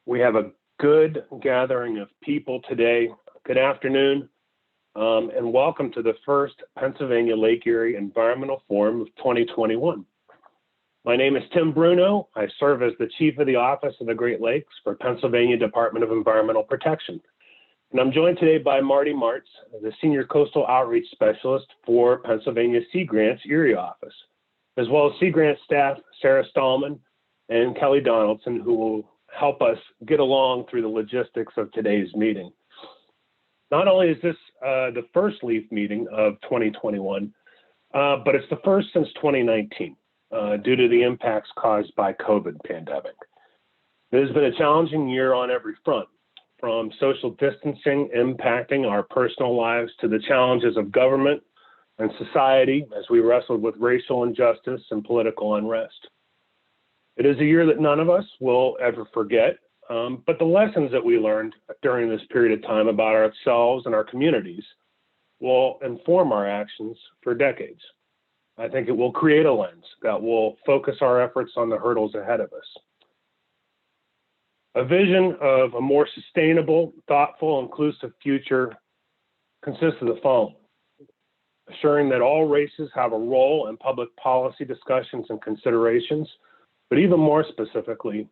We have a good gathering of people today. Good afternoon, and welcome to the first Pennsylvania Lake Erie Environmental Forum of 2021. My name is Tim Bruno. I serve as the Chief of the Office of the Great Lakes for Pennsylvania Department of Environmental Protection. And I'm joined today by Marty Martz, the Senior Coastal Outreach Specialist for Pennsylvania Sea Grant's Erie office, as well as Sea Grant staff Sarah Stallman and Kelly Donaldson, who will help us get along through the logistics of today's meeting. Not only is this the first LEAF meeting of 2021, but it's the first since 2019 due to the impacts caused by COVID pandemic. It has been a challenging year on every front, from social distancing impacting our personal lives to the challenges of government and society as we wrestled with racial injustice and political unrest. It is a year that none of us will ever forget, but the lessons that we learned during this period of time about ourselves and our communities will inform our actions for decades. I think it will create a lens that will focus our efforts on the hurdles ahead of us. A vision of a more sustainable, thoughtful, inclusive future consists of the following: assuring that all races have a role in public policy discussions and considerations, but even more specifically,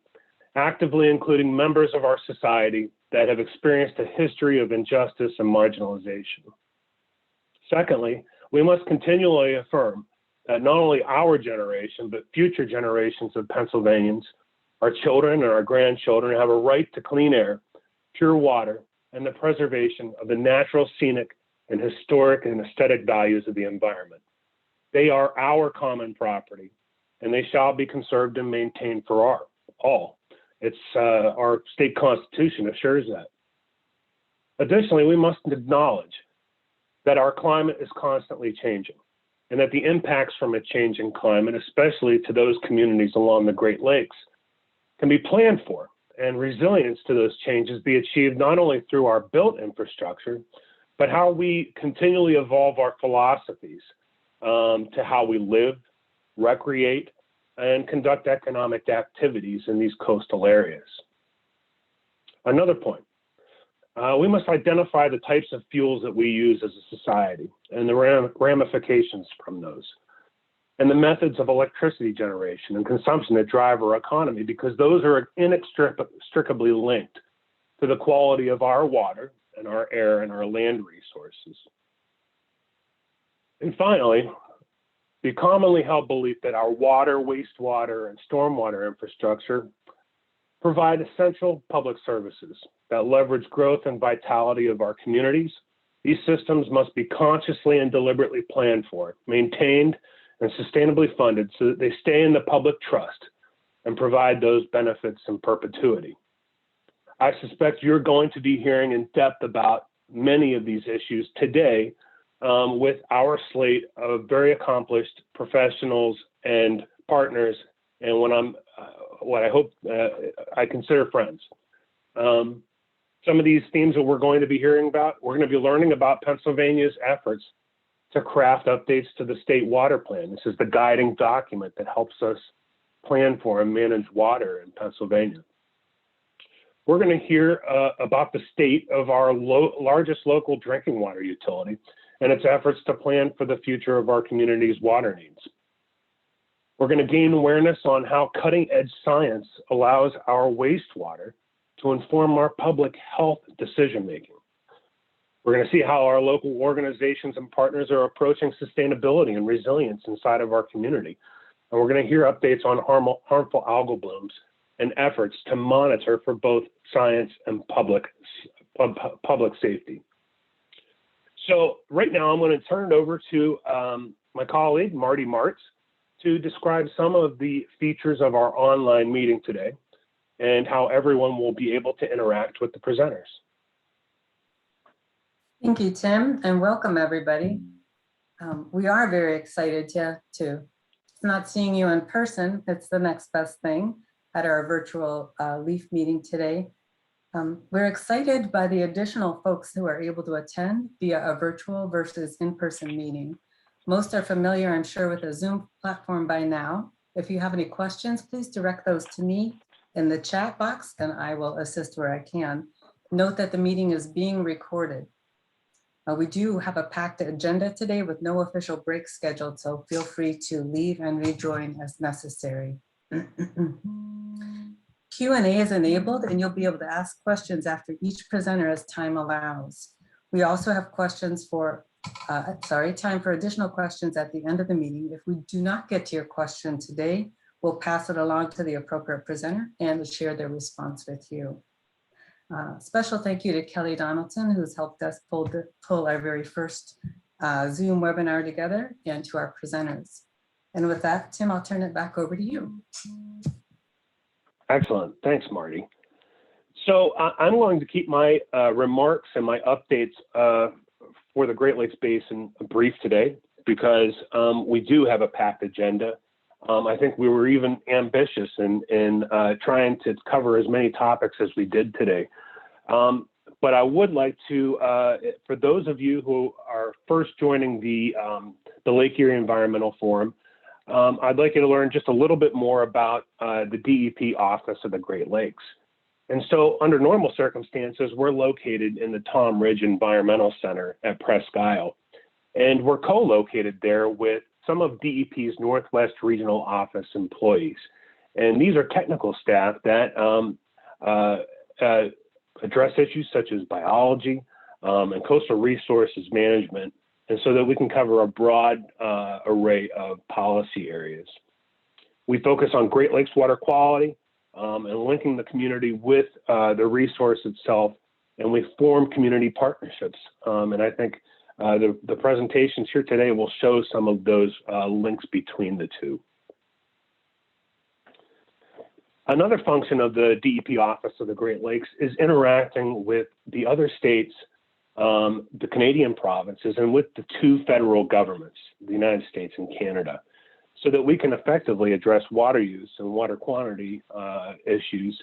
actively including members of our society that have experienced a history of injustice and marginalization. Secondly, we must continually affirm that not only our generation, but future generations of Pennsylvanians, our children and our grandchildren, have a right to clean air, pure water, and the preservation of the natural, scenic, and historic and aesthetic values of the environment. They are our common property, and they shall be conserved and maintained for all. It's our state constitution assures that. Additionally, we must acknowledge that our climate is constantly changing, and that the impacts from a changing climate, especially to those communities along the Great Lakes, can be planned for, and resilience to those changes be achieved not only through our built infrastructure, but how we continually evolve our philosophies to how we live, recreate, and conduct economic activities in these coastal areas. Another point, we must identify the types of fuels that we use as a society and the ramifications from those, and the methods of electricity generation and consumption that drive our economy, because those are inextricably linked to the quality of our water and our air and our land resources. And finally, the commonly held belief that our water, wastewater, and stormwater infrastructure provide essential public services that leverage growth and vitality of our communities. These systems must be consciously and deliberately planned for, maintained, and sustainably funded so that they stay in the public trust and provide those benefits in perpetuity. I suspect you're going to be hearing in depth about many of these issues today with our slate of very accomplished professionals and partners, and what I hope I consider friends. Some of these themes that we're going to be hearing about, we're going to be learning about Pennsylvania's efforts to craft updates to the state water plan. This is the guiding document that helps us plan for and manage water in Pennsylvania. We're going to hear about the state of our largest local drinking water utility and its efforts to plan for the future of our community's water needs. We're going to gain awareness on how cutting-edge science allows our wastewater to inform our public health decision-making. We're going to see how our local organizations and partners are approaching sustainability and resilience inside of our community. And we're going to hear updates on harmful algal blooms and efforts to monitor for both science and public safety. So right now I'm going to turn it over to my colleague, Marty Martz, to describe some of the features of our online meeting today and how everyone will be able to interact with the presenters. Thank you, Tim, and welcome everybody. We are very excited to not seeing you in person. It's the next best thing at our virtual LEAF meeting today. We're excited by the additional folks who are able to attend via a virtual versus in-person meeting. Most are familiar, I'm sure, with the Zoom platform by now. If you have any questions, please direct those to me in the chat box and I will assist where I can. Note that the meeting is being recorded. We do have a packed agenda today with no official break scheduled, so feel free to leave and rejoin as necessary. Q&A is enabled and you'll be able to ask questions after each presenter as time allows. We also have questions for, time for additional questions at the end of the meeting. If we do not get to your question today, we'll pass it along to the appropriate presenter and share their response with you. Special thank you to Kelly Donaldson, who's helped us pull our very first Zoom webinar together, and to our presenters. And with that, Tim, I'll turn it back over to you. Excellent. Thanks, Marty. So I'm going to keep my remarks and my updates for the Great Lakes Basin brief today, because we do have a packed agenda. I think we were even ambitious in trying to cover as many topics as we did today. But I would like to, for those of you who are first joining the Lake Erie Environmental Forum, I'd like you to learn just a little bit more about the DEP Office of the Great Lakes. And so under normal circumstances, we're located in the Tom Ridge Environmental Center at Presque Isle. And we're co-located there with some of DEP's Northwest Regional Office employees. And these are technical staff that address issues such as biology and coastal resources management, and so that we can cover a broad array of policy areas. We focus on Great Lakes water quality and linking the community with the resource itself, and we form community partnerships. And I think the presentations here today will show some of those links between the two. Another function of the DEP Office of the Great Lakes is interacting with the other states, the Canadian provinces, and with the two federal governments, the United States and Canada, so that we can effectively address water use and water quantity issues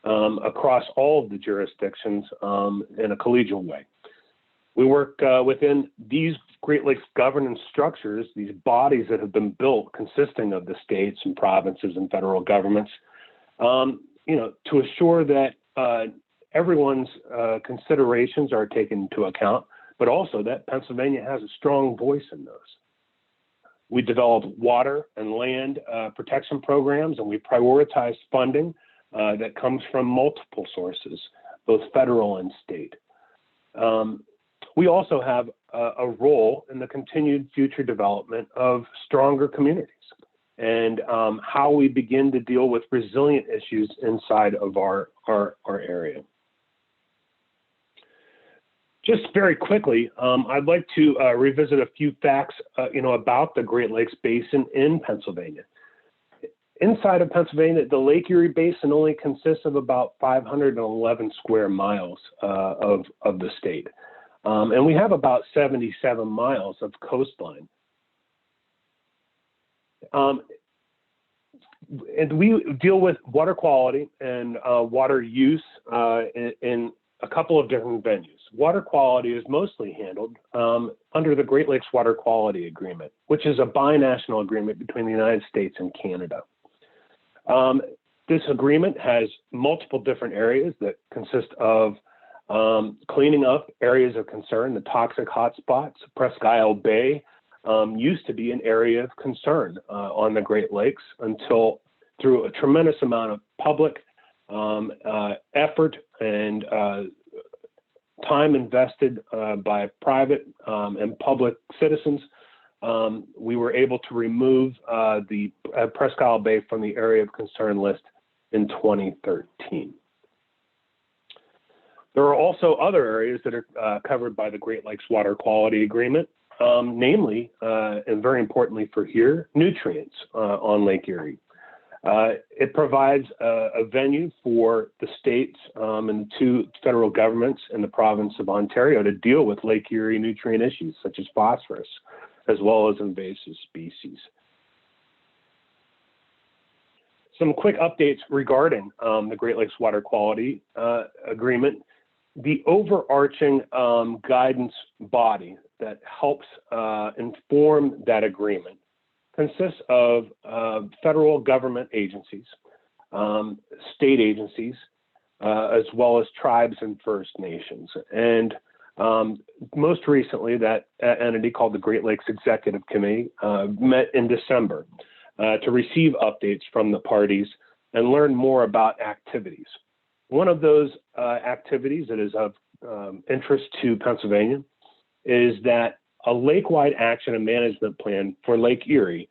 across all of the jurisdictions in a collegial way. We work within these Great Lakes governance structures, these bodies that have been built consisting of the states and provinces and federal governments, to assure that everyone's considerations are taken into account, but also that Pennsylvania has a strong voice in those. We develop water and land protection programs, and we prioritize funding that comes from multiple sources, both federal and state. We also have a role in the continued future development of stronger communities and how we begin to deal with resilient issues inside of our area. Just very quickly, I'd like to revisit a few facts, about the Great Lakes Basin in Pennsylvania. Inside of Pennsylvania, the Lake Erie Basin only consists of about 511 square miles of the state. And we have about 77 miles of coastline. And we deal with water quality and water use in a couple of different venues. Water quality is mostly handled under the Great Lakes Water Quality Agreement, which is a binational agreement between the United States and Canada. This agreement has multiple different areas that consist of cleaning up areas of concern. The toxic hotspots, Presque Isle Bay, used to be an area of concern on the Great Lakes until, through a tremendous amount of public effort and time invested by private and public citizens, we were able to remove the Presque Isle Bay from the area of concern list in 2013. There are also other areas that are covered by the Great Lakes Water Quality Agreement, namely, and very importantly for here, nutrients on Lake Erie. It provides a venue for the states and the two federal governments and the province of Ontario to deal with Lake Erie nutrient issues such as phosphorus, as well as invasive species. Some quick updates regarding the Great Lakes Water Quality Agreement. The overarching guidance body that helps inform that agreement consists of federal government agencies, state agencies, as well as tribes and First Nations. And most recently, that entity called the Great Lakes Executive Committee met in December to receive updates from the parties and learn more about activities. One of those activities that is of interest to Pennsylvania is that a lake-wide action and management plan for Lake Erie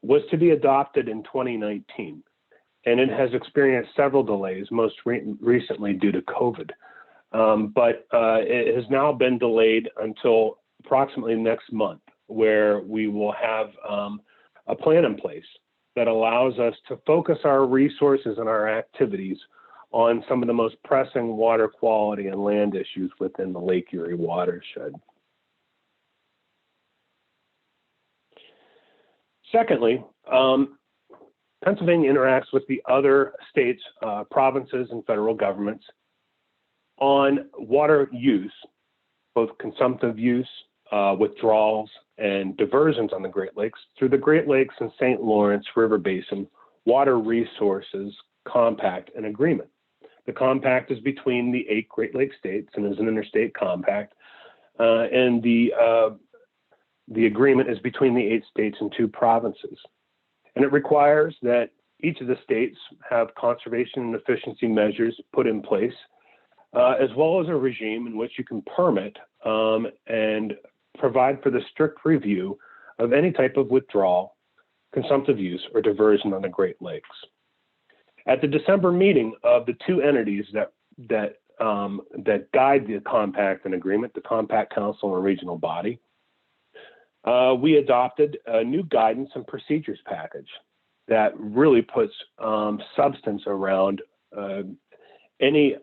was to be adopted in 2019, and it has experienced several delays, most recently due to COVID. But it has now been delayed until approximately next month, where we will have a plan in place that allows us to focus our resources and our activities on some of the most pressing water quality and land issues within the Lake Erie watershed. Secondly, Pennsylvania interacts with the other states, provinces, and federal governments on water use, both consumptive use, withdrawals, and diversions on the Great Lakes through the Great Lakes and St. Lawrence River Basin Water Resources Compact and Agreement. The compact is between the 8 Great Lakes states and is an interstate compact, and the agreement is between the 8 states and 2 provinces. And it requires that each of the states have conservation and efficiency measures put in place, as well as a regime in which you can permit and provide for the strict review of any type of withdrawal, consumptive use, or diversion on the Great Lakes. At the December meeting of the 2 entities that guide the compact and agreement, the Compact Council and Regional Body, we adopted a new guidance and procedures package that really puts substance around any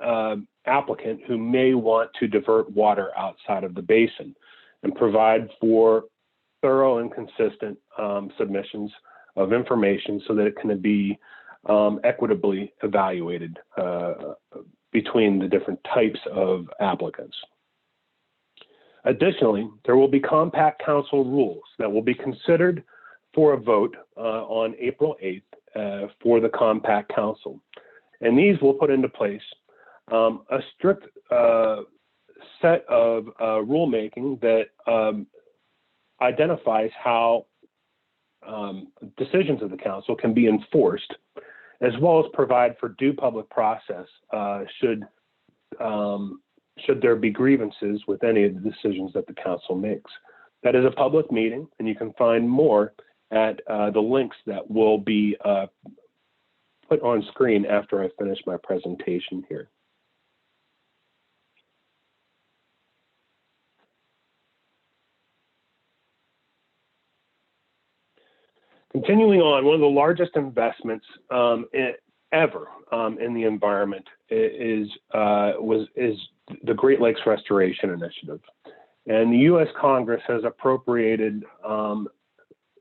applicant who may want to divert water outside of the basin and provide for thorough and consistent submissions of information so that it can be equitably evaluated between the different types of applicants. Additionally, there will be Compact Council rules that will be considered for a vote on April 8th for the Compact Council. And these will put into place a strict set of rulemaking that identifies how decisions of the council can be enforced, as well as provide for due public process should there be grievances with any of the decisions that the council makes. That is a public meeting, and you can find more at the links that will be put on screen after I finish my presentation here. Continuing on, one of the largest investments ever in the environment is the Great Lakes Restoration Initiative. And the U.S. Congress has appropriated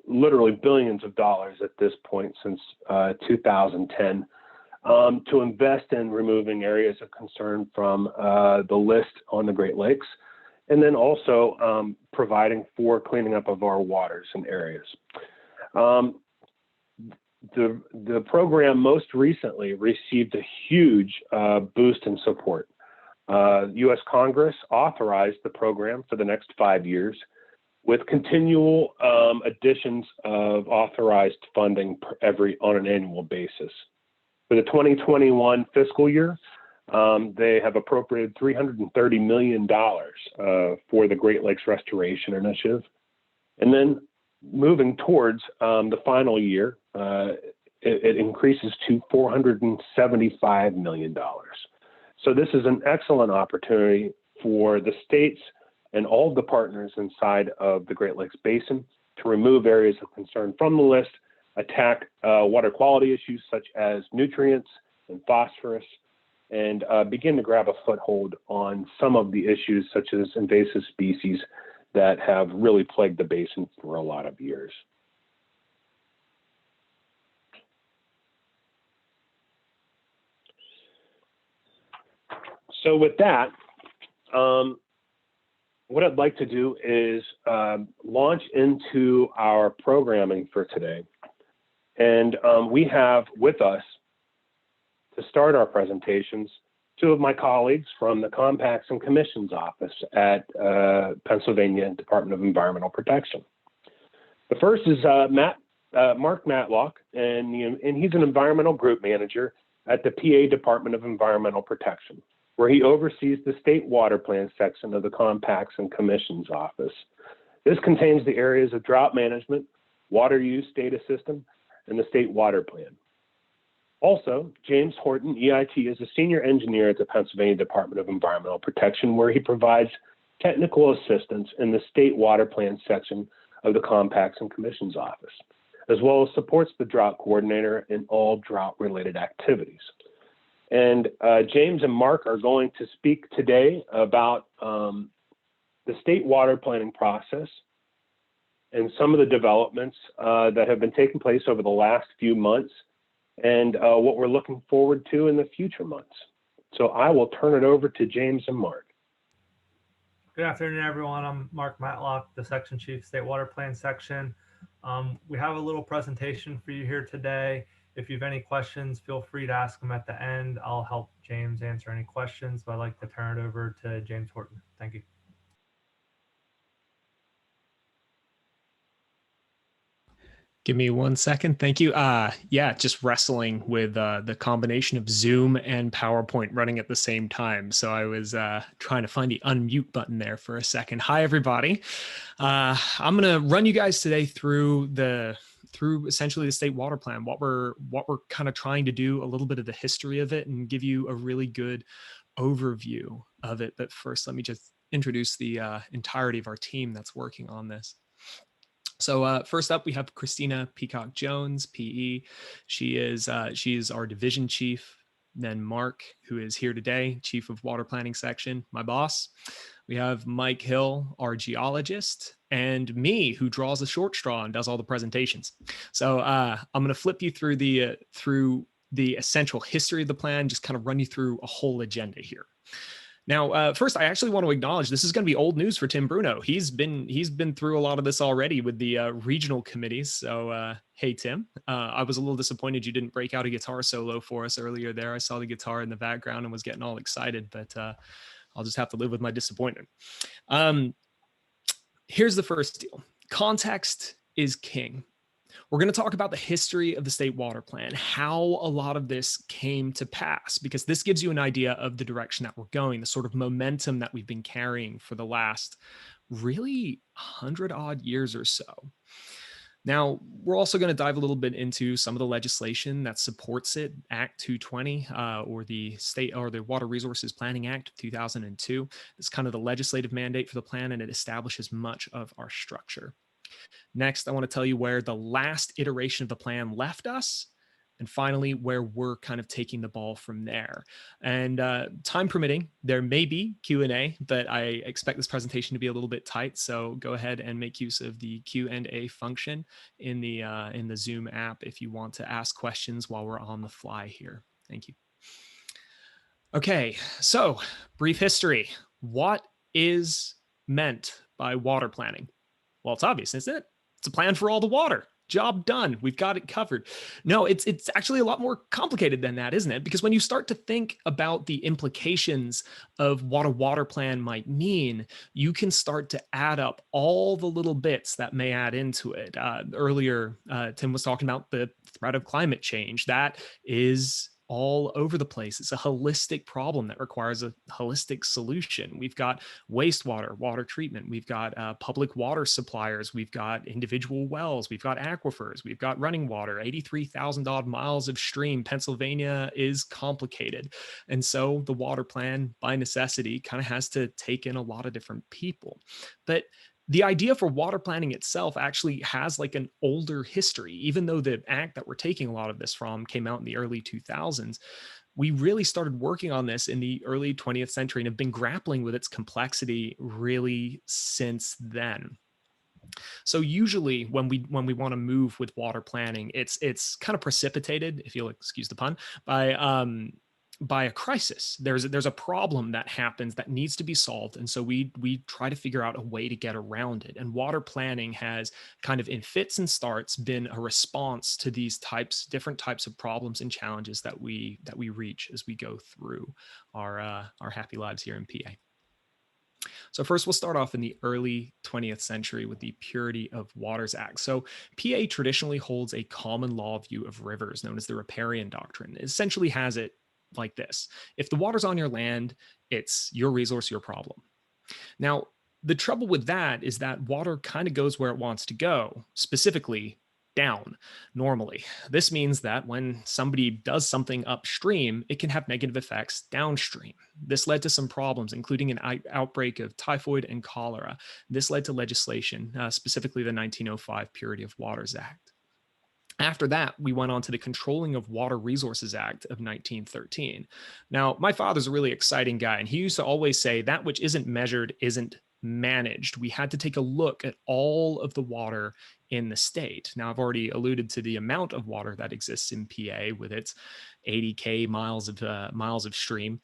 literally billions of dollars at this point since 2010 to invest in removing areas of concern from the list on the Great Lakes, and then also providing for cleaning up of our waters and areas. The program most recently received a huge boost in support. U.S. Congress authorized the program for the next 5 years with continual additions of authorized funding on an annual basis. For the 2021 fiscal year, they have appropriated $330 million for the Great Lakes Restoration Initiative. And then moving towards the final year, it increases to $475 million. So this is an excellent opportunity for the states and all of the partners inside of the Great Lakes Basin to remove areas of concern from the list, attack water quality issues such as nutrients and phosphorus, and begin to grab a foothold on some of the issues such as invasive species that have really plagued the basin for a lot of years. So with that, what I'd like to do is launch into our programming for today. And we have with us to start our presentations two of my colleagues from the Compacts and Commissions Office at Pennsylvania Department of Environmental Protection. The first is Mark Matlock, and he's an environmental group manager at the PA Department of Environmental Protection, where he oversees the state water plan section of the Compacts and Commissions Office. This contains the areas of drought management, water use data system, and the state water plan. Also, James Horton EIT is a senior engineer at the Pennsylvania Department of Environmental Protection, where he provides technical assistance in the state water plan section of the Compacts and Commissions Office, as well as supports the Drought Coordinator in all drought-related activities. And James and Mark are going to speak today about the state water planning process and some of the developments that have been taking place over the last few months and what we're looking forward to in the future months. So I will turn it over to James and Mark. Good afternoon, everyone. I'm Mark Matlock, the Section Chief, State Water Plan Section. We have a little presentation for you here today. If you have any questions, feel free to ask them at the end. I'll help James answer any questions, but I'd like to turn it over to James Horton. Thank you. Give me 1 second. Thank you. Yeah, just wrestling with the combination of Zoom and PowerPoint running at the same time. So I was trying to find the unmute button there for a second. Hi, everybody. I'm going to run you guys today through essentially the state water plan, what we're kind of trying to do, a little bit of the history of it, and give you a really good overview of it. But first, let me just introduce the entirety of our team that's working on this. So first up, we have Christina Peacock-Jones, PE. She is our division chief. Then Mark, who is here today, chief of water planning section, my boss. We have Mike Hill, our geologist, and me, who draws the short straw and does all the presentations. So I'm going to flip you through the essential history of the plan, just kind of run you through a whole agenda here. Now, first, I actually want to acknowledge this is going to be old news for Tim Bruno. He's been through a lot of this already with the regional committees. So, hey, Tim, I was a little disappointed you didn't break out a guitar solo for us earlier there. I saw the guitar in the background and was getting all excited, but I'll just have to live with my disappointment. Here's the first deal. Context is king. We're going to talk about the history of the state water plan, how a lot of this came to pass, because this gives you an idea of the direction that we're going, the sort of momentum that we've been carrying for the last really 100-odd years or so. Now, we're also going to dive a little bit into some of the legislation that supports it, Act 220, or the Water Resources Planning Act of 2002. It's kind of the legislative mandate for the plan, and it establishes much of our structure. Next, I want to tell you where the last iteration of the plan left us, and finally, where we're kind of taking the ball from there. And time permitting, there may be Q&A, but I expect this presentation to be a little bit tight. So go ahead and make use of the Q&A function in the Zoom app if you want to ask questions while we're on the fly here. Thank you. Okay, so brief history. What is meant by water planning? Well, it's obvious, isn't it? It's a plan for all the water. Job done. We've got it covered. No, it's actually a lot more complicated than that, isn't it? Because when you start to think about the implications of what a water plan might mean, you can start to add up all the little bits that may add into it. Earlier, Tim was talking about the threat of climate change. That is all over the place. It's a holistic problem that requires a holistic solution. We've got wastewater, water treatment. We've got public water suppliers. We've got individual wells. We've got aquifers. We've got running water, 83,000 odd miles of stream. Pennsylvania is complicated. And so the water plan, by necessity, kind of has to take in a lot of different people. But the idea for water planning itself actually has like an older history. Even though the act that we're taking a lot of this from came out in the early 2000s, we really started working on this in the early 20th century and have been grappling with its complexity really since then. So usually when we want to move with water planning, it's kind of precipitated, if you'll excuse the pun, by by a crisis. There's a problem that happens that needs to be solved. And so we try to figure out a way to get around it. And water planning has kind of in fits and starts been a response to these different types of problems and challenges that we reach as we go through our happy lives here in PA. So first, we'll start off in the early 20th century with the Purity of Waters Act. So PA traditionally holds a common law view of rivers known as the riparian doctrine. It essentially has it like this: if the water's on your land, it's your resource, your problem. Now, the trouble with that is that water kind of goes where it wants to go, specifically down normally. This means that when somebody does something upstream, it can have negative effects downstream. This led to some problems, including an outbreak of typhoid and cholera. This led to legislation, specifically the 1905 Purity of Waters Act. After that, we went on to the Controlling of Water Resources Act of 1913. Now, my father's a really exciting guy, and he used to always say that which isn't measured isn't managed. We had to take a look at all of the water in the state. Now, I've already alluded to the amount of water that exists in PA with its 80K miles of stream.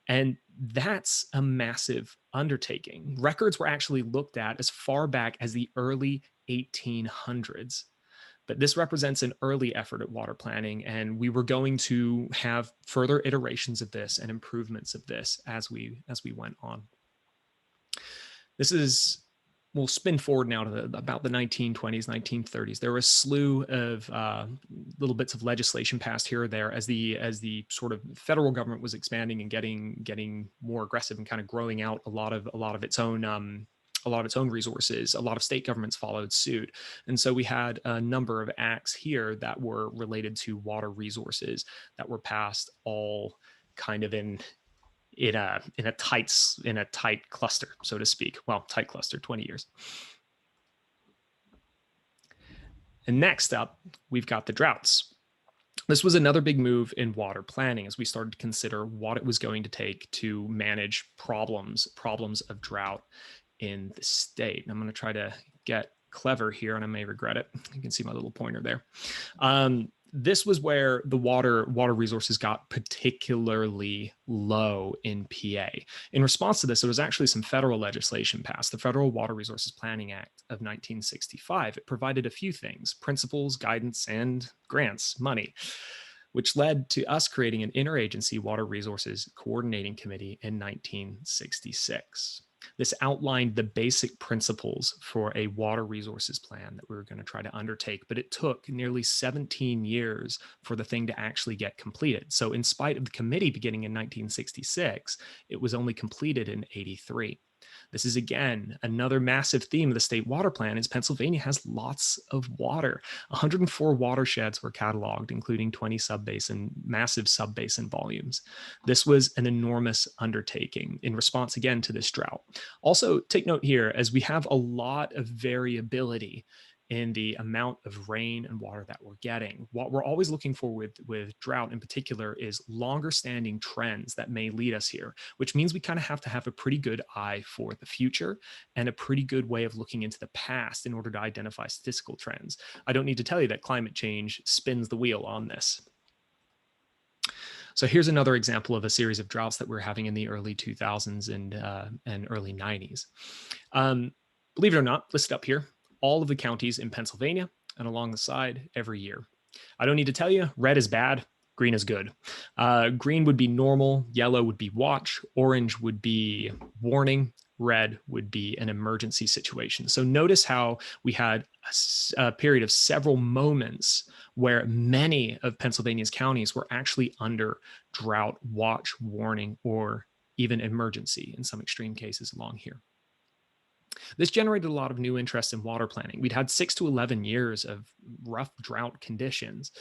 And that's a massive undertaking. Records were actually looked at as far back as the early 1800s. But this represents an early effort at water planning, and we were going to have further iterations of this and improvements of this as we went on. We'll spin forward now to about the 1920s, 1930s. There was a slew of little bits of legislation passed here or there as the sort of federal government was expanding and getting more aggressive and kind of growing out a lot of its own resources. A lot of state governments followed suit. And so we had a number of acts here that were related to water resources that were passed all kind of in a tight cluster, so to speak. Well, tight cluster, 20 years. And next up, we've got the droughts. This was another big move in water planning as we started to consider what it was going to take to manage problems of drought in the state. And I'm going to try to get clever here, and I may regret it. You can see my little pointer there. This was where the water resources got particularly low in PA. In response to this, there was actually some federal legislation passed, the Federal Water Resources Planning Act of 1965. It provided a few things: principles, guidance, and grants, money, which led to us creating an interagency water resources coordinating committee in 1966. This outlined the basic principles for a water resources plan that we were going to try to undertake, but it took nearly 17 years for the thing to actually get completed. So in spite of the committee beginning in 1966, it was only completed in 83. This is, again, another massive theme of the state water plan is Pennsylvania has lots of water. 104 watersheds were cataloged, including 20 massive sub-basin volumes. This was an enormous undertaking in response, again, to this drought. Also, take note here, as we have a lot of variability in the amount of rain and water that we're getting. What we're always looking for with drought in particular is longer standing trends that may lead us here, which means we kind of have to have a pretty good eye for the future and a pretty good way of looking into the past in order to identify statistical trends. I don't need to tell you that climate change spins the wheel on this. So here's another example of a series of droughts that we're having in the early 2000s and early 90s. Believe it or not, listed up here, all of the counties in Pennsylvania and along the side every year. I don't need to tell you, red is bad, green is good. Green would be normal, yellow would be watch, orange would be warning, red would be an emergency situation. So notice how we had a period of several moments where many of Pennsylvania's counties were actually under drought watch, warning, or even emergency in some extreme cases along here. This generated a lot of new interest in water planning. We'd had 6 to 11 years of rough drought conditions,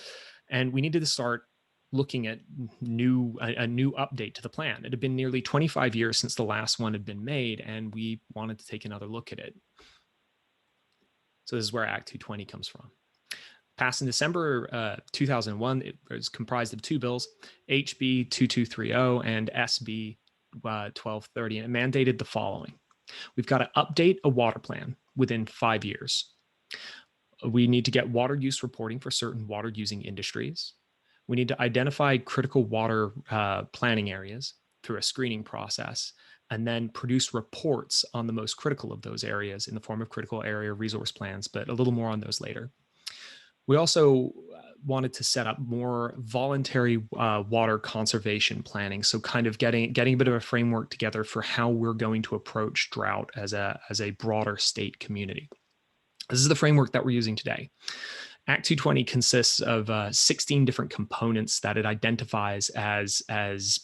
and we needed to start looking at a new update to the plan. It had been nearly 25 years since the last one had been made, and we wanted to take another look at it. So this is where Act 220 comes from. Passed in December 2001, it was comprised of 2 bills, HB 2230 and SB 1230, and it mandated the following. We've got to update a water plan within 5 years. We need to get water use reporting for certain water using industries. We need to identify critical water planning areas through a screening process, and then produce reports on the most critical of those areas in the form of critical area resource plans, but a little more on those later. We also wanted to set up more voluntary water conservation planning. So kind of getting a bit of a framework together for how we're going to approach drought as a broader state community. This is the framework that we're using today. Act 220 consists of 16 different components that it identifies as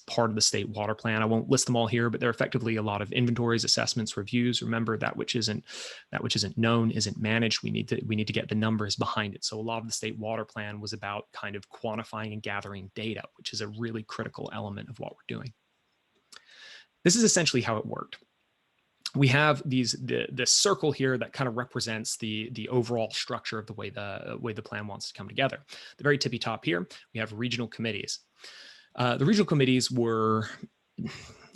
part of the state water plan. I won't list them all here, but they're effectively a lot of inventories, assessments, reviews. Remember, that which isn't known isn't managed. We need to get the numbers behind it. So a lot of the state water plan was about kind of quantifying and gathering data, which is a really critical element of what we're doing. This is essentially how it worked. We have the circle here that kind of represents the overall structure of the way the plan wants to come together. The very tippy top here, we have regional committees. The regional committees were,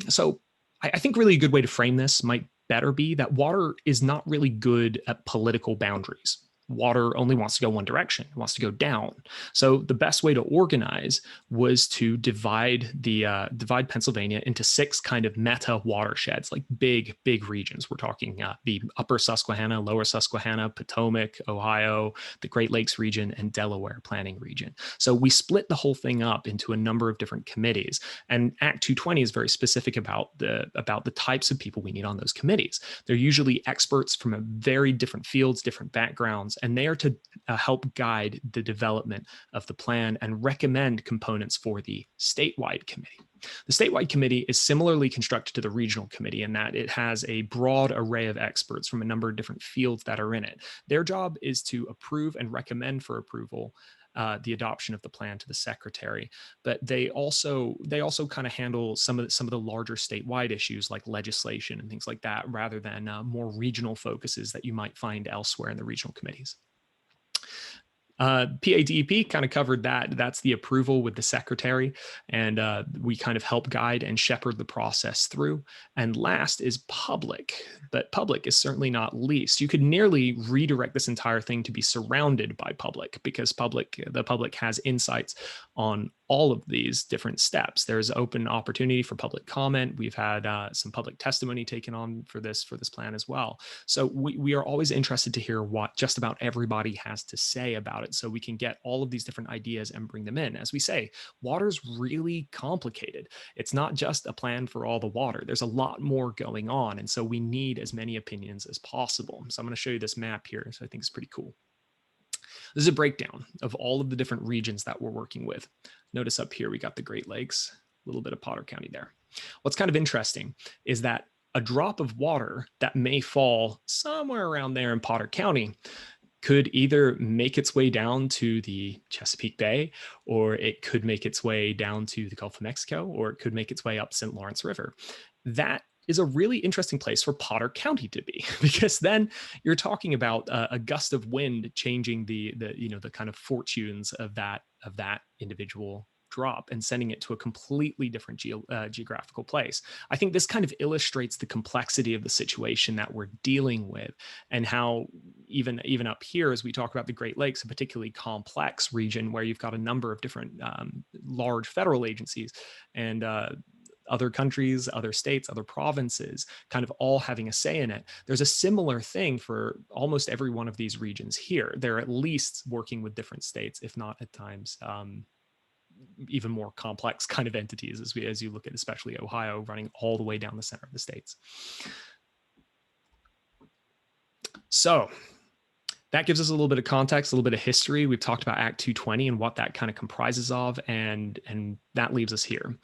so I think really a good way to frame this might better be that water is not really good at political boundaries. Water only wants to go one direction, it wants to go down. So the best way to organize was to divide Pennsylvania into 6 kind of meta watersheds, like big regions. We're talking the Upper Susquehanna, Lower Susquehanna, Potomac, Ohio, the Great Lakes region, and Delaware planning region. So we split the whole thing up into a number of different committees. And Act 220 is very specific about the types of people we need on those committees. They're usually experts from a very different fields, different backgrounds, and they are to help guide the development of the plan and recommend components for the statewide committee. The statewide committee is similarly constructed to the regional committee in that it has a broad array of experts from a number of different fields that are in it. Their job is to approve and recommend for approval the adoption of the plan to the secretary, but they also kind of handle some of the larger statewide issues like legislation and things like that, rather than more regional focuses that you might find elsewhere in the regional committees. PADEP kind of covered that. That's the approval with the secretary, and we kind of help guide and shepherd the process through. And last is public, but public is certainly not least. You could nearly redirect this entire thing to be surrounded by public, because the public has insights on all of these different steps. There's open opportunity for public comment. We've had some public testimony taken on for this plan as well. So we are always interested to hear what just about everybody has to say about it, so we can get all of these different ideas and bring them in. As we say, water's really complicated. It's not just a plan for all the water. There's a lot more going on, and so we need as many opinions as possible. So I'm going to show you this map here, so I think it's pretty cool. This is a breakdown of all of the different regions that we're working with. Notice up here, we got the Great Lakes, a little bit of Potter County there. What's kind of interesting is that a drop of water that may fall somewhere around there in Potter County could either make its way down to the Chesapeake Bay, or it could make its way down to the Gulf of Mexico, or it could make its way up St. Lawrence River. That is a really interesting place for Potter County to be, because then you're talking about a gust of wind changing the kind of fortunes of that individual drop and sending it to a completely different geographical place. I think this kind of illustrates the complexity of the situation that we're dealing with, and how even up here, as we talk about the Great Lakes, a particularly complex region where you've got a number of different large federal agencies and other countries, other states, other provinces, kind of all having a say in it. There's a similar thing for almost every one of these regions here. They're at least working with different states, if not at times even more complex kind of entities, as you look at especially Ohio running all the way down the center of the states. So that gives us a little bit of context, a little bit of history. We've talked about Act 220 and what that kind of comprises of, and that leaves us here.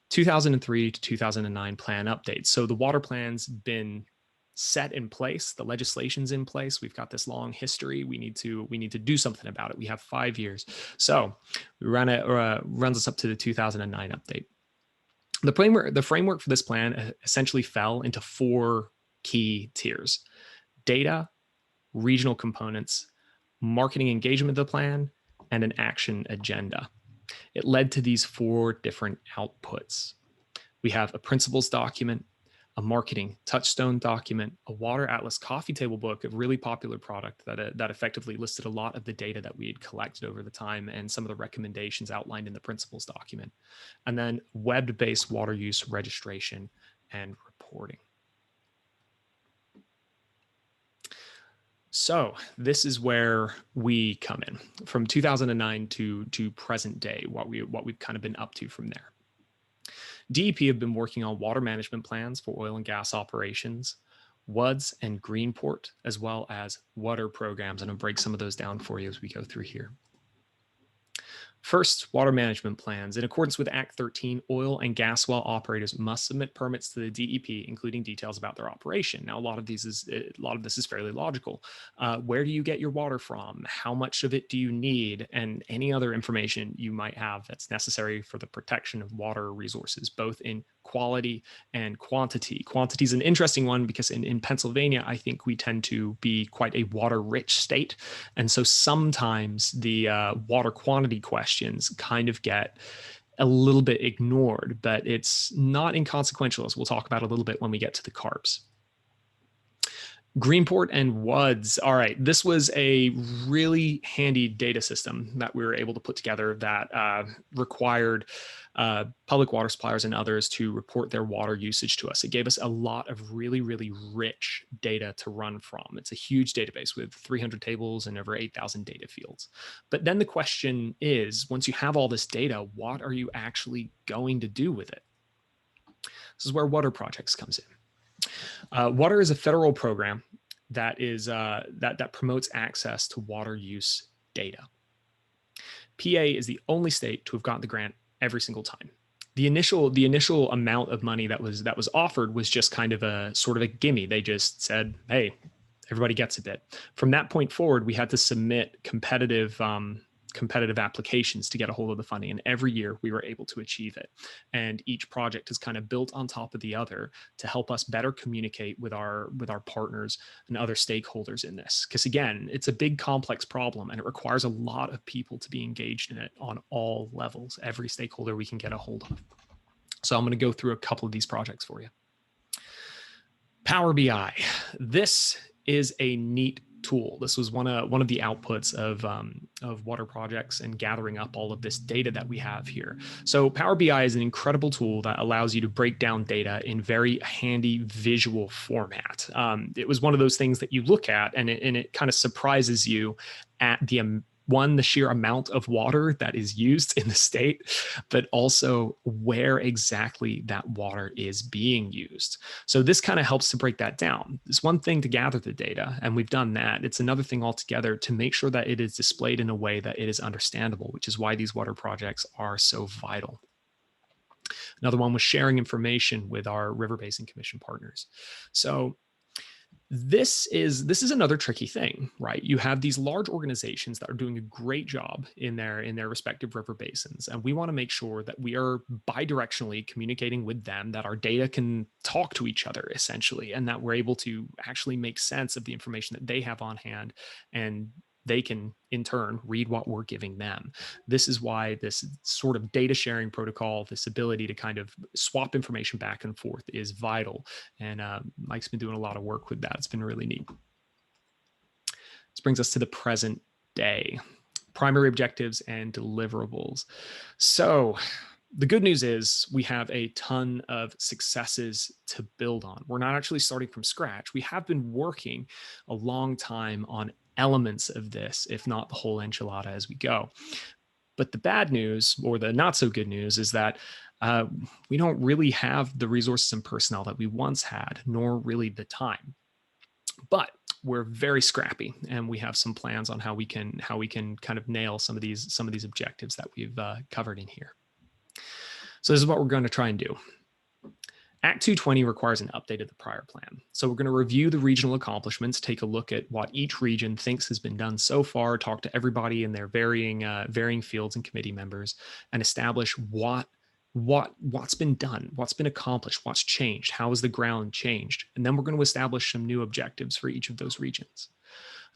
2003 to 2009 plan updates. So the water plan's been set in place, the legislation's in place. We've got this long history. We need to do something about it. We have 5 years. So we runs us up to the 2009 update. The framework for this plan essentially fell into 4 key tiers: data, regional components, marketing engagement of the plan, and an action agenda. It led to these 4 different outputs. We have a principles document, a marketing touchstone document, a Water Atlas coffee table book, a really popular product that effectively listed a lot of the data that we had collected over the time and some of the recommendations outlined in the principles document, and then web-based water use registration and reporting. So this is where we come in from 2009 to present day, what we've kind of been up to from there. DEP have been working on water management plans for oil and gas operations, WUDS and Greenport, as well as WUDR programs. And I'll break some of those down for you as we go through here. First, water management plans. In accordance with Act 13, oil and gas well operators must submit permits to the DEP, including details about their operation. Now, a lot of this is fairly logical. Where do you get your water from? How much of it do you need? And any other information you might have that's necessary for the protection of water resources, both in quality and quantity. Quantity is an interesting one because in Pennsylvania, I think we tend to be quite a water-rich state. And so sometimes the water quantity questions kind of get a little bit ignored, but it's not inconsequential, as we'll talk about a little bit when we get to the carbs. Greenport and WUDS. All right, this was a really handy data system that we were able to put together that required public water suppliers and others to report their water usage to us. It gave us a lot of really, really rich data to run from. It's a huge database with 300 tables and over 8,000 data fields. But then the question is, once you have all this data, what are you actually going to do with it? This is where WUDR Projects comes in. WUDR is a federal program that is that promotes access to water use data. PA is the only state to have gotten the grant every single time. The initial amount of money that was offered was just kind of a sort of a gimme. They just said, hey, everybody gets a bit. From that point forward, we had to submit competitive applications to get a hold of the funding. And every year we were able to achieve it. And each project is kind of built on top of the other to help us better communicate with our partners and other stakeholders in this. Because again, it's a big complex problem and it requires a lot of people to be engaged in it on all levels, every stakeholder we can get a hold of. So I'm going to go through a couple of these projects for you. Power BI. This is a neat tool. This was one of the outputs of WUDR Projects and gathering up all of this data that we have here. So Power BI is an incredible tool that allows you to break down data in very handy visual format. It was one of those things that you look at and it kind of surprises you at the sheer amount of water that is used in the state, but also where exactly that water is being used. So this kind of helps to break that down. It's one thing to gather the data, and we've done that. It's another thing altogether to make sure that it is displayed in a way that it is understandable, which is why these WUDR projects are so vital. Another one was sharing information with our River Basin Commission partners. So this is another tricky thing, right? You have these large organizations that are doing a great job in their respective river basins, and we want to make sure that we are bidirectionally communicating with them, that our data can talk to each other essentially, and that we're able to actually make sense of the information that they have on hand, and they can in turn read what we're giving them. This is why this sort of data sharing protocol, this ability to kind of swap information back and forth, is vital. And Mike's been doing a lot of work with that. It's been really neat. This brings us to the present day. Primary objectives and deliverables. So the good news is we have a ton of successes to build on. We're not actually starting from scratch. We have been working a long time on elements of this, if not the whole enchilada as we go. But the bad news, or the not so good news, is that we don't really have the resources and personnel that we once had, nor really the time. But we're very scrappy, and we have some plans on how we can kind of nail some of these objectives that we've covered in here. So this is what we're going to try and do. Act 220 requires an update of the prior plan. So we're going to review the regional accomplishments, take a look at what each region thinks has been done so far, talk to everybody in their varying fields and committee members, and establish what's been done, what's been accomplished, what's changed, how has the ground changed, and then we're going to establish some new objectives for each of those regions.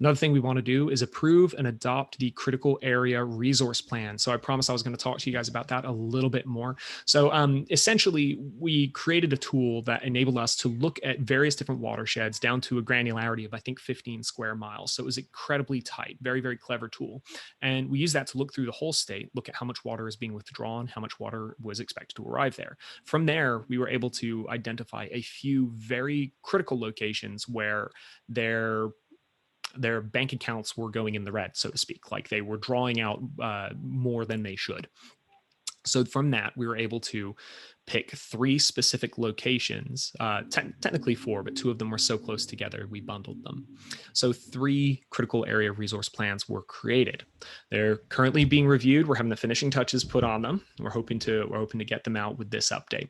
Another thing we want to do is approve and adopt the critical area resource plan. So I promised I was going to talk to you guys about that a little bit more. So essentially, we created a tool that enabled us to look at various different watersheds down to a granularity of, I think, 15 square miles. So it was incredibly tight, very, very clever tool. And we use that to look through the whole state, look at how much water is being withdrawn, how much water was expected to arrive there. From there, we were able to identify a few very critical locations where their bank accounts were going in the red, so to speak, like they were drawing out more than they should. So from that, we were able to pick 3 specific locations, technically 4, but 2 of them were so close together, we bundled them. So 3 critical area resource plans were created. They're currently being reviewed. We're having the finishing touches put on them. We're hoping to get them out with this update.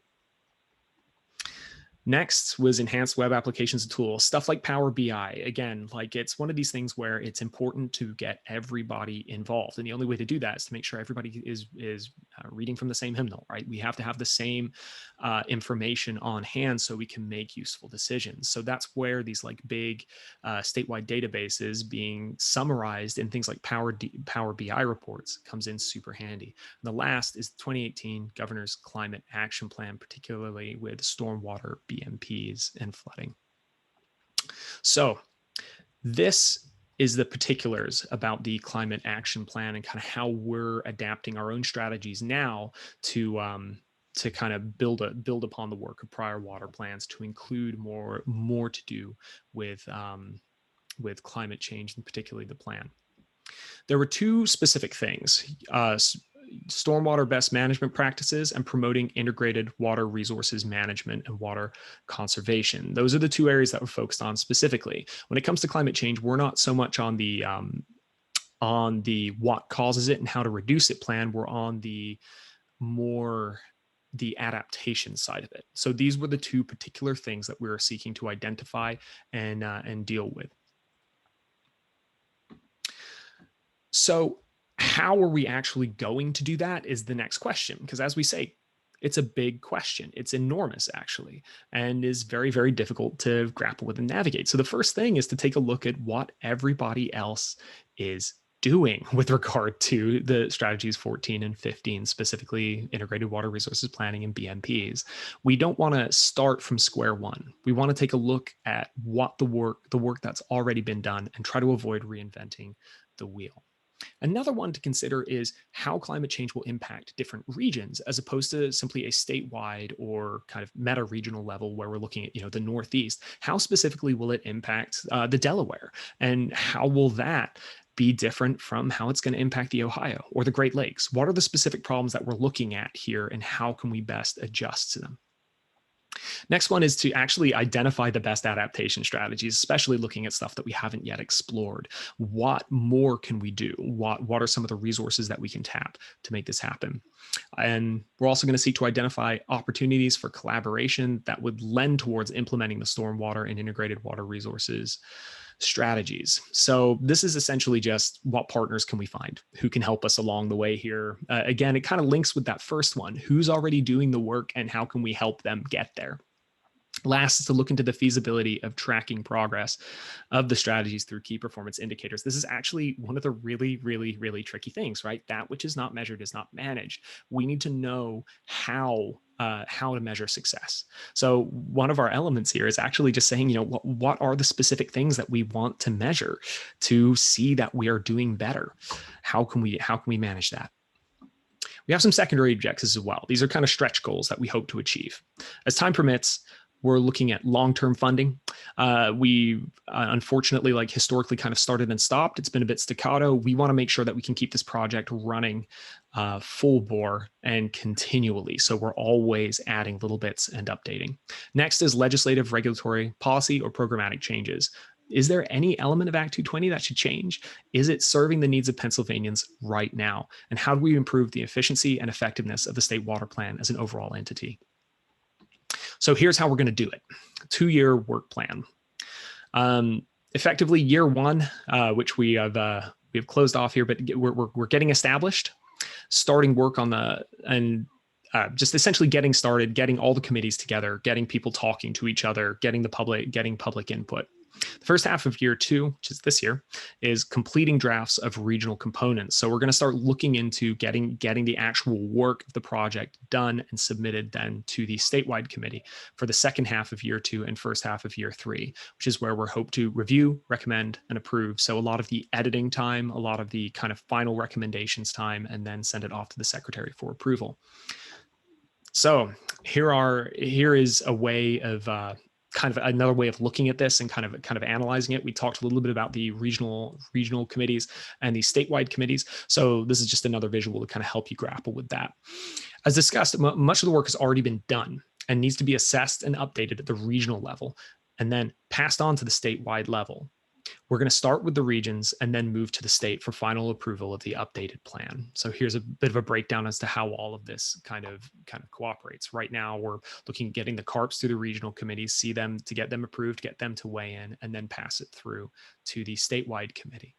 Next was enhanced web applications and tools, stuff like Power BI. Again, like it's one of these things where it's important to get everybody involved. And the only way to do that is to make sure everybody is reading from the same hymnal, right? We have to have the same information on hand so we can make useful decisions. So that's where these like big statewide databases being summarized in things like Power BI reports comes in super handy. And the last is the 2018 Governor's Climate Action Plan, particularly with stormwater, BMPs, and flooding. So this is the particulars about the climate action plan and kind of how we're adapting our own strategies now to kind of build upon the work of prior water plans to include more to do with climate change, and particularly the plan. There were 2 specific things. Stormwater best management practices and promoting integrated water resources management and water conservation. Those are the 2 areas that we're focused on specifically. When it comes to climate change, we're not so much on the what causes it and how to reduce it plan. We're on the adaptation side of it. So these were the 2 particular things that we were seeking to identify and deal with. So how are we actually going to do that is the next question, because as we say, it's a big question. It's enormous, actually, and is very, very difficult to grapple with and navigate. So the first thing is to take a look at what everybody else is doing with regard to the strategies 14 and 15, specifically integrated water resources planning and BMPs. We don't want to start from square one. We want to take a look at what the work that's already been done and try to avoid reinventing the wheel. Another one to consider is how climate change will impact different regions, as opposed to simply a statewide or kind of meta-regional level where we're looking at, the Northeast. How specifically will it impact the Delaware, and how will that be different from how it's going to impact the Ohio or the Great Lakes? What are the specific problems that we're looking at here, and how can we best adjust to them? Next one is to actually identify the best adaptation strategies, especially looking at stuff that we haven't yet explored. What more can we do? What are some of the resources that we can tap to make this happen? And we're also going to seek to identify opportunities for collaboration that would lend towards implementing the stormwater and integrated water resources strategies. So this is essentially just what partners can we find who can help us along the way here. Again, it kind of links with that first one. Who's already doing the work and how can we help them get there? Last is to look into the feasibility of tracking progress of the strategies through key performance indicators. This is actually one of the really, really, really tricky things, right? That which is not measured is not managed. We need to know how to measure success. So one of our elements here is actually just saying, what are the specific things that we want to measure to see that we are doing better? How can we manage that? We have some secondary objectives as well. These are kind of stretch goals that we hope to achieve. As time permits, we're looking at long-term funding. We unfortunately, historically kind of started and stopped. It's been a bit staccato. We want to make sure that we can keep this project running full bore and continually. So we're always adding little bits and updating. Next is legislative, regulatory, policy, or programmatic changes. Is there any element of Act 220 that should change? Is it serving the needs of Pennsylvanians right now? And how do we improve the efficiency and effectiveness of the state water plan as an overall entity? So here's how we're going to do it. 2-year work plan. Effectively, year 1, which we have closed off here, but we're getting established, starting work on just essentially getting started, getting all the committees together, getting people talking to each other, getting public input. The first half of year 2, which is this year, is completing drafts of regional components. So we're going to start looking into getting the actual work of the project done and submitted then to the statewide committee for the second half of year 2 and first half of year 3, which is where we're hope to review, recommend, and approve. So a lot of the editing time, a lot of the kind of final recommendations time, and then send it off to the secretary for approval. So here is a way of kind of another way of looking at this and kind of analyzing it. We talked a little bit about the regional committees and the statewide committees. So this is just another visual to kind of help you grapple with that. As discussed, much of the work has already been done and needs to be assessed and updated at the regional level and then passed on to the statewide level. We're going to start with the regions and then move to the state for final approval of the updated plan. So here's a bit of a breakdown as to how all of this kind of cooperates. Right now, we're looking at getting the CARPs through the regional committees, see them to get them approved, get them to weigh in, and then pass it through to the statewide committee.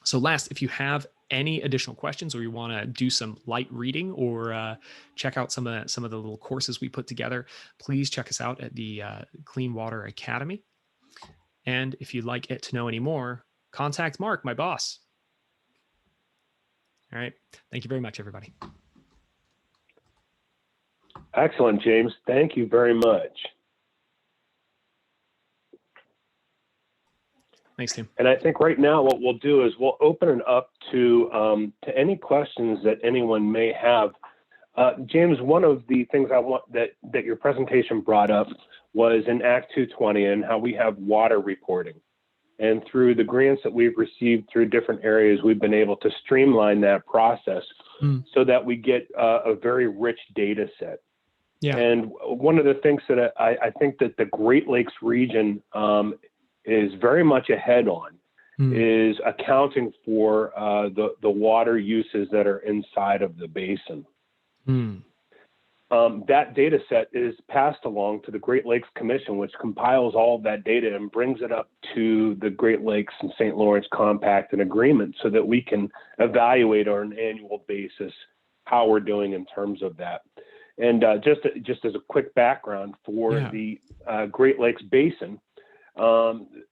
So last, if you have any additional questions or you want to do some light reading or check out some of the little courses we put together, please check us out at the Clean Water Academy. And if you'd like to know any more, contact Mark, my boss. All right. Thank you very much, everybody. Excellent, James. Thank you very much. Thanks, Tim. And I think right now what we'll do is we'll open it up to any questions that anyone may have. James, one of the things I want that your presentation brought up was in Act 220 and how we have water reporting. And through the grants that we've received through different areas, we've been able to streamline that process so that we get a very rich data set. Yeah. And one of the things that I think that the Great Lakes region is very much ahead on is accounting for the water uses that are inside of the basin. That data set is passed along to the Great Lakes Commission, which compiles all of that data and brings it up to the Great Lakes and St. Lawrence Compact and Agreement so that we can evaluate on an annual basis how we're doing in terms of that. And just as a quick background for the Great Lakes Basin,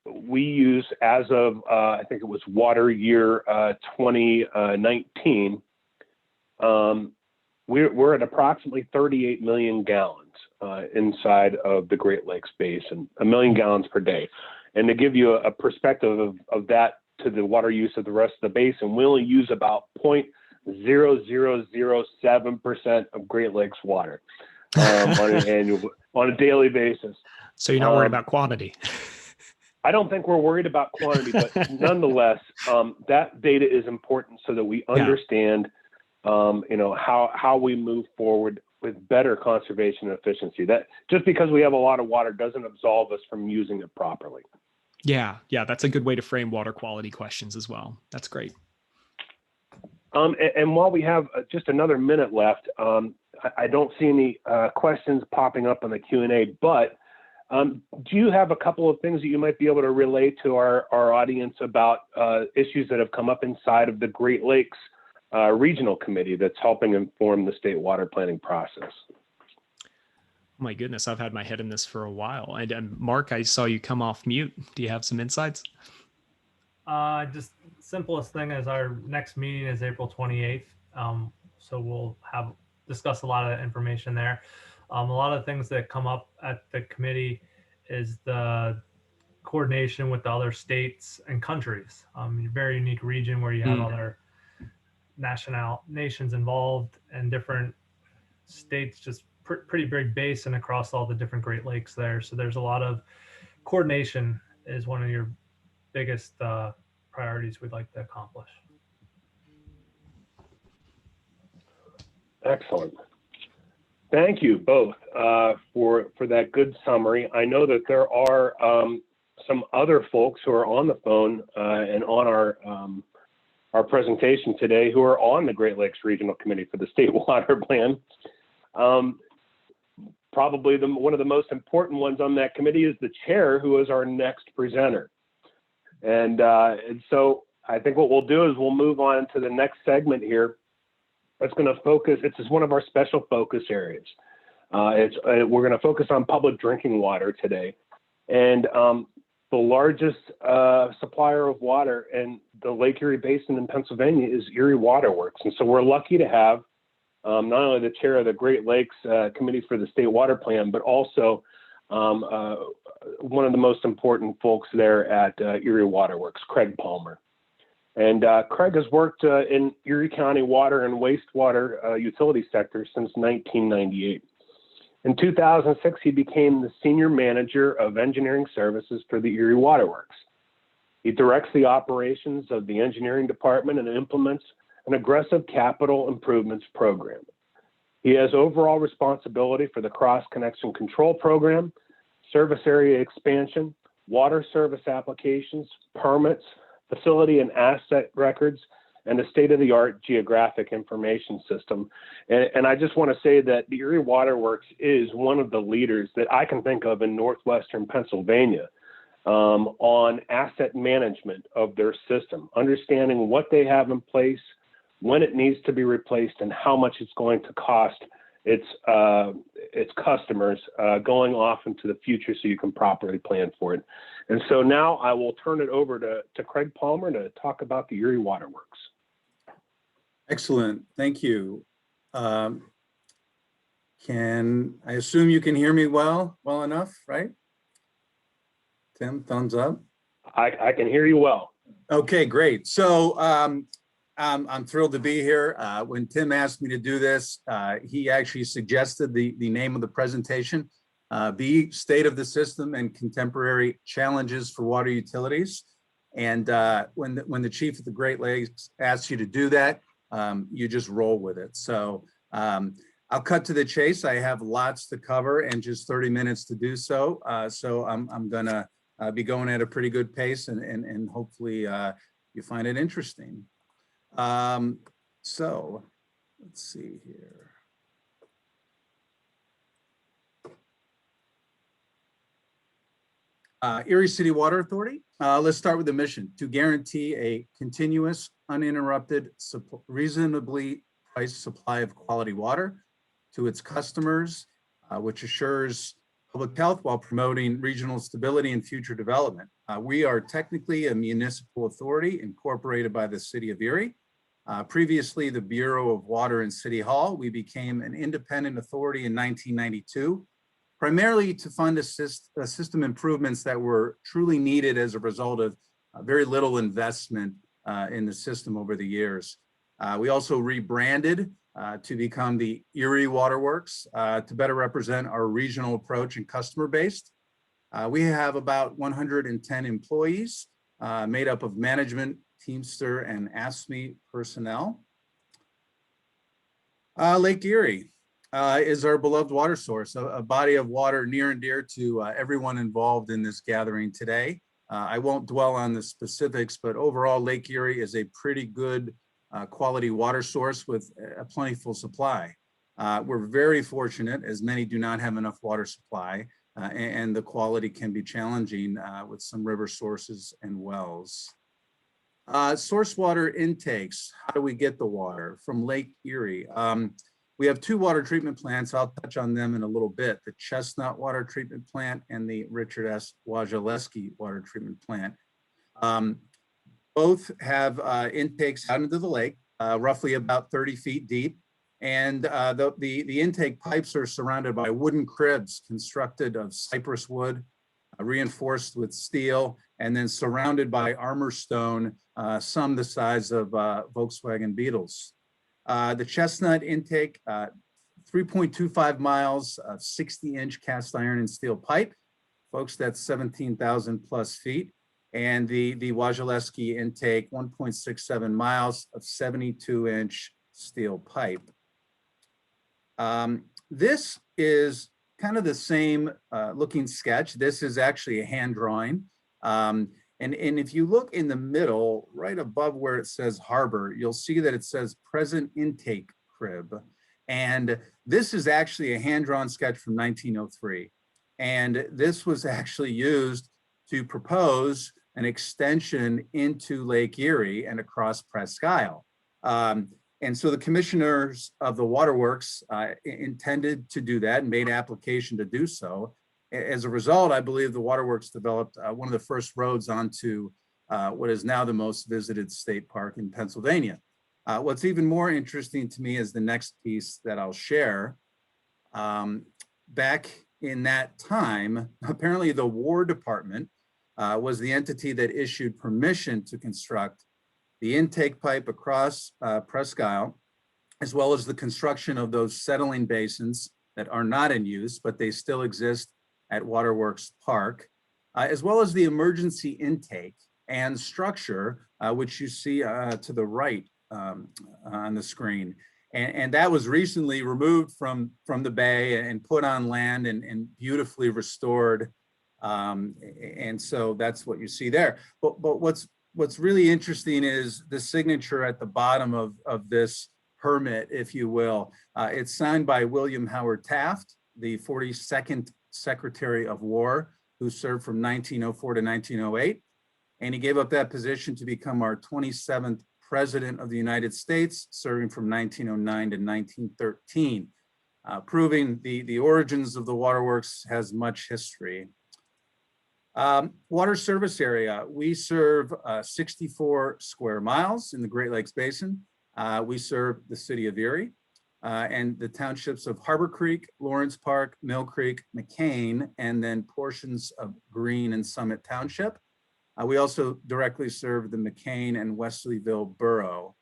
we use, as of I think it was water year 2019, we're at approximately 38 million gallons inside of the Great Lakes Basin, 1 million gallons per day. And to give you a perspective of that to the water use of the rest of the basin, we only use about 0.0007% of Great Lakes water on a daily basis. So you're not worried about quantity. I don't think we're worried about quantity, but nonetheless, that data is important so that we understand, how we move forward with better conservation and efficiency. That just because we have a lot of water doesn't absolve us from using it properly. Yeah, that's a good way to frame water quality questions as well. That's great. And while we have just another minute left, I don't see any questions popping up on the Q&A, but do you have a couple of things that you might be able to relay to our audience about issues that have come up inside of the Great Lakes Regional Committee that's helping inform the state water planning process? Oh my goodness, I've had my head in this for a while. And Mark, I saw you come off mute. Do you have some insights? Just simplest thing is our next meeting is April 28th. So we'll discuss a lot of information there. A lot of things that come up at the committee is the coordination with the other states and countries. A very unique region where you have other nations involved and different states, just pretty big basin across all the different Great Lakes there. So there's a lot of coordination is one of your biggest priorities we'd like to accomplish. Excellent. Thank you both for that good summary. I know that there are some other folks who are on the phone and on our presentation today who are on the Great Lakes Regional Committee for the State Water Plan. Probably one of the most important ones on that committee is the chair, who is our next presenter. And so I think what we'll do is we'll move on to the next segment here. That's going to focus, it's just one of our special focus areas. We're going to focus on public drinking water today. And the largest supplier of water in the Lake Erie Basin in Pennsylvania is Erie Water Works. And so we're lucky to have not only the chair of the Great Lakes Committee for the State Water Plan, but also one of the most important folks there at Erie Water Works, Craig Palmer. And Craig has worked in Erie County water and wastewater utility sector since 1998. In 2006, he became the Senior Manager of Engineering Services for the Erie Water Works. He directs the operations of the engineering department and implements an aggressive capital improvements program. He has overall responsibility for the cross-connection control program, service area expansion, water service applications, permits, facility and asset records, and a state-of-the-art geographic information system. And I just want to say that the Erie Water Works is one of the leaders that I can think of in Northwestern Pennsylvania on asset management of their system, understanding what they have in place, when it needs to be replaced, and how much it's going to cost its customers going off into the future so you can properly plan for it. And so now I will turn it over to Craig Palmer to talk about the Erie Water Works. Excellent, thank you. I assume you can hear me well enough, right? Tim, thumbs up. I can hear you well. Okay, great. So I'm thrilled to be here. When Tim asked me to do this, he actually suggested the name of the presentation be State of the System and Contemporary Challenges for Water Utilities. And when the chief of the Great Lakes asks you to do that, you just roll with it. So I'll cut to the chase. I have lots to cover and just 30 minutes to do so. So I'm gonna be going at a pretty good pace and hopefully you find it interesting. So let's see here. Erie City Water Authority. Let's start with the mission: to guarantee a continuous, uninterrupted, reasonably priced supply of quality water to its customers, which assures public health while promoting regional stability and future development. We are technically a municipal authority incorporated by the city of Erie. Previously the Bureau of Water and City Hall. We became an independent authority in 1992. Primarily to fund system improvements that were truly needed as a result of very little investment in the system over the years. We also rebranded to become the Erie Water Works to better represent our regional approach and customer base. We have about 110 employees made up of management, Teamster, and ASME personnel. Lake Erie is our beloved water source, a body of water near and dear to everyone involved in this gathering today. I won't dwell on the specifics, but overall Lake Erie is a pretty good quality water source with a plentiful supply. We're very fortunate, as many do not have enough water supply, and the quality can be challenging with some river sources and wells. Source water intakes. How do we get the water from Lake Erie? We have two water treatment plants. I'll touch on them in a little bit: the Chestnut Water Treatment Plant and the Richard S. Wajalewski Water Treatment Plant. Both have intakes out into the lake, roughly about 30 feet deep. And the intake pipes are surrounded by wooden cribs constructed of cypress wood, reinforced with steel, and then surrounded by armor stone, some the size of Volkswagen Beetles. The Chestnut intake, 3.25 miles of 60-inch cast iron and steel pipe. Folks, that's 17,000 plus feet. And the Wajalewski intake, 1.67 miles of 72-inch steel pipe. This is kind of the same looking sketch. This is actually a hand drawing. And if you look in the middle, right above where it says harbor, you'll see that it says present intake crib. And this is actually a hand-drawn sketch from 1903. And this was actually used to propose an extension into Lake Erie and across Presque Isle. And so the commissioners of the waterworks intended to do that and made application to do so. As a result, I believe the waterworks developed one of the first roads onto what is now the most visited state park in Pennsylvania. What's even more interesting to me is the next piece that I'll share. Back in that time, apparently the War Department was the entity that issued permission to construct the intake pipe across Presque Isle, as well as the construction of those settling basins that are not in use, but they still exist at Waterworks Park, as well as the emergency intake and structure, which you see to the right on the screen. And that was recently removed from the bay and put on land and beautifully restored. And so that's what you see there. But what's really interesting is the signature at the bottom of this permit, if you will. It's signed by William Howard Taft, the 42nd Secretary of War, who served from 1904 to 1908. And he gave up that position to become our 27th President of the United States, serving from 1909 to 1913, proving the origins of the waterworks has much history. Water service area, we serve 64 square miles in the Great Lakes Basin. We serve the city of Erie and the townships of Harbor Creek, Lawrence Park, Mill Creek, McCain, and then portions of Green and Summit Township. We also directly serve the McCain and Wesleyville borough.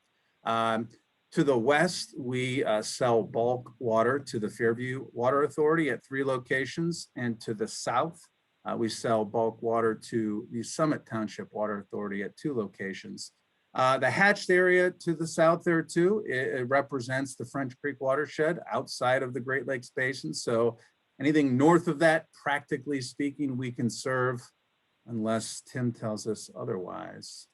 To the west, we sell bulk water to the Fairview Water Authority at 3 locations, and to the south, we sell bulk water to the Summit Township Water Authority at 2 locations. The hatched area to the south there too, it represents the French Creek watershed outside of the Great Lakes Basin. So anything north of that, practically speaking, we can serve unless Tim tells us otherwise.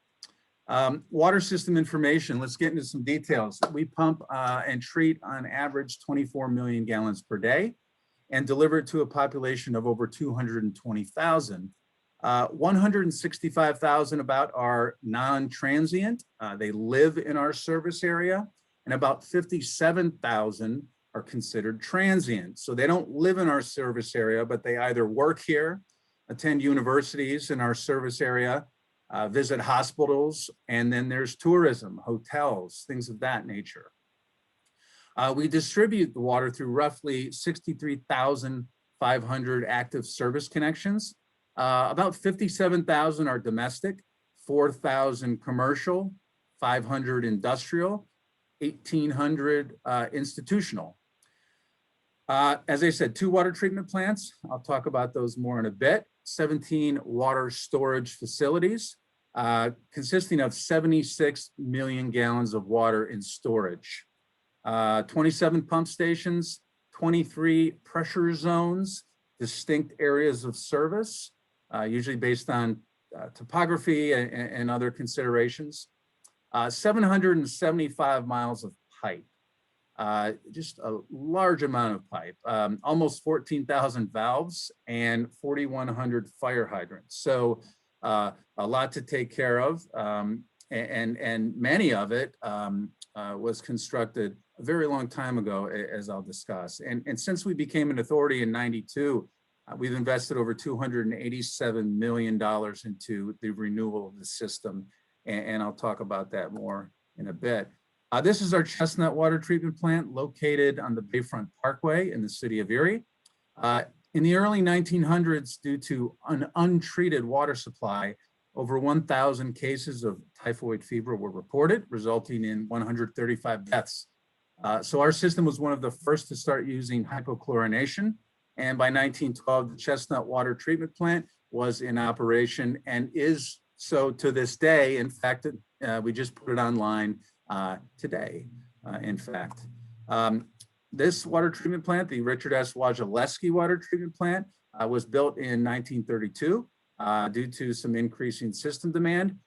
Water system information, let's get into some details. We pump and treat on average 24 million gallons per day and deliver it to a population of over 220,000. 165,000 about are non-transient. They live in our service area, and about 57,000 are considered transient. So they don't live in our service area, but they either work here, attend universities in our service area, visit hospitals, and then there's tourism, hotels, things of that nature. We distribute the water through roughly 63,500 active service connections. About 57,000 are domestic, 4,000 commercial, 500 industrial, 1,800 institutional. As I said, 2 water treatment plants. I'll talk about those more in a bit. 17 water storage facilities, consisting of 76 million gallons of water in storage. 27 pump stations, 23 pressure zones, distinct areas of service, usually based on topography and other considerations. 775 miles of pipe. Just a large amount of pipe, almost 14,000 valves and 4,100 fire hydrants. So a lot to take care of, and many of it was constructed a very long time ago, as I'll discuss. And since we became an authority in '92, we've invested over $287 million into the renewal of the system, and I'll talk about that more in a bit. This is our Chestnut Water Treatment Plant located on the Bayfront Parkway in the city of Erie. In the early 1900s, due to an untreated water supply, over 1,000 cases of typhoid fever were reported, resulting in 135 deaths. So our system was one of the first to start using hypochlorination. And by 1912, the Chestnut Water Treatment Plant was in operation and is so to this day. In fact, we just put it online today, in fact. This water treatment plant, the Richard S. Wojciechowski Water Treatment Plant, was built in 1932 due to some increasing system demand.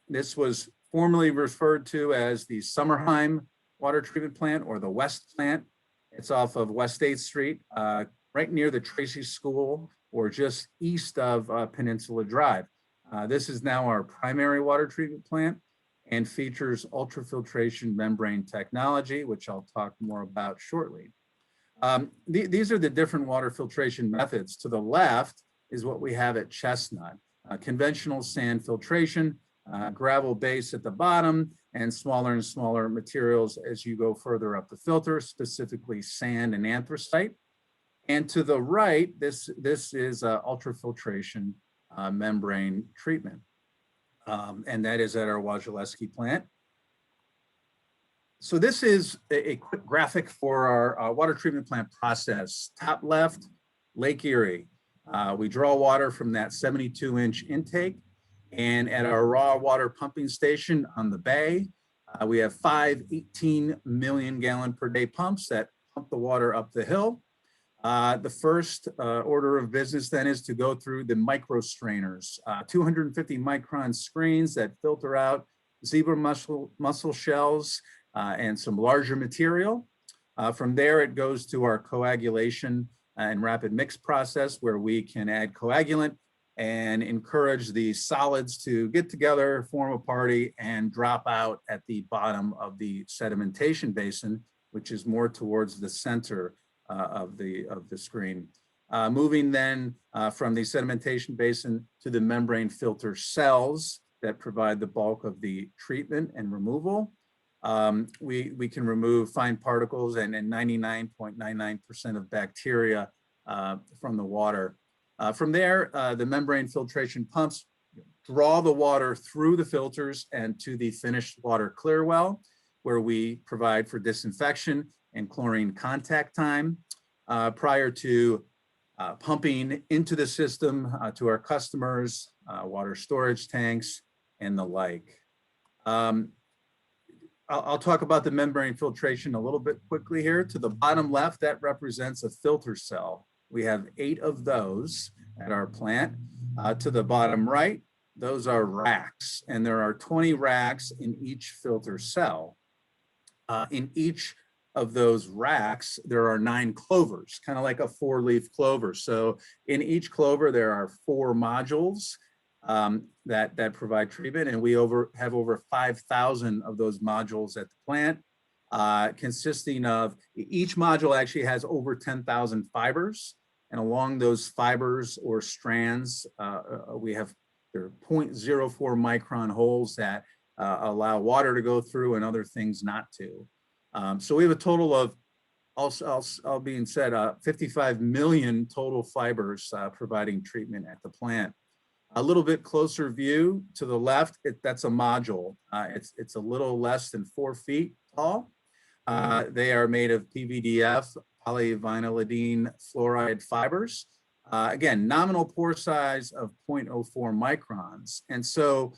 This was formerly referred to as the Summerheim Water Treatment Plant or the West Plant. It's off of West 8th Street, right near the Tracy School or just east of Peninsula Drive. This is now our primary water treatment plant. and features ultrafiltration membrane technology, which I'll talk more about shortly. These are the different water filtration methods. To the left is what we have at Chestnut, conventional sand filtration, gravel base at the bottom, and smaller materials as you go further up the filter, specifically sand and anthracite. And to the right, this is ultrafiltration membrane treatment. And that is at our Wojciechowski plant. So this is a quick graphic for our water treatment plant process. Top left, Lake Erie. We draw water from that 72-inch intake. And at our raw water pumping station on the bay, we have 5 18 million gallon per day pumps that pump the water up the hill. The first order of business then is to go through the micro strainers, 250 micron screens that filter out zebra mussel shells and some larger material. From there, it goes to our coagulation and rapid mix process where we can add coagulant and encourage the solids to get together, form a party, and drop out at the bottom of the sedimentation basin, which is more towards the center of the screen. Moving then from the sedimentation basin to the membrane filter cells that provide the bulk of the treatment and removal. We can remove fine particles and 99.99% of bacteria from the water. From there, the membrane filtration pumps draw the water through the filters and to the finished water clear well, where we provide for disinfection and chlorine contact time prior to pumping into the system to our customers, water storage tanks, and the like. I'll talk about the membrane filtration a little bit quickly here. To the bottom left, that represents a filter cell. We have 8 of those at our plant. To the bottom right, those are racks, and there are 20 racks in each filter cell. In each of those racks, there are 9 clovers, kind of like a 4-leaf clover. So in each clover, there are 4 modules that provide treatment, and we have over 5,000 of those modules at the plant, consisting of, each module actually has over 10,000 fibers, and along those fibers or strands, there are 0.04 micron holes that allow water to go through and other things not to. So we have a total of, all being said, 55 million total fibers providing treatment at the plant. A little bit closer view to the left, that's a module. It's a little less than 4 feet tall. They are made of PVDF, polyvinylidene fluoride fibers. Again, nominal pore size of 0.04 microns. And so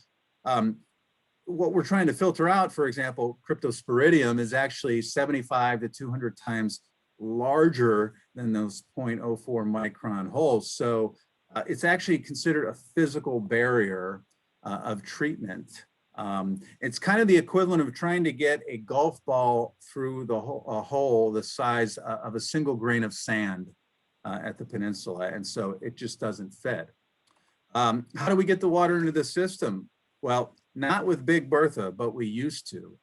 what we're trying to filter out, for example, cryptosporidium is actually 75 to 200 times larger than those 0.04 micron holes. So it's actually considered a physical barrier of treatment. It's kind of the equivalent of trying to get a golf ball through a hole the size of a single grain of sand at the peninsula, and so it just doesn't fit. How do we get the water into the system? Well, not with Big Bertha, but we used to.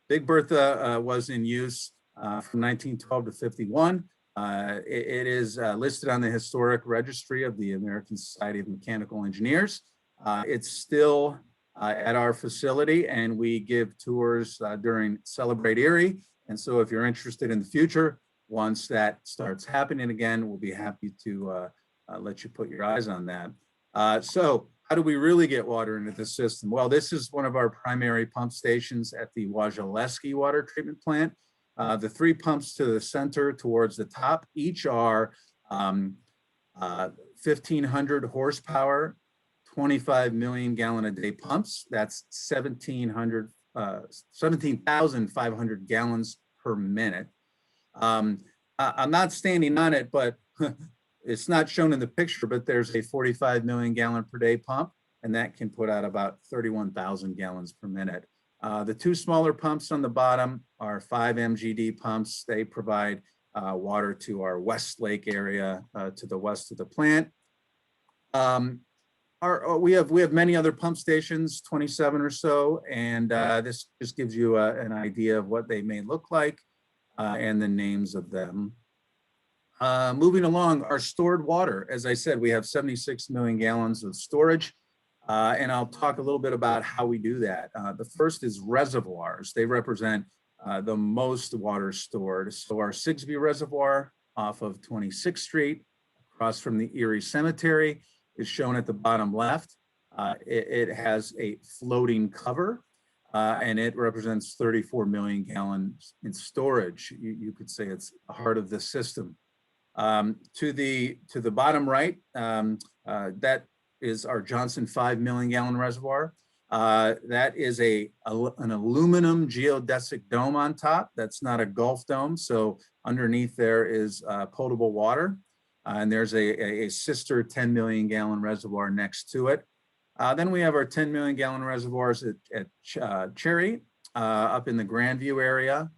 Big Bertha was in use from 1912 to 51. It is listed on the Historic Registry of the American Society of Mechanical Engineers. It's still at our facility, and we give tours during Celebrate Erie. And so if you're interested in the future, once that starts happening again, we'll be happy to let you put your eyes on that. So how do we really get water into the system? Well, this is one of our primary pump stations at the Wojciechowski water treatment plant. The 3 pumps to the center towards the top, each are 1,500 horsepower, 25 million gallon a day pumps. That's 17,500 gallons per minute. I'm not standing on it, but it's not shown in the picture, but there's a 45 million gallon per day pump, and that can put out about 31,000 gallons per minute. The 2 smaller pumps on the bottom are 5 MGD pumps. They provide water to our West Lake area to the west of the plant. we have many other pump stations, 27 or so, and this just gives you an idea of what they may look like and the names of them. Moving along, our stored water. As I said, we have 76 million gallons of storage, and I'll talk a little bit about how we do that. The first is reservoirs. They represent the most water stored. So our Sigsbee Reservoir off of 26th Street, across from the Erie Cemetery, is shown at the bottom left. It has a floating cover, and it represents 34 million gallons in storage. You could say it's the heart of the system. To the bottom right, that is our Johnson 5 million gallon reservoir. That is an aluminum geodesic dome on top. That's not a Gulf dome. So underneath there is potable water. And there's a sister 10 million gallon reservoir next to it. Then we have our 10 million gallon reservoirs at Cherry up in the Grandview area.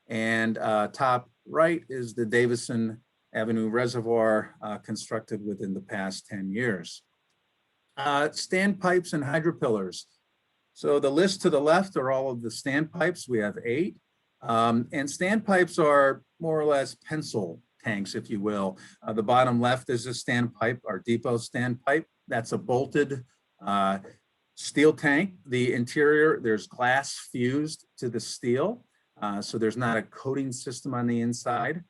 And top right is the Davison Avenue Reservoir constructed within the past 10 years. Standpipes and hydropillars. So the list to the left are all of the standpipes. We have 8. And standpipes are more or less pencil tanks, if you will. The bottom left is a standpipe, our depot standpipe. That's a bolted steel tank. The interior, there's glass fused to the steel. So there's not a coating system on the inside.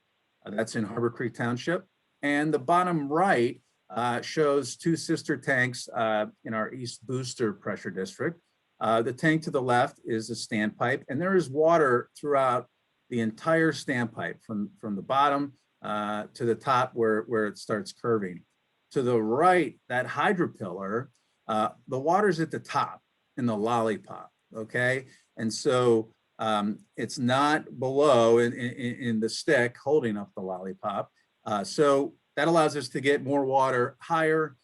That's in Harbor Creek Township. And the bottom right shows 2 sister tanks in our East Booster pressure district. The tank to the left is a standpipe, and there is water throughout the entire standpipe from the bottom to the top where it starts curving. To the right, that hydropillar, the water's at the top in the lollipop, okay? And so it's not below in the stick holding up the lollipop. So that allows us to get more water higher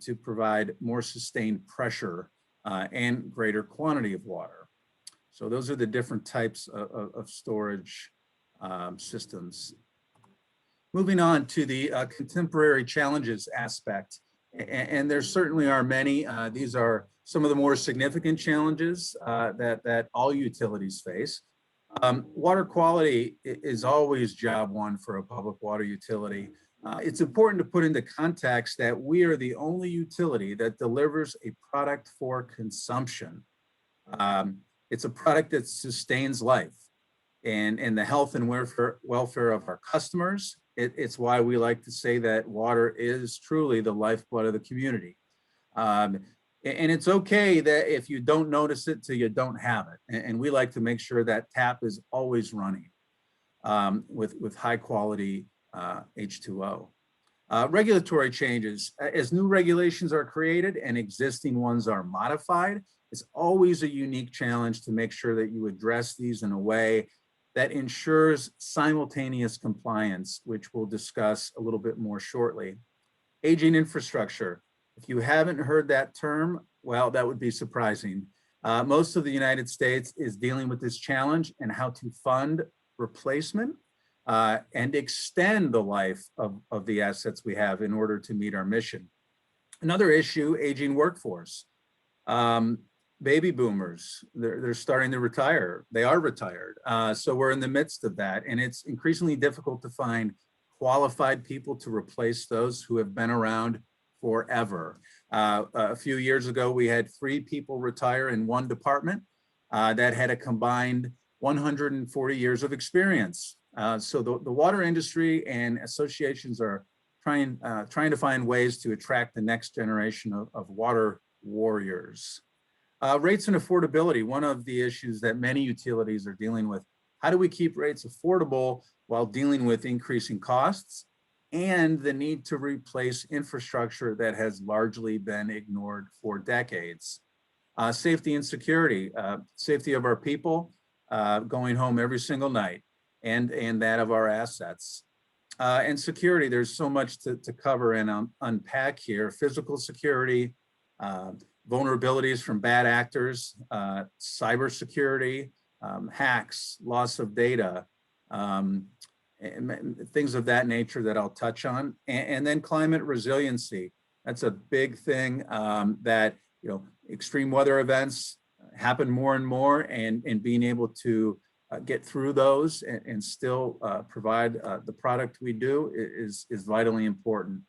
to provide more sustained pressure and greater quantity of water. So those are the different types of storage systems. Moving on to the contemporary challenges aspect, and there certainly are many. These are some of the more significant challenges that all utilities face. Water quality is always job one for a public water utility. It's important to put into context that we are the only utility that delivers a product for consumption. It's a product that sustains life and the health and welfare of our customers. It's why we like to say that water is truly the lifeblood of the community. And it's okay that if you don't notice it till you don't have it. And we like to make sure that tap is always running with high quality H2O. Regulatory changes. As new regulations are created and existing ones are modified, it's always a unique challenge to make sure that you address these in a way that ensures simultaneous compliance, which we'll discuss a little bit more shortly. Aging infrastructure. If you haven't heard that term, well, that would be surprising. Most of the United States is dealing with this challenge and how to fund replacement and extend the life of the assets we have in order to meet our mission. Another issue, aging workforce. Baby boomers, they're starting to retire. They are retired. So we're in the midst of that. And it's increasingly difficult to find qualified people to replace those who have been around forever. A few years ago, we had 3 people retire in one department that had a combined 140 years of experience. So the water industry and associations are trying to find ways to attract the next generation of water warriors. Rates and affordability, one of the issues that many utilities are dealing with. How do we keep rates affordable while dealing with increasing costs and the need to replace infrastructure that has largely been ignored for decades? Safety and security, safety of our people going home every single night and that of our assets. And security, there's so much to cover and unpack here. Physical security, vulnerabilities from bad actors, cybersecurity, hacks, loss of data, and things of that nature that I'll touch on. And then climate resiliency. That's a big thing that, extreme weather events happen more and more, and being able to get through those and still provide the product we do is vitally important.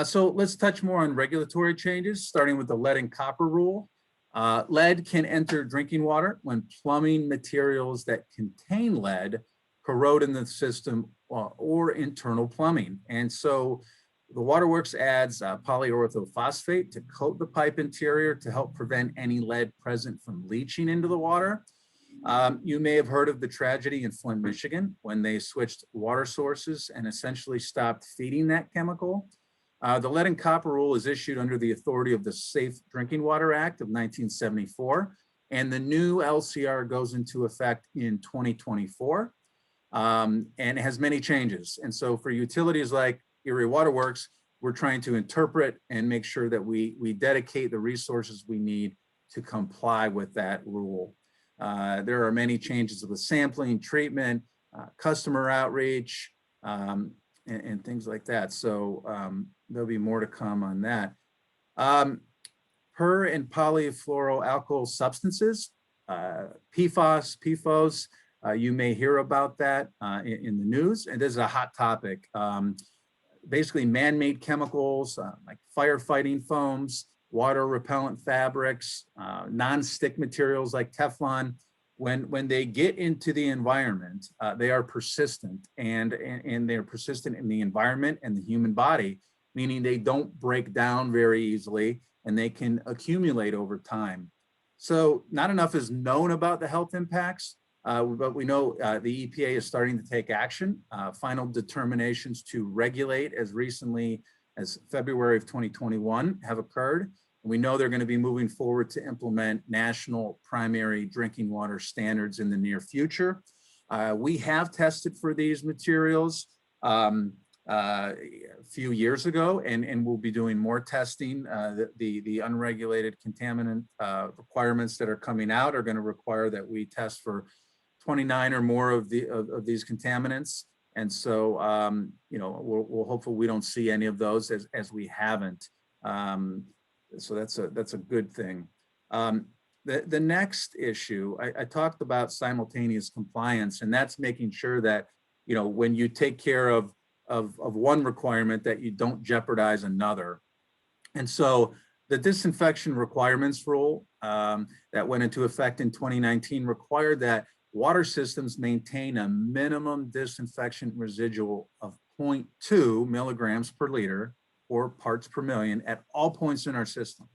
So let's touch more on regulatory changes, starting with the lead and copper rule. Lead can enter drinking water when plumbing materials that contain lead corrode in the system or internal plumbing. And so the Waterworks adds polyorthophosphate to coat the pipe interior to help prevent any lead present from leaching into the water. You may have heard of the tragedy in Flint, Michigan, when they switched water sources and essentially stopped feeding that chemical. The lead and copper rule is issued under the authority of the Safe Drinking Water Act of 1974, and the new LCR goes into effect in 2024, and it has many changes. And so for utilities like Erie Water Works, we're trying to interpret and make sure that we dedicate the resources we need to comply with that rule. There are many changes of the sampling, treatment, customer outreach, and things like that. So there'll be more to come on that. Per and polyfluoroalkyl substances, PFAS, PFOS, you may hear about that in the news, and this is a hot topic. Basically man-made chemicals like firefighting foams, water repellent fabrics, non-stick materials like Teflon. When they get into the environment, they are persistent, and they're persistent in the environment and the human body, meaning they don't break down very easily and they can accumulate over time. So not enough is known about the health impacts, but we know the EPA is starting to take action. Final determinations to regulate as recently as February of 2021 have occurred. We know they're going to be moving forward to implement national primary drinking water standards in the near future. We have tested for these materials a few years ago, and we'll be doing more testing. The unregulated contaminant requirements that are coming out are going to require that we test for 29 or more of these contaminants. And so, we'll hopefully we don't see any of those as we haven't. So that's a good thing. The next issue, I talked about simultaneous compliance, and that's making sure that, when you take care of one requirement, that you don't jeopardize another. And so the disinfection requirements rule that went into effect in 2019 required that water systems maintain a minimum disinfectant residual of 0.2 milligrams per liter or parts per million at all points in our system.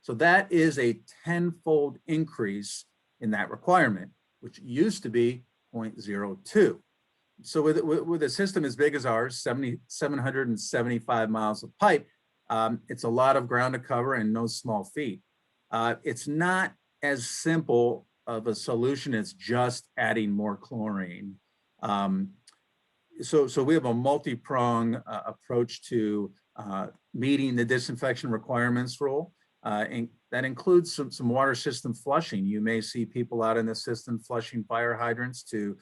So that is a 10-fold increase in that requirement, which used to be 0.02. So with a system as big as ours, 775 miles of pipe, it's a lot of ground to cover and no small feat. It's not as simple of a solution as just adding more chlorine. So we have a multi-prong approach to meeting the disinfection requirements rule, and that includes some water system flushing. You may see people out in the system flushing fire hydrants to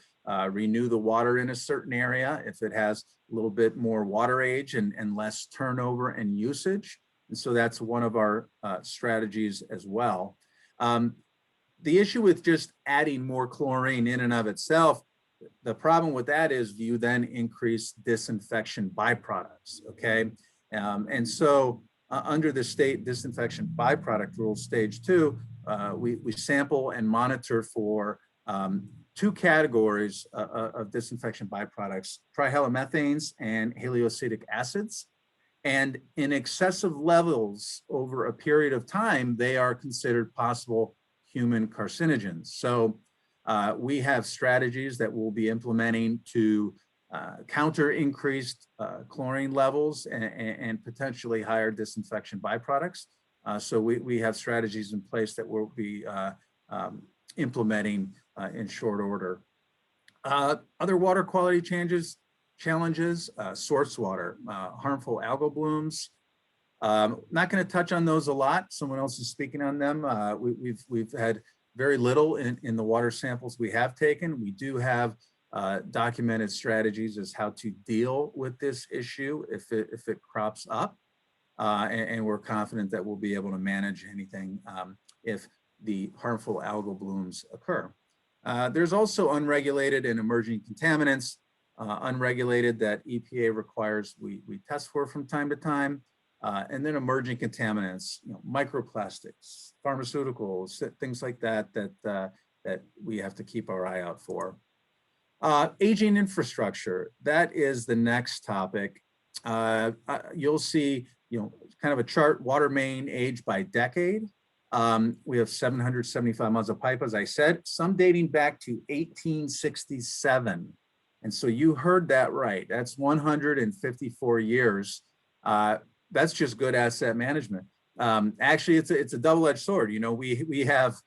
renew the water in a certain area if it has a little bit more water age and less turnover and usage. And so that's one of our strategies as well. The issue with just adding more chlorine in and of itself, the problem with that is you then increase disinfection byproducts, okay? And so under the state disinfection byproduct rule, stage 2, we sample and monitor for 2 categories of disinfection byproducts, trihalomethanes and haliocetic acids. And in excessive levels over a period of time, they are considered possible human carcinogens. So we have strategies that we'll be implementing to counter increased chlorine levels and potentially higher disinfection byproducts. So we have strategies in place that we'll be implementing in short order. Other water quality challenges, source water, harmful algal blooms. Not going to touch on those a lot. Someone else is speaking on them. We've had very little in the water samples we have taken. We do have documented strategies as how to deal with this issue if it crops up. And we're confident that we'll be able to manage anything if the harmful algal blooms occur. There's also unregulated and emerging contaminants, unregulated that EPA requires we test for from time to time, and then emerging contaminants, microplastics, pharmaceuticals, things like that that we have to keep our eye out for. Aging infrastructure, that is the next topic. You'll see, kind of a chart, water main age by decade. We have 775 miles of pipe, as I said, some dating back to 1867. And so you heard that right. That's 154 years. That's just good asset management. Actually, it's a double-edged sword. We have,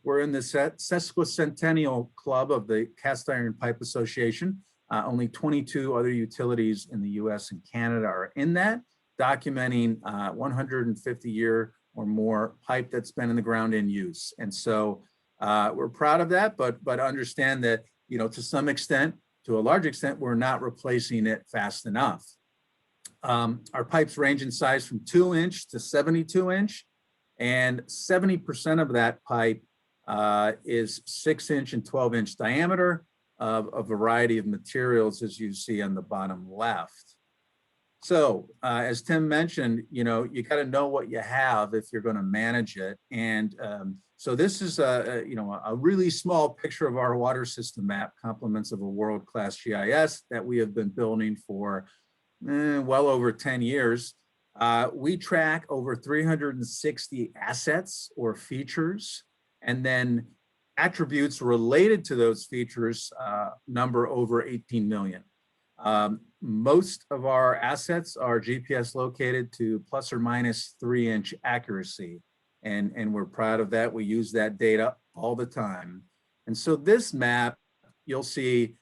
we're in the sesquicentennial club of the Cast Iron Pipe Association. Only 22 other utilities in the US and Canada are in that, documenting 150-year or more pipe that's been in the ground in use. And so we're proud of that, but understand that, to some extent, to a large extent, we're not replacing it fast enough. Our pipes range in size from 2-inch to 72-inch, and 70% of that pipe is 6-inch and 12-inch diameter of a variety of materials, as you see on the bottom left. So as Tim mentioned, you got to know what you have if you're going to manage it. And so this is a really small picture of our water system map, complements of a world-class GIS that we have been building for well over 10 years. We track over 360 assets or features, and then attributes related to those features number over 18 million. Most of our assets are GPS located to plus or minus 3-inch accuracy. And we're proud of that. We use that data all the time. And so this map, you'll see,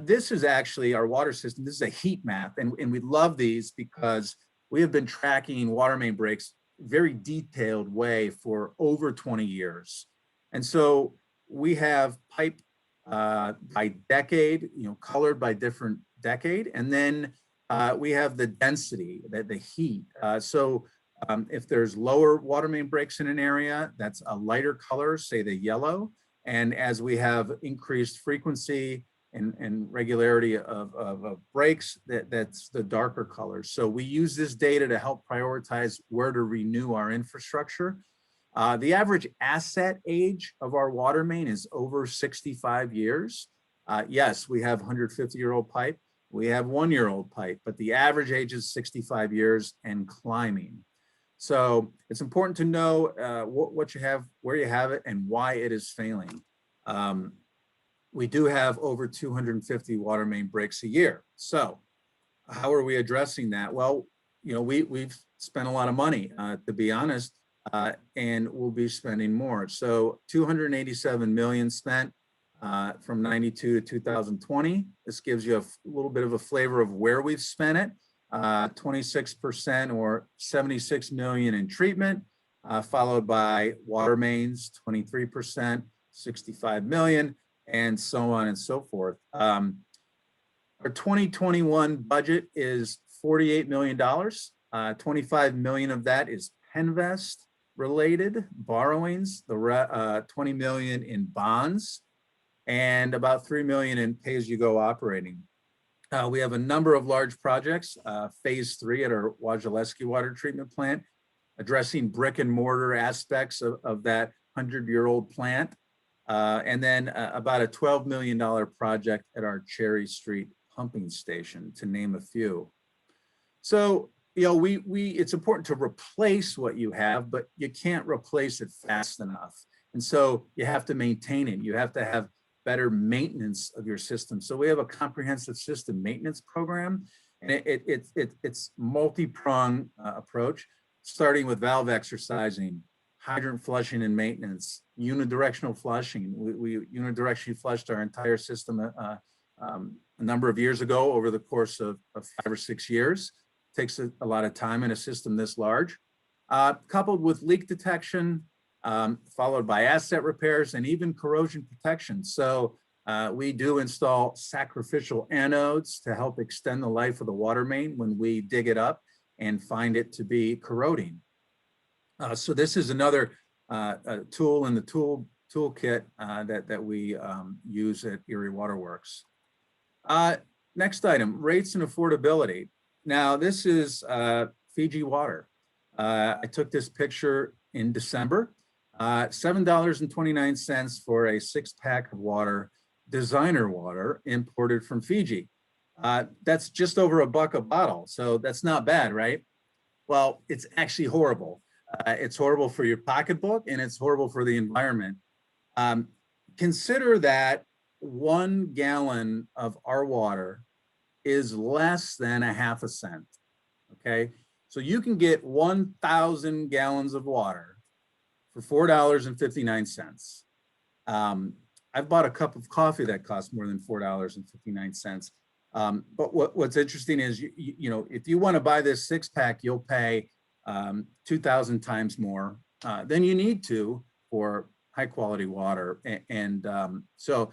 this is actually our water system. This is a heat map. And we love these because we have been tracking water main breaks very detailed way for over 20 years. And so we have pipe by decade, colored by different decade. And then we have the density, the heat. So if there's lower water main breaks in an area, that's a lighter color, say the yellow. And as we have increased frequency and regularity of breaks, that's the darker color. So we use this data to help prioritize where to renew our infrastructure. The average asset age of our water main is over 65 years. Yes, we have 150-year-old pipe. We have 1-year-old pipe, but the average age is 65 years and climbing. So it's important to know what you have, where you have it, and why it is failing. We do have over 250 water main breaks a year. So how are we addressing that? Well, we've spent a lot of money, to be honest, and we'll be spending more. So 287 million spent from 92 to 2020. This gives you a little bit of a flavor of where we've spent it. 26% or 76 million in treatment, followed by water mains, 23%, 65 million, and so on and so forth. Our 2021 budget is $48 million. 25 million of that is Penvest related borrowings, the 20 million in bonds, and about 3 million in pay-as-you-go operating. We have a number of large projects, phase 3 at our Wojciechowski water treatment plant, addressing brick and mortar aspects of that 100-year-old plant. And then about a $12 million project at our Cherry Street pumping station, to name a few. So, it's important to replace what you have, but you can't replace it fast enough. And so you have to maintain it. You have to have better maintenance of your system. So we have a comprehensive system maintenance program, and it's multi-pronged approach, starting with valve exercising, hydrant flushing and maintenance, unidirectional flushing. We unidirectionally flushed our entire system a number of years ago over the course of 5 or 6 years. Takes a lot of time in a system this large, coupled with leak detection, followed by asset repairs and even corrosion protection. So We do install sacrificial anodes to help extend the life of the water main when we dig it up and find it to be corroding. So this is another tool in the toolkit that we use at Erie Water Works. Next item, rates and affordability. Now this is Fiji water. I took this picture in December. $7.29 for a 6-pack of water, designer water imported from Fiji. That's just over $1 a bottle. So that's not bad, right? Well, it's actually horrible. It's horrible for your pocketbook and it's horrible for the environment. Consider that 1 gallon of our water is less than a half a cent, okay? So you can get 1,000 gallons of water for $4.59. I've bought a cup of coffee that costs more than $4.59. But what's interesting is, you know, if you want to buy this 6-pack, you'll pay 2,000 times more than you need to for high quality water. And so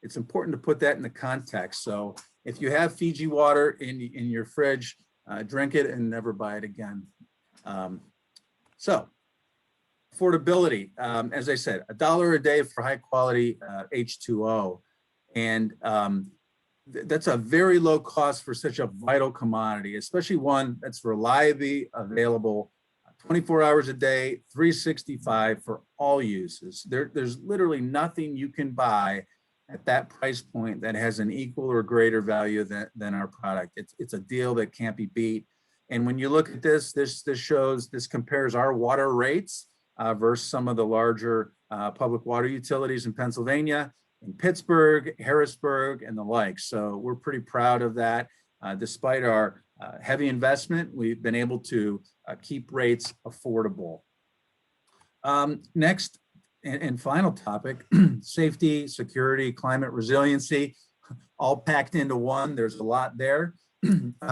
it's important to put that in the context. So if you have Fiji water in your fridge, drink it and never buy it again. So affordability, as I said, $1 a day for high quality H2O. And that's a very low cost for such a vital commodity, especially one that's reliably available 24 hours a day, 365 for all uses. There's literally nothing you can buy at that price point that has an equal or greater value than our product. It's a deal that can't be beat. And when you look at this compares our water rates versus some of the larger public water utilities in Pennsylvania, in Pittsburgh, Harrisburg, and the like. So we're pretty proud of that. Despite our heavy investment, we've been able to keep rates affordable. Next and final topic, safety, security, climate resiliency, all packed into one. There's a lot there.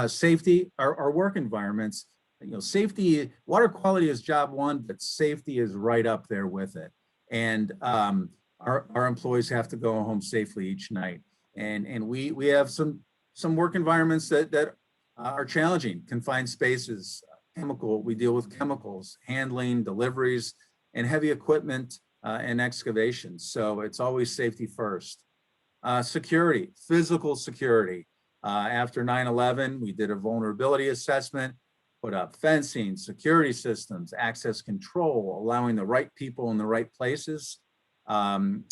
Safety, our work environments, you know, safety, water quality is job one, but safety is right up there with it. And our employees have to go home safely each night. And we have some work environments that are challenging, confined spaces, we deal with chemicals, handling, deliveries, and heavy equipment and excavations. So it's always safety first. Security, physical security. After 9/11, we did a vulnerability assessment, put up fencing, security systems, access control, allowing the right people in the right places.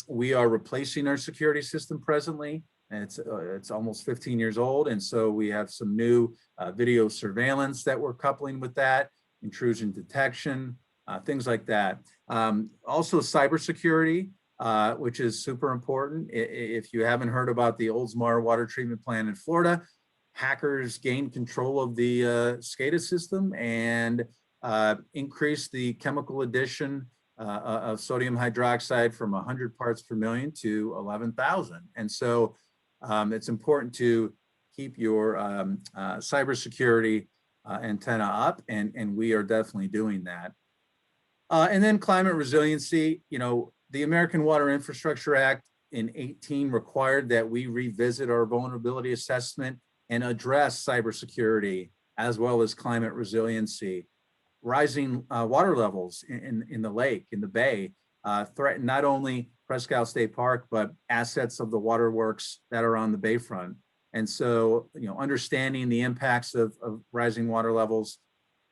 We are replacing our security system presently. It's almost 15 years old. And so we have some new video surveillance that we're coupling with that, intrusion detection, things like that. Also cybersecurity, which is super important. If you haven't heard about the Oldsmar water treatment plant in Florida, hackers gained control of the SCADA system and increased the chemical addition of sodium hydroxide from 100 parts per million to 11,000. And so it's important to keep your cybersecurity antenna up, and we are definitely doing that. And then climate resiliency, you know, the American Water Infrastructure Act in 18 required that we revisit our vulnerability assessment and address cybersecurity as well as climate resiliency. Rising water levels in the lake, in the bay, threaten not only Presque Isle State Park, but assets of the waterworks that are on the bayfront. And so, you know, understanding the impacts of rising water levels,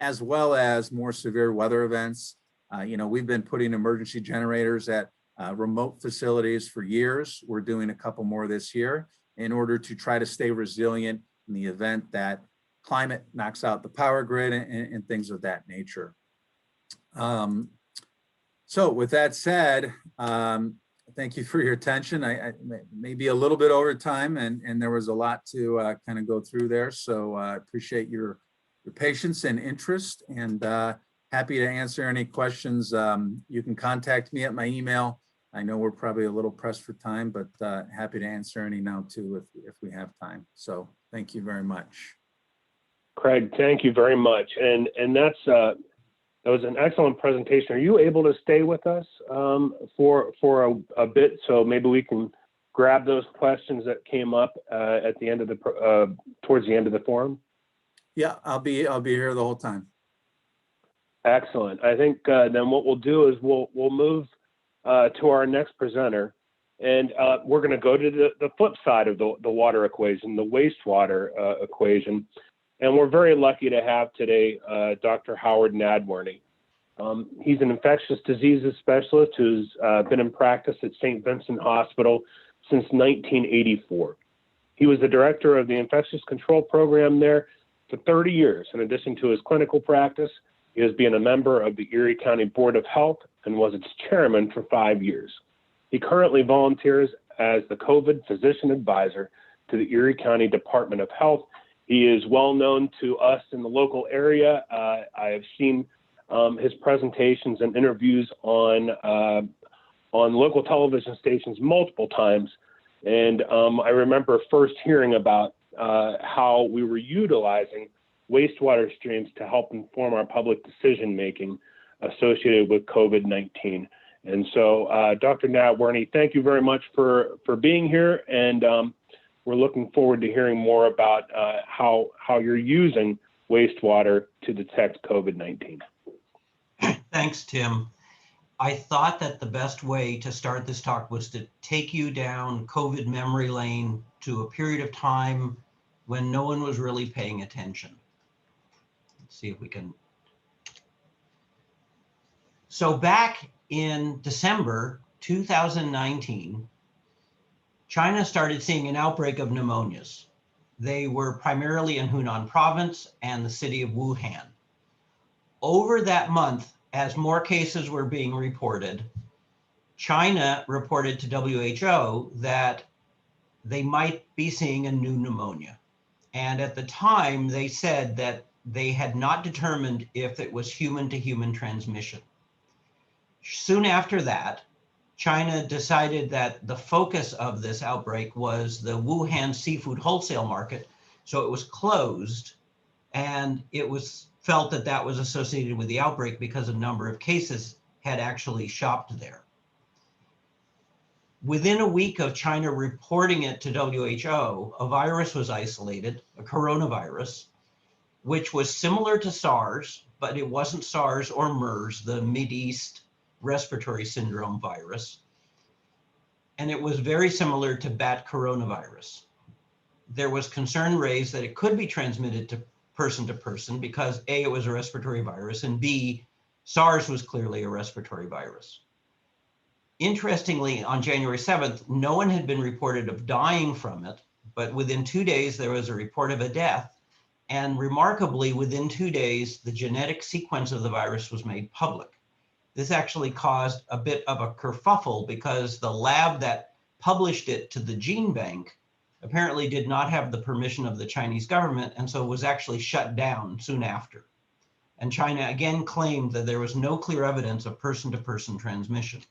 as well as more severe weather events. You know, we've been putting emergency generators at remote facilities for years. We're doing a couple more this year in order to try to stay resilient in the event that climate knocks out the power grid and things of that nature. So with that said, thank you for your attention. I may be a little bit over time, and there was a lot to kind of go through there. So I appreciate your patience and interest, and happy to answer any questions. You can contact me at my email. I know we're probably a little pressed for time, but happy to answer any now too if we have time. So thank you very much. Craig, thank you very much. And that was an excellent presentation. Are you able to stay with us for a bit, so maybe we can grab those questions that came up at the end of the towards the end of the forum? Yeah, I'll be here the whole time. Excellent. I think then what we'll do is we'll move to our next presenter, and we're going to go to the flip side of the water equation, the wastewater equation. And we're very lucky to have today Dr. Howard Nadworny. He's an infectious diseases specialist who's been in practice at St. Vincent Hospital since 1984. He was the director of the infectious control program there for 30 years. In addition to his clinical practice, he has been a member of the Erie County Board of Health and was its chairman for 5 years. He currently volunteers as the COVID physician advisor to the Erie County Department of Health. He is well known to us in the local area. I have seen his presentations and interviews on local television stations multiple times. And I remember first hearing about how we were utilizing wastewater streams to help inform our public decision-making associated with COVID-19. And so, Dr. Nadworny, thank you very much for being here. And we're looking forward to hearing more about how you're using wastewater to detect COVID-19. Thanks, Tim. I thought that the best way to start this talk was to take you down COVID memory lane to a period of time when no one was really paying attention. Let's see if we can. So back in December 2019, China started seeing an outbreak of pneumonias. They were primarily in Hunan province and the city of Wuhan. Over that month, as more cases were being reported, China reported to WHO that they might be seeing a new pneumonia. And at the time, they said that they had not determined if it was human-to-human transmission. Soon after that, China decided that the focus of this outbreak was the Wuhan seafood wholesale market, so it was closed, and it was felt that that was associated with the outbreak because a number of cases had actually shopped there. Within a week of China reporting it to WHO, a virus was isolated, a coronavirus, which was similar to SARS, but it wasn't SARS or MERS, the Mideast respiratory syndrome virus. And it was very similar to bat coronavirus. There was concern raised that it could be transmitted to person because A, it was a respiratory virus, and B, SARS was clearly a respiratory virus. Interestingly, on January 7th, no one had been reported of dying from it, but within 2 days, there was a report of a death. And remarkably, within 2 days, the genetic sequence of the virus was made public. This actually caused a bit of a kerfuffle because the lab that published it to the gene bank apparently did not have the permission of the Chinese government, and so was actually shut down soon after. And China again claimed that there was no clear evidence of person-to-person transmission.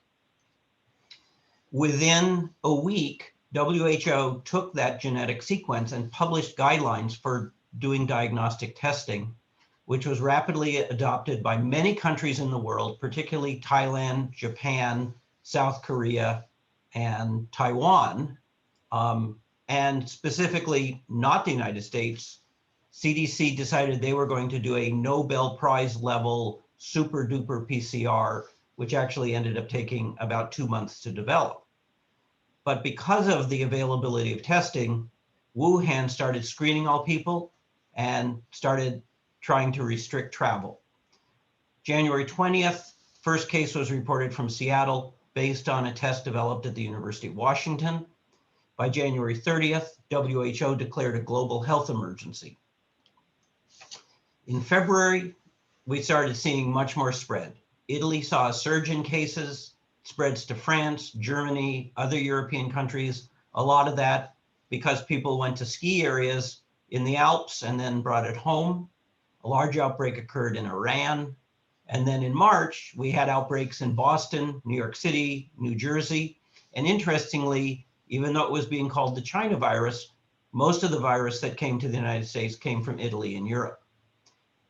Within a week, WHO took that genetic sequence and published guidelines for doing diagnostic testing, which was rapidly adopted by many countries in the world, particularly Thailand, Japan, South Korea, and Taiwan. And specifically not the United States, CDC decided they were going to do a Nobel Prize level super duper PCR, which actually ended up taking about 2 months to develop. But because of the availability of testing, Wuhan started screening all people and started trying to restrict travel. January 20th, first case was reported from Seattle based on a test developed at the University of Washington. By January 30th, WHO declared a global health emergency. In February, we started seeing much more spread. Italy saw a surge in cases, spreads to France, Germany, other European countries. A lot of that because people went to ski areas in the Alps and then brought it home. A large outbreak occurred in Iran. And then in March, we had outbreaks in Boston, New York City, New Jersey. And interestingly, even though it was being called the China virus, most of the virus that came to the United States came from Italy and Europe.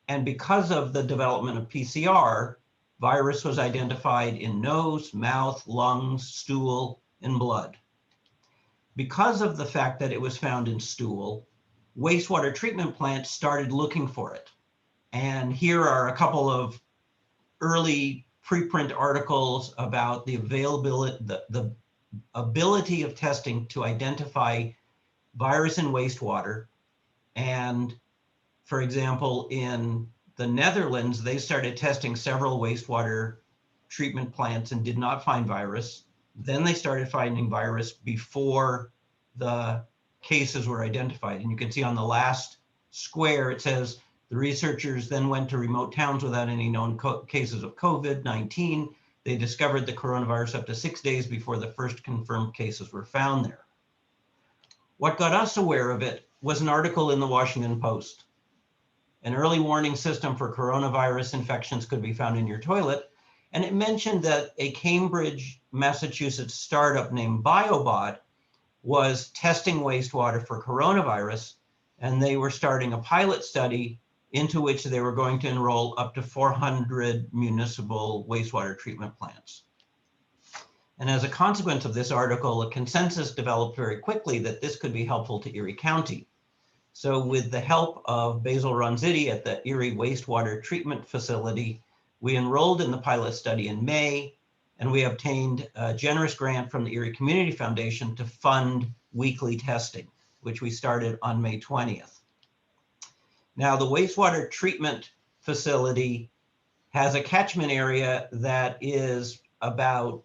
And because of the development of PCR, virus was identified in nose, mouth, lungs, stool, and blood. because of the fact that it was found in stool, wastewater treatment plants started looking for it. And here are a couple of early preprint articles about the availability, the ability of testing to identify virus in wastewater. And for example, in the Netherlands, they started testing several wastewater treatment plants and did not find virus. Then they started finding virus before the cases were identified. And you can see on the last square, it says the researchers then went to remote towns without any known cases of COVID-19. They discovered the coronavirus up to 6 days before the first confirmed cases were found there. What got us aware of it was an article in the Washington Post. An early warning system for coronavirus infections could be found in your toilet. And it mentioned that a Cambridge, Massachusetts startup named BioBot was testing wastewater for coronavirus, and they were starting a pilot study into which they were going to enroll up to 400 municipal wastewater treatment plants. And as a consequence of this article, a consensus developed very quickly that this could be helpful to Erie County. So with the help of Basil Ronzitti at the Erie Wastewater Treatment Facility, we enrolled in the pilot study in May, and we obtained a generous grant from the Erie Community Foundation to fund weekly testing, which we started on May 20th. Now, the wastewater treatment facility has a catchment area that is about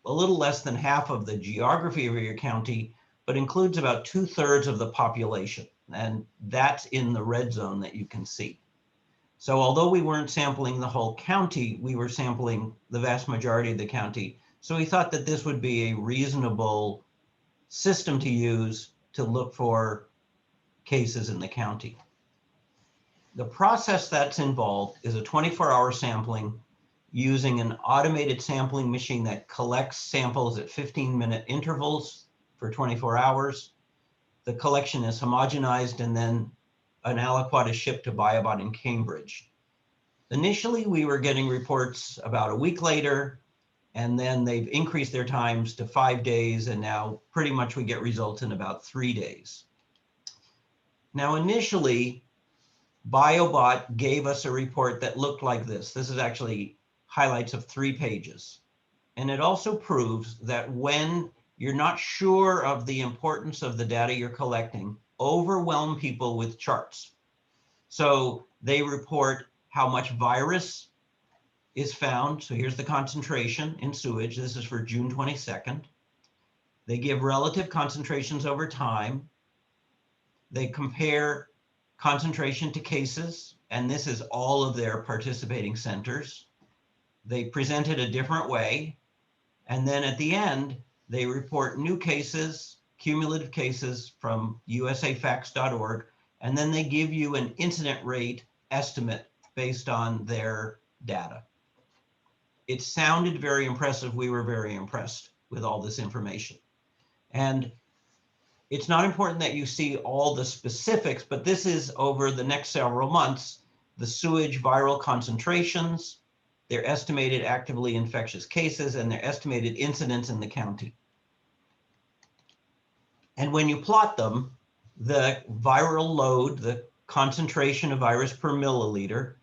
a little less than half of the geography of Erie County, but includes about 2/3 of the population. And that's in the red zone that you can see. So although we weren't sampling the whole county, we were sampling the vast majority of the county. So we thought that this would be a reasonable system to use to look for cases in the county. The process that's involved is a 24-hour sampling using an automated sampling machine that collects samples at 15-minute intervals for 24 hours. The collection is homogenized, and then an aliquot is shipped to BioBot in Cambridge. Initially, we were getting reports about a week later, and then they've increased their times to 5 days, and now pretty much we get results in about 3 days. Now, initially, BioBot gave us a report that looked like this. This is actually highlights of 3 pages. And it also proves that when you're not sure of the importance of the data you're collecting, overwhelm people with charts. So they report how much virus is found. So here's the concentration in sewage. This is for June 22nd. They give relative concentrations over time. They compare concentration to cases, and this is all of their participating centers. They present it a different way. And then at the end, they report new cases, cumulative cases from usafacts.org, and then they give you an incident rate estimate based on their data. It sounded very impressive. We were very impressed with all this information. And it's not important that you see all the specifics, but this is over the next several months, the sewage viral concentrations, their estimated actively infectious cases, and their estimated incidence in the county. And when you plot them, the viral load, the concentration of virus per milliliter,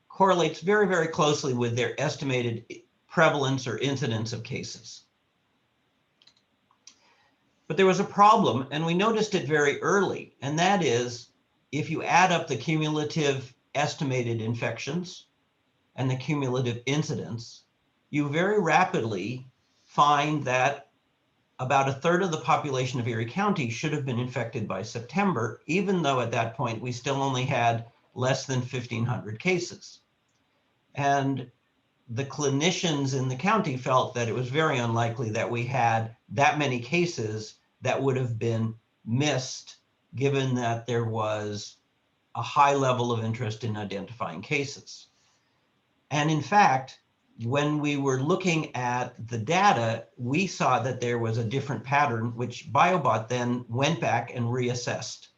correlates very, very closely with their estimated prevalence or incidence of cases. But there was a problem, and we noticed it very early, and that is if you add up the cumulative estimated infections and the cumulative incidence, you very rapidly find that about 1/3 of the population of Erie County should have been infected by September, even though at that point we still only had less than 1,500 cases. And the clinicians in the county felt that it was very unlikely that we had that many cases that would have been missed, given that there was a high level of interest in identifying cases. And in fact, when we were looking at the data, we saw that there was a different pattern, which BioBot then went back and reassessed.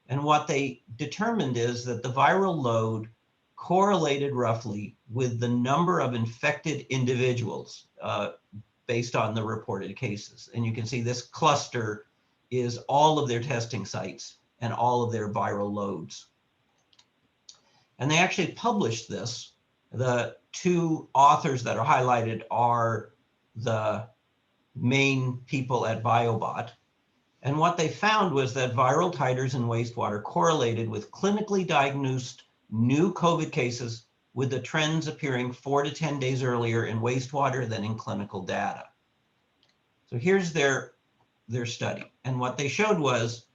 And what they determined is that the viral load correlated roughly with the number of infected individuals based on the reported cases. And you can see this cluster is all of their testing sites and all of their viral loads. And they actually published this. The two authors that are highlighted are the main people at BioBot. And what they found was that viral titers in wastewater correlated with clinically diagnosed new COVID cases, with the trends appearing 4 to 10 days earlier in wastewater than in clinical data. So here's their study. And what they showed was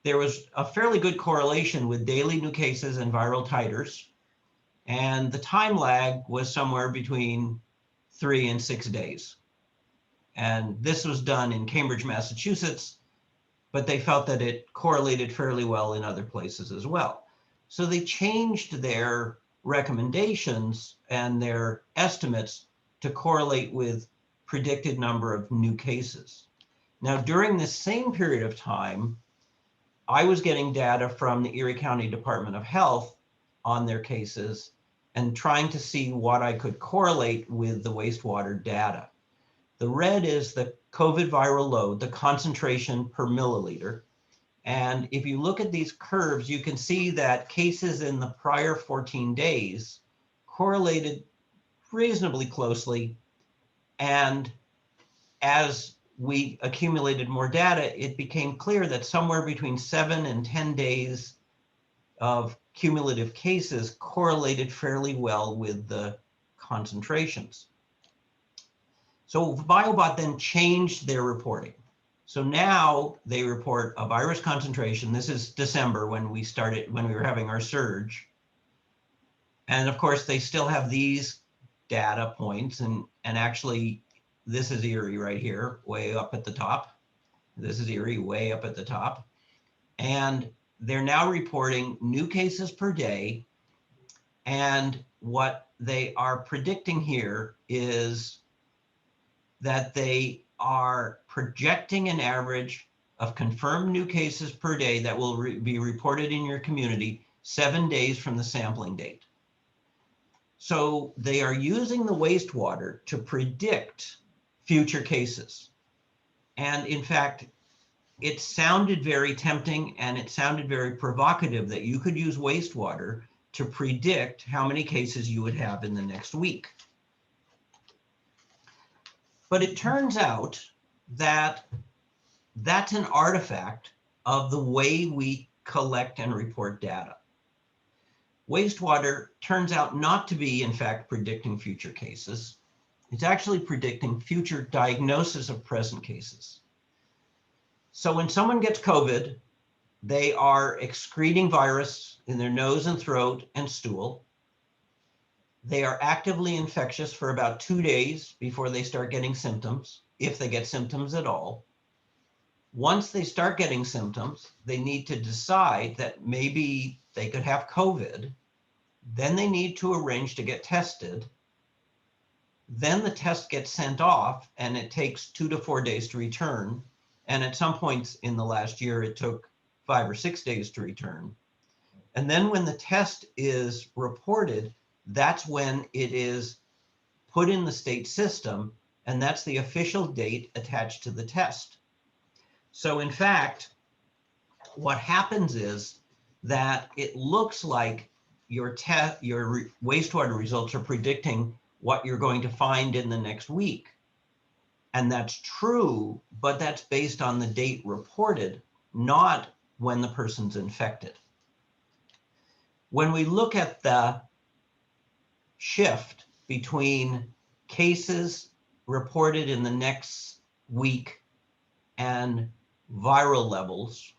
there was a fairly good correlation with daily new cases and viral titers. And the time lag was somewhere between 3 and 6 days. And this was done in Cambridge, Massachusetts, but they felt that it correlated fairly well in other places as well. So they changed their recommendations and their estimates to correlate with predicted number of new cases. Now, during this same period of time, I was getting data from the Erie County Department of Health on their cases and trying to see what I could correlate with the wastewater data. The red is the COVID viral load, the concentration per milliliter. And if you look at these curves, you can see that cases in the prior 14 days correlated reasonably closely. And as we accumulated more data, it became clear that somewhere between 7 and 10 days of cumulative cases correlated fairly well with the concentrations. So BioBot then changed their reporting. So now they report a virus concentration. This is December when we were having our surge. And of course, they still have these data points. And actually, this is Erie right here, way up at the top. This is Erie way up at the top. And they're now reporting new cases per day. And what they are predicting here is that they are projecting an average of confirmed new cases per day that will be reported in your community 7 days from the sampling date. So they are using the wastewater to predict future cases. And in fact, it sounded very tempting and it sounded very provocative that you could use wastewater to predict how many cases you would have in the next week. But it turns out that that's an artifact of the way we collect and report data. Wastewater turns out not to be, in fact, predicting future cases. It's actually predicting future diagnosis of present cases. So when someone gets COVID, they are excreting virus in their nose and throat and stool. They are actively infectious for about 2 days before they start getting symptoms, if they get symptoms at all. Once they start getting symptoms, they need to decide that maybe they could have COVID. Then they need to arrange to get tested. Then the test gets sent off and it takes 2 to 4 days to return. And at some points in the last year, it took 5 or 6 days to return. And then when the test is reported, that's when it is put in the state system, and that's the official date attached to the test. So in fact, what happens is that it looks like your wastewater results are predicting what you're going to find in the next week. And that's true, but that's based on the date reported, not when the person's infected. When we look at the shift between cases reported in the next week and viral levels,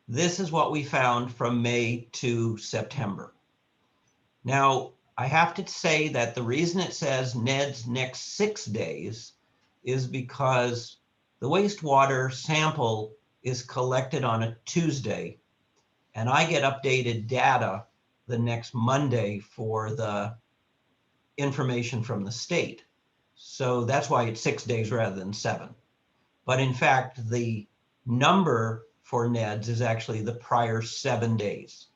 this is what we found from May to September. Now, I have to say that the reason it says NED's next 6 days is because the wastewater sample is collected on a Tuesday, and I get updated data the next Monday for the information from the state. So that's why it's 6 days rather than 7. But in fact, the number for NEDs is actually the prior 7 days.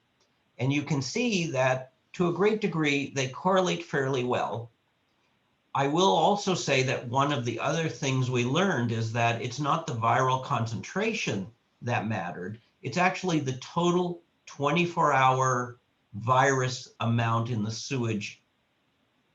And you can see that to a great degree, they correlate fairly well. I will also say that one of the other things we learned is that it's not the viral concentration that mattered. It's actually the total 24-hour virus amount in the sewage,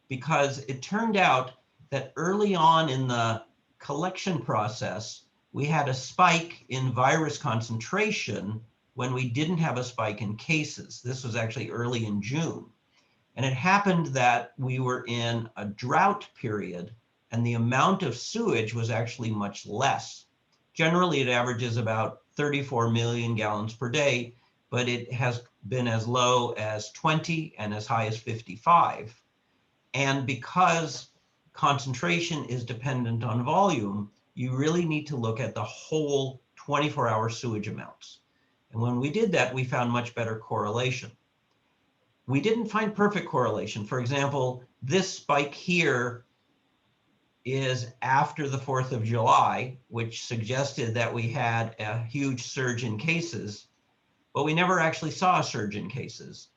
because it turned out that early on in the collection process, we had a spike in virus concentration when we didn't have a spike in cases. This was actually early in June. And it happened that we were in a drought period and the amount of sewage was actually much less. Generally, it averages about 34 million gallons per day, but it has been as low as 20 and as high as 55. And because concentration is dependent on volume, you really need to look at the whole 24-hour sewage amounts. And when we did that, we found much better correlation. We didn't find perfect correlation. For example, this spike here is after the 4th of July, which suggested that we had a huge surge in cases, but we never actually saw a surge in cases.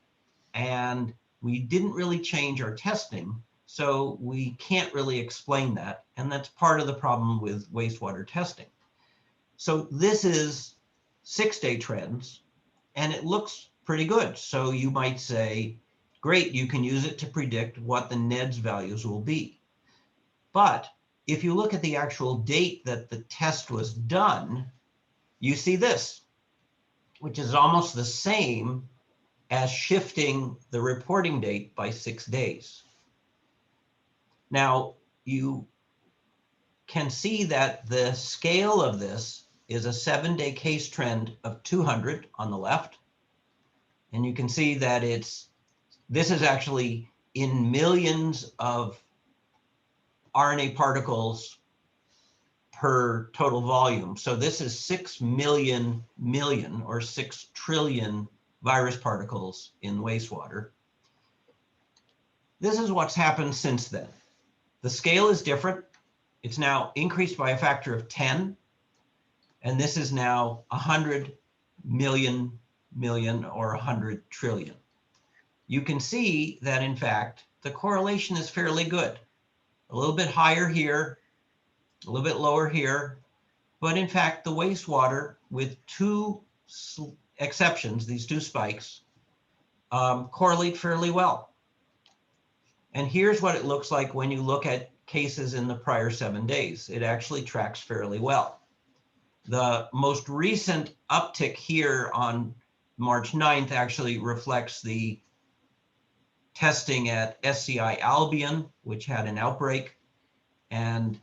And we didn't really change our testing, so we can't really explain that. And that's part of the problem with wastewater testing. So this is 6-day trends, and it looks pretty good. So you might say, great, you can use it to predict what the NEDS values will be. But if you look at the actual date that the test was done, you see this, which is almost the same as shifting the reporting date by 6 days. Now, you can see that the scale of this is a 7-day case trend of 200 on the left. And you can see that this is actually in millions of RNA particles per total volume. So this is 6 million or 6 trillion virus particles in wastewater. This is what's happened since then. The scale is different. It's now increased by a factor of 10. And this is now 100 million or 100 trillion. You can see that, in fact, the correlation is fairly good. A little bit higher here, a little bit lower here. But in fact, the wastewater, with 2 exceptions, these 2 spikes, correlate fairly well. And here's what it looks like when you look at cases in the prior 7 days. It actually tracks fairly well. The most recent uptick here on March 9th actually reflects the testing at SCI Albion, which had an outbreak. And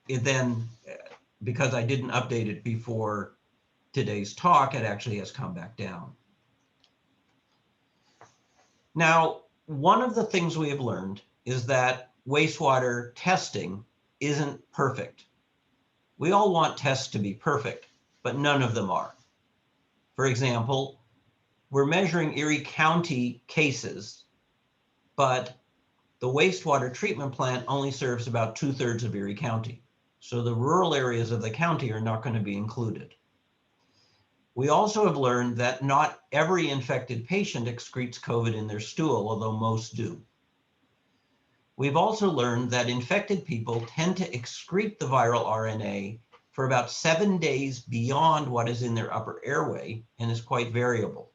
it then, because I didn't update it before today's talk, it actually has come back down. Now, one of the things we have learned is that wastewater testing isn't perfect. We all want tests to be perfect, but none of them are. For example, we're measuring Erie County cases, but the wastewater treatment plant only serves about 2/3 of Erie County. So the rural areas of the county are not going to be included. We also have learned that not every infected patient excretes COVID in their stool, although most do. We've also learned that infected people tend to excrete the viral RNA for about 7 days beyond what is in their upper airway and is quite variable.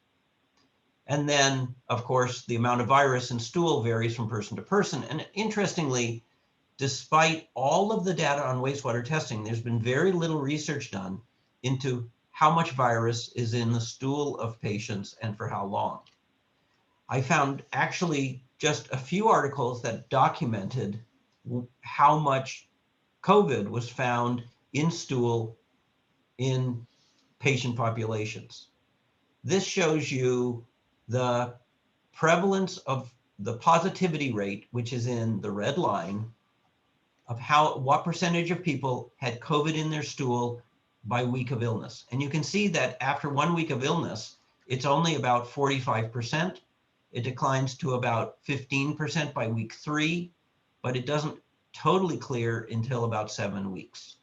And then, of course, the amount of virus in stool varies from person to person. And interestingly, despite all of the data on wastewater testing, there's been very little research done into how much virus is in the stool of patients and for how long. I found actually just a few articles that documented how much COVID was found in stool in patient populations. This shows you the prevalence of the positivity rate, which is in the red line, of what percentage of people had COVID in their stool by week of illness. And you can see that after 1 week of illness, it's only about 45%. It declines to about 15% by week 3, but it doesn't totally clear until about 7 weeks.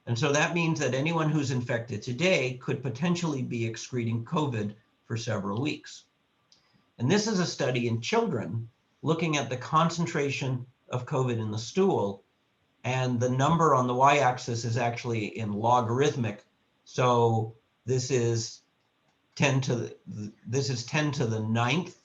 And so that means that anyone who's infected today could potentially be excreting COVID for several weeks. And this is a study in children looking at the concentration of COVID in the stool. And the number on the y-axis is actually in logarithmic. So this is 10 to the 9th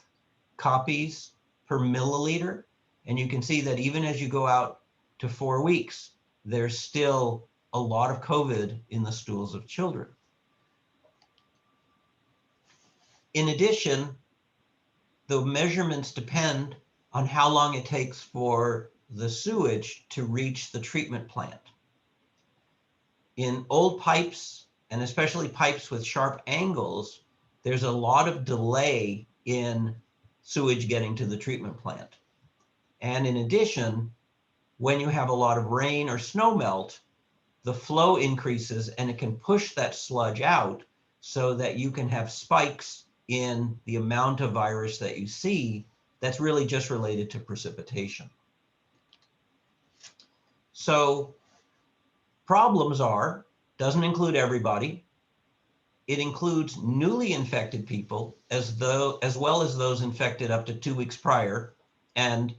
copies per milliliter. And you can see that even as you go out to 4 weeks, there's still a lot of COVID in the stools of children. In addition, the measurements depend on how long it takes for the sewage to reach the treatment plant. In old pipes, and especially pipes with sharp angles, there's a lot of delay in sewage getting to the treatment plant. And in addition, when you have a lot of rain or snow melt, the flow increases and it can push that sludge out so that you can have spikes in the amount of virus that you see that's really just related to precipitation. So problems are, doesn't include everybody. It includes newly infected people as well as those infected up to 2 weeks prior, and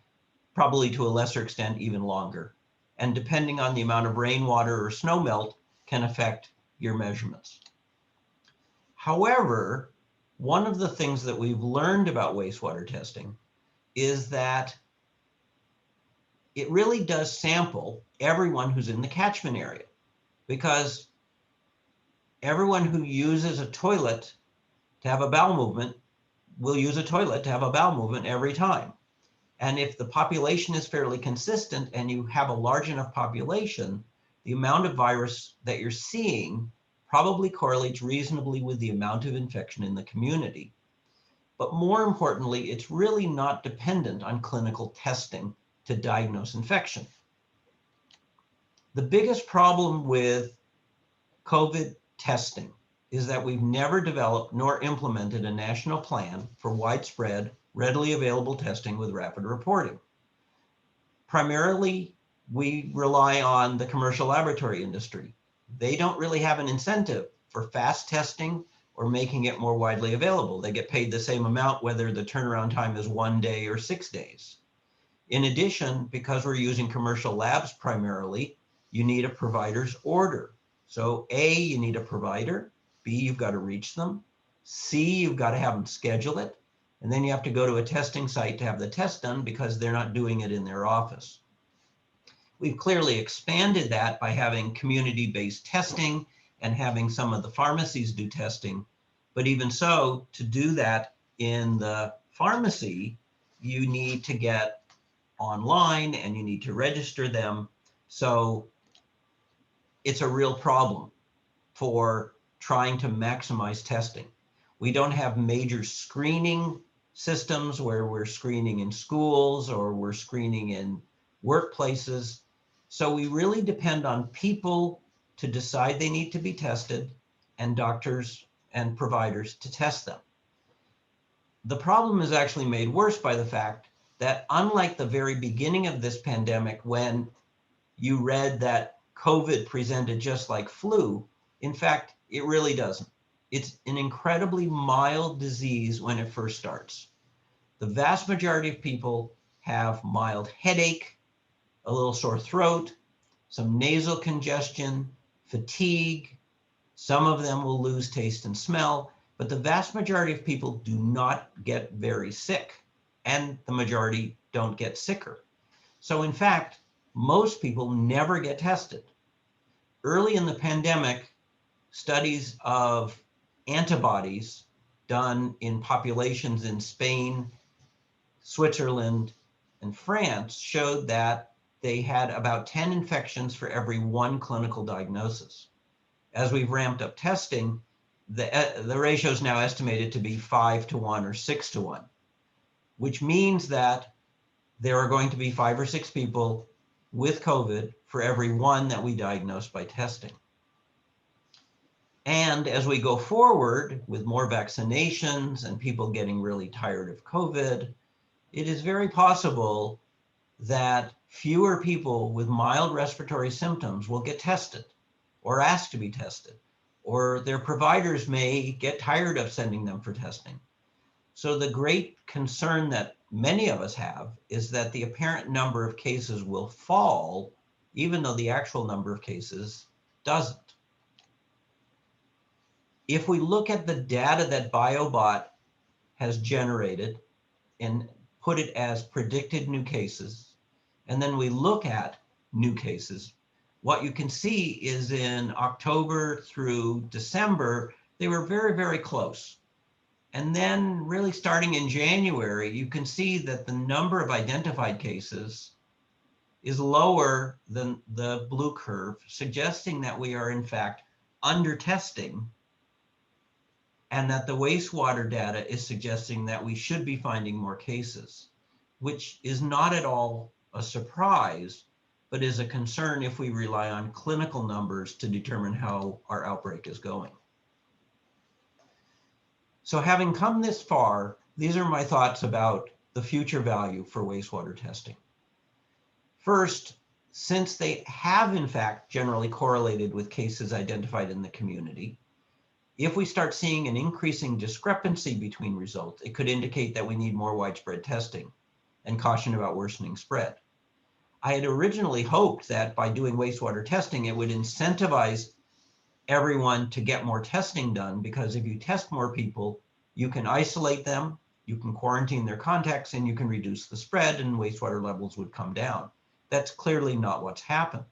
probably to a lesser extent even longer. And depending on the amount of rainwater or snow melt can affect your measurements. However, one of the things that we've learned about wastewater testing is that it really does sample everyone who's in the catchment area, because everyone who uses a toilet to have a bowel movement will use a toilet to have a bowel movement every time. And if the population is fairly consistent and you have a large enough population, the amount of virus that you're seeing probably correlates reasonably with the amount of infection in the community. But more importantly, it's really not dependent on clinical testing to diagnose infection. The biggest problem with COVID testing is that we've never developed nor implemented a national plan for widespread, readily available testing with rapid reporting. Primarily, we rely on the commercial laboratory industry. They don't really have an incentive for fast testing or making it more widely available. They get paid the same amount whether the turnaround time is 1 day or 6 days. In addition, because we're using commercial labs primarily, you need a provider's order. So A, you need a provider. B, you've got to reach them. C, you've got to have them schedule it. And then you have to go to a testing site to have the test done because they're not doing it in their office. We've clearly expanded that by having community-based testing and having some of the pharmacies do testing. But even so, to do that in the pharmacy, you need to get online and you need to register them. So it's a real problem for trying to maximize testing. We don't have major screening systems where we're screening in schools or we're screening in workplaces. So we really depend on people to decide they need to be tested and doctors and providers to test them. The problem is actually made worse by the fact that unlike the very beginning of this pandemic, when you read that COVID presented just like flu, in fact, it really doesn't. It's an incredibly mild disease when it first starts. The vast majority of people have mild headache, a little sore throat, some nasal congestion, fatigue. Some of them will lose taste and smell, but the vast majority of people do not get very sick, and the majority don't get sicker. So in fact, most people never get tested. Early in the pandemic, studies of antibodies done in populations in Spain, Switzerland, and France showed that they had about 10 infections for every 1 clinical diagnosis. As we've ramped up testing, the ratio is now estimated to be 5 to 1 or 6 to 1, which means that there are going to be 5 or 6 people with COVID for every 1 that we diagnose by testing. And as we go forward with more vaccinations and people getting really tired of COVID, it is very possible that fewer people with mild respiratory symptoms will get tested or asked to be tested, or their providers may get tired of sending them for testing. So the great concern that many of us have is that the apparent number of cases will fall, even though the actual number of cases doesn't. If we look at the data that BioBot has generated and put it as predicted new cases, and then we look at new cases, what you can see is in October through December, they were very, very close. And then really starting in January, you can see that the number of identified cases is lower than the blue curve, suggesting that we are in fact under testing, and that the wastewater data is suggesting that we should be finding more cases, which is not at all a surprise, but is a concern if we rely on clinical numbers to determine how our outbreak is going. So having come this far, these are my thoughts about the future value for wastewater testing. First, since they have in fact generally correlated with cases identified in the community, if we start seeing an increasing discrepancy between results, it could indicate that we need more widespread testing and caution about worsening spread. I had originally hoped that by doing wastewater testing, it would incentivize everyone to get more testing done, because if you test more people, you can isolate them, you can quarantine their contacts, and you can reduce the spread, and wastewater levels would come down. That's clearly not what's happened.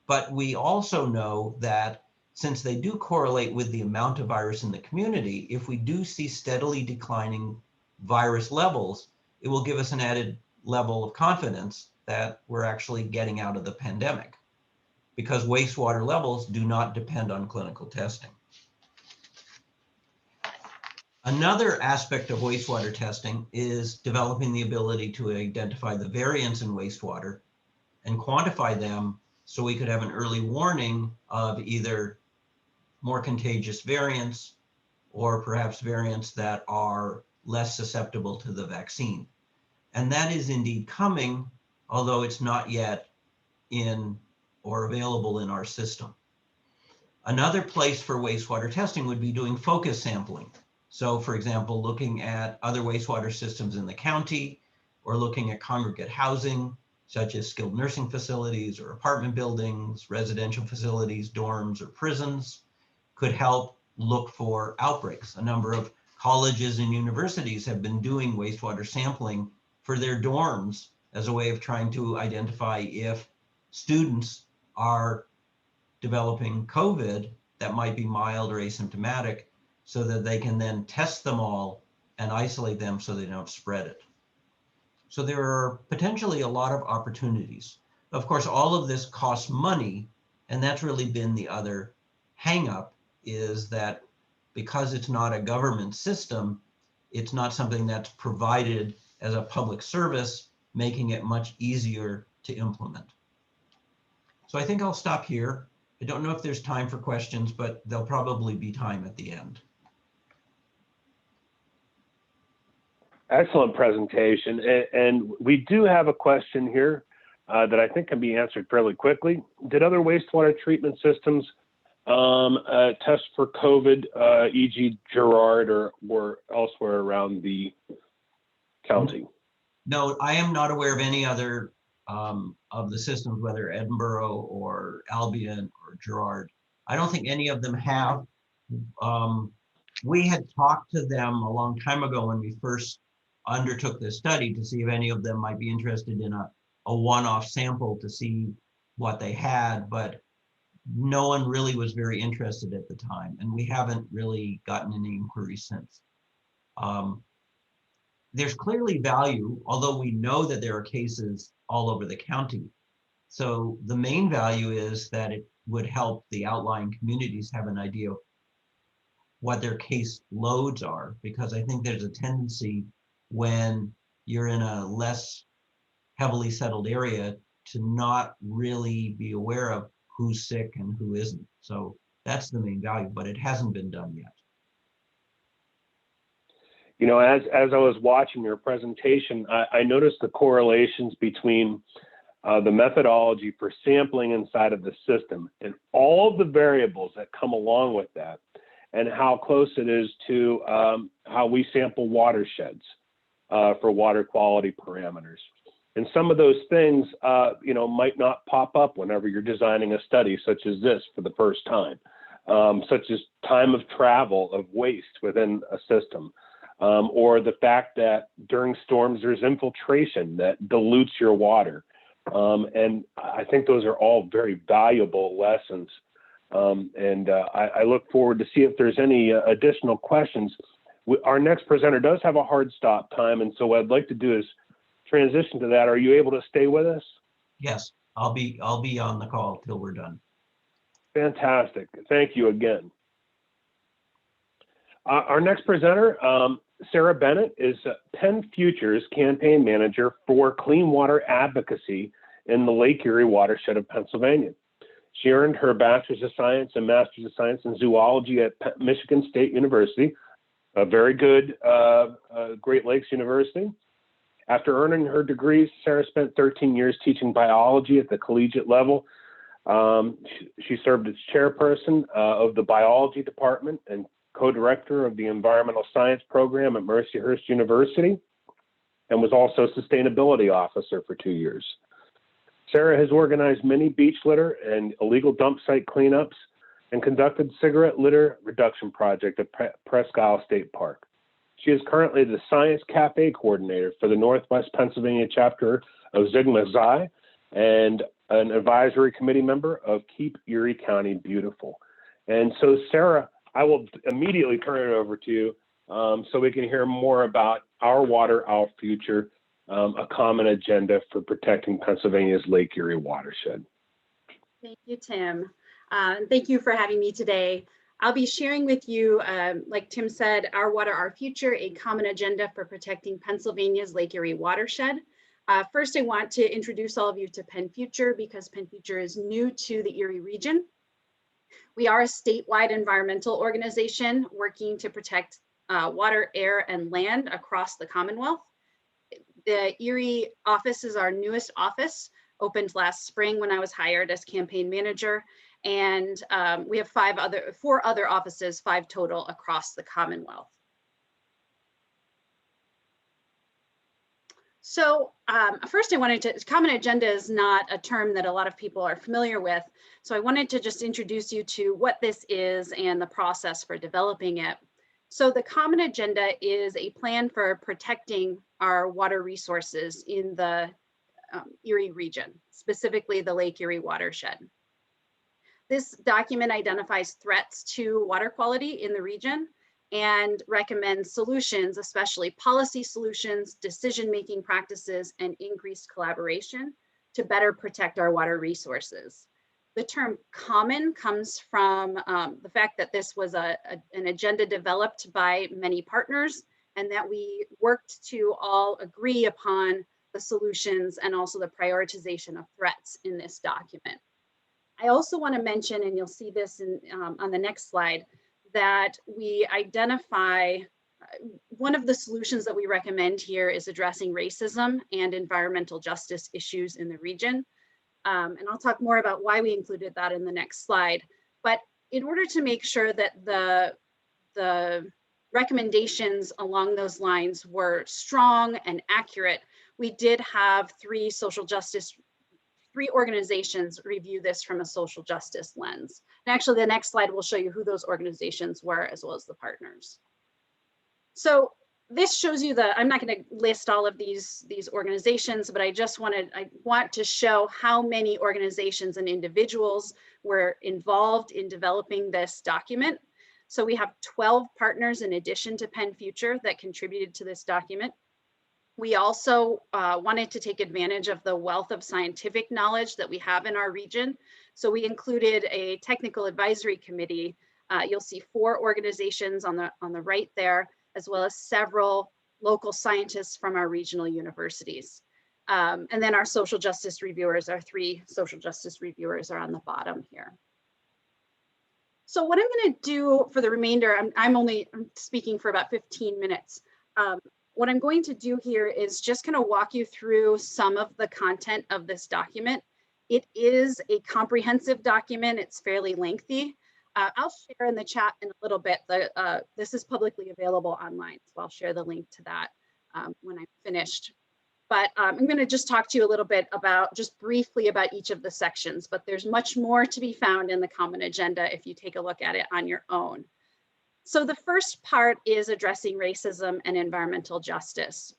But we also know that since they do correlate with the amount of virus in the community, if we do see steadily declining virus levels, it will give us an added level of confidence that we're actually getting out of the pandemic, because wastewater levels do not depend on clinical testing. Another aspect of wastewater testing is developing the ability to identify the variants in wastewater and quantify them so we could have an early warning of either more contagious variants or perhaps variants that are less susceptible to the vaccine. And that is indeed coming, although it's not yet in or available in our system. Another place for wastewater testing would be doing focus sampling. So for example, looking at other wastewater systems in the county, or looking at congregate housing, such as skilled nursing facilities or apartment buildings, residential facilities, dorms, or prisons, could help look for outbreaks. A number of colleges and universities have been doing wastewater sampling for their dorms as a way of trying to identify if students are developing COVID that might be mild or asymptomatic, so that they can then test them all and isolate them so they don't spread it. So there are potentially a lot of opportunities. Of course, all of this costs money, and that's really been the other hang up, is that because it's not a government system, it's not something that's provided as a public service, making it much easier to implement. So I think I'll stop here. I don't know if there's time for questions, but there'll probably be time at the end. Excellent presentation. And we do have a question here that I think can be answered fairly quickly. Did other wastewater treatment systems test for COVID, e.g. Girard or elsewhere around the county? No, I am not aware of any other of the systems, whether Edinburgh or Albion or Girard. I don't think any of them have. We had talked to them a long time ago when we first undertook this study to see if any of them might be interested in a one-off sample to see what they had, but no one really was very interested at the time, and we haven't really gotten any inquiries since. There's clearly value, although we know that there are cases all over the county. So the main value is that it would help the outlying communities have an idea of what their case loads are, because I think there's a tendency when you're in a less heavily settled area to not really be aware of who's sick and who isn't. So that's the main value, but it hasn't been done yet. You know, as I was watching your presentation, I noticed the correlations between the methodology for sampling inside of the system and all of the variables that come along with that. and how close it is to how we sample watersheds for water quality parameters. And some of those things, might not pop up whenever you're designing a study such as this for the first time, such as time of travel of waste within a system, or the fact that during storms there's infiltration that dilutes your water. And I think those are all very valuable lessons. I look forward to see if there's any additional questions. Our next presenter does have a hard stop time, and so what I'd like to do is transition to that. Are you able to stay with us? Yes, I'll be on the call till we're done. Fantastic. Thank you again. Our next presenter, Sarah Bennett, is Penn Future's campaign manager for clean water advocacy in the Lake Erie watershed of Pennsylvania. She earned her Bachelor's of Science and Master's of Science in Zoology at Michigan State University, a very good Great Lakes University. After earning her degrees, Sarah spent 13 years teaching biology at the collegiate level. She served as chairperson of the biology department and co-director of the environmental science program at Mercyhurst University, and was also sustainability officer for 2 years. Sarah has organized many beach litter and illegal dump site cleanups and conducted cigarette litter reduction project at Presque Isle State Park. She is currently the Science Cafe Coordinator for the Northwest Pennsylvania chapter of Sigma Xi and an advisory committee member of Keep Erie County Beautiful. And so, Sarah, I will immediately turn it over to you so we can hear more about Our Water, Our Future, a common agenda for protecting Pennsylvania's Lake Erie watershed. Thank you, Tim. Thank you for having me today. I'll be sharing with you, like Tim said, Our Water, Our Future, a common agenda for protecting Pennsylvania's Lake Erie watershed. First, I want to introduce all of you to Penn Future because Penn Future is new to the Erie region. We are a statewide environmental organization working to protect water, air, and land across the Commonwealth. The Erie office is our newest office, opened last spring when I was hired as campaign manager. And we have four other offices, 5 total across the Commonwealth. So first I wanted to, common agenda is not a term that a lot of people are familiar with. So I wanted to just introduce you to what this is and the process for developing it. So the common agenda is a plan for protecting our water resources in the Erie region, specifically the Lake Erie watershed. This document identifies threats to water quality in the region and recommends solutions, especially policy solutions, decision-making practices, and increased collaboration to better protect our water resources. The term common comes from the fact that this was an agenda developed by many partners and that we worked to all agree upon the solutions and also the prioritization of threats in this document. I also want to mention, and you'll see this on the next slide, that we identify one of the solutions that we recommend here is addressing racism and environmental justice issues in the region. And I'll talk more about why we included that in the next slide. But in order to make sure that the recommendations along those lines were strong and accurate, we did have three organizations review this from a social justice lens. And actually the next slide will show you who those organizations were as well as the partners. So this shows you I'm not going to list all of these organizations, but I want to show how many organizations and individuals were involved in developing this document. So we have 12 partners in addition to Penn Future that contributed to this document. We also wanted to take advantage of the wealth of scientific knowledge that we have in our region. So we included a technical advisory committee. You'll see 4 organizations on the right there, as well as several local scientists from our regional universities. And then our social justice reviewers, our 3 social justice reviewers are on the bottom here. So what I'm going to do for the remainder, I'm speaking for about 15 minutes. What I'm going to do here is just kind of walk you through some of the content of this document. It is a comprehensive document. It's fairly lengthy. I'll share in the chat in a little bit. This is publicly available online, so I'll share the link to that when I'm finished. But I'm going to just talk to you a little bit about, just briefly about each of the sections, but there's much more to be found in the common agenda if you take a look at it on your own. So the first part is addressing racism and environmental justice.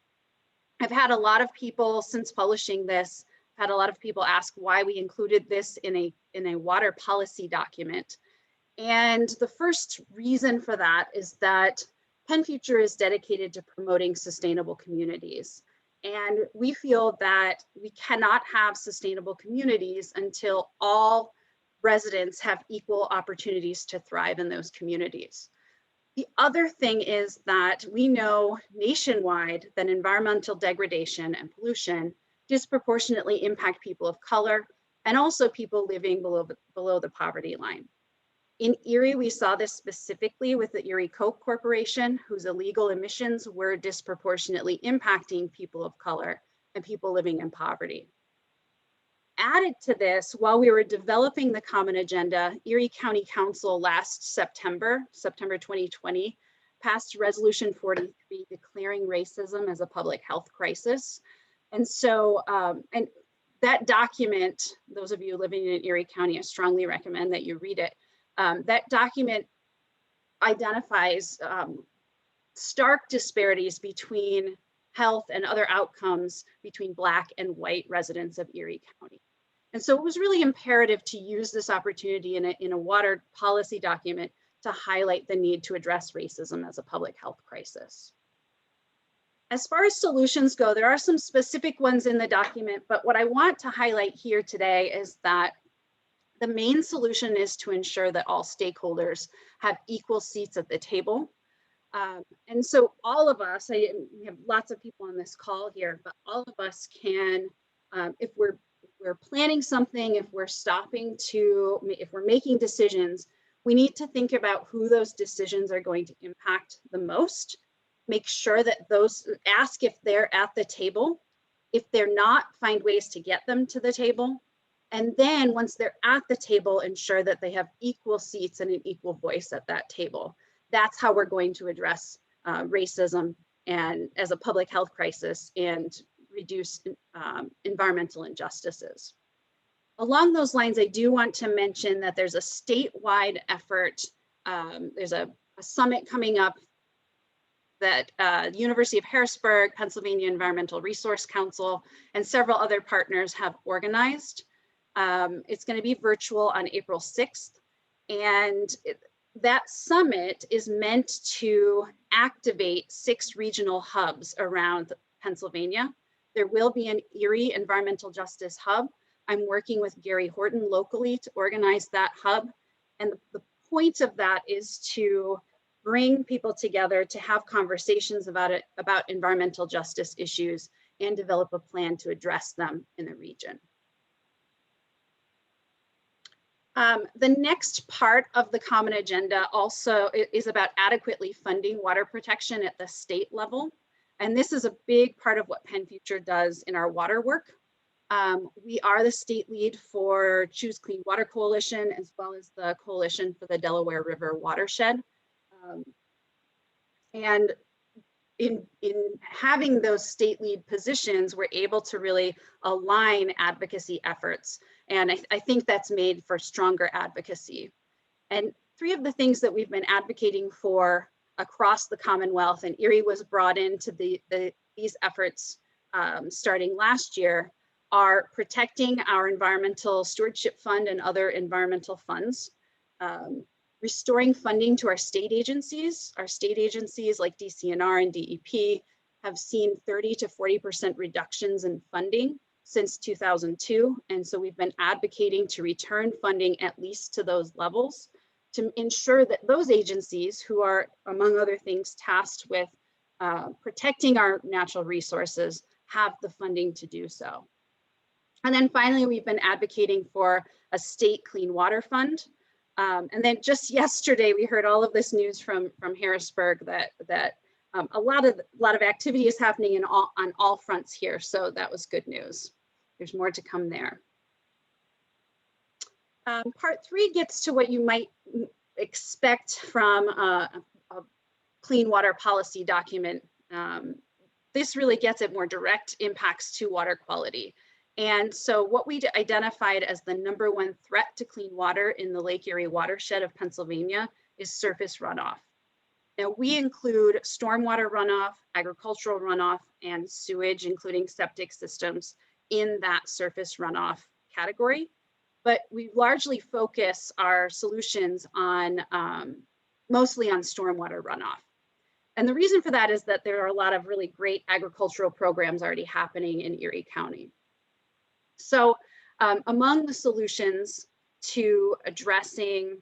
I've had a lot of people since publishing this, had a lot of people ask why we included this in a water policy document. And the first reason for that is that Penn Future is dedicated to promoting sustainable communities. And we feel that we cannot have sustainable communities until all residents have equal opportunities to thrive in those communities. The other thing is that we know nationwide that environmental degradation and pollution disproportionately impact people of color and also people living below the poverty line. In Erie, we saw this specifically with the Erie Coke Corporation, whose illegal emissions were disproportionately impacting people of color and people living in poverty. Added to this, while we were developing the common agenda, Erie County Council last September 2020, passed Resolution 43 declaring racism as a public health crisis. And so, and that document, those of you living in Erie County, I strongly recommend that you read it. That document identifies stark disparities between health and other outcomes between Black and white residents of Erie County. And so it was really imperative to use this opportunity in a water policy document to highlight the need to address racism as a public health crisis. As far as solutions go, there are some specific ones in the document, but what I want to highlight here today is that the main solution is to ensure that all stakeholders have equal seats at the table. And so all of us, we have lots of people on this call here, but all of us can, if we're planning something, if we're if we're making decisions, we need to think about who those decisions are going to impact the most. Make sure that ask if they're at the table. If they're not, find ways to get them to the table. And then once they're at the table, ensure that they have equal seats and an equal voice at that table. That's how we're going to address racism and as a public health crisis and reduce environmental injustices. Along those lines, I do want to mention that there's a statewide effort. There's a summit coming up that University of Harrisburg, Pennsylvania Environmental Resource Council, and several other partners have organized. It's going to be virtual on April 6th. And that summit is meant to activate 6 regional hubs around Pennsylvania. There will be an Erie Environmental Justice Hub. I'm working with Gary Horton locally to organize that hub. And the point of that is to bring people together to have conversations about environmental justice issues and develop a plan to address them in the region. The next part of the common agenda also is about adequately funding water protection at the state level. And this is a big part of what Penn Future does in our water work. We are the state lead for Choose Clean Water Coalition, as well as the Coalition for the Delaware River Watershed. And in having those state lead positions, we're able to really align advocacy efforts. And I think that's made for stronger advocacy. And 3 of the things that we've been advocating for across the Commonwealth, and Erie was brought into these efforts starting last year, are protecting our environmental stewardship fund and other environmental funds, restoring funding to our state agencies. Our state agencies like DCNR and DEP have seen 30 to 40% reductions in funding since 2002. And so we've been advocating to return funding at least to those levels to ensure that those agencies, who are, among other things, tasked with protecting our natural resources, have the funding to do so. And then finally, we've been advocating for a state clean water fund. And then just yesterday, we heard all of this news from Harrisburg that a lot of activity is happening on all fronts here. So that was good news. There's more to come there. Part 3 gets to what you might expect from a clean water policy document, this really gets at more direct impacts to water quality. And so what we identified as the #1 threat to clean water in the Lake Erie watershed of Pennsylvania is surface runoff. Now we include stormwater runoff, agricultural runoff, and sewage, including septic systems, in that surface runoff category. But we largely focus our solutions on mostly on stormwater runoff. And the reason for that is that there are a lot of really great agricultural programs already happening in Erie County. So among the solutions to addressing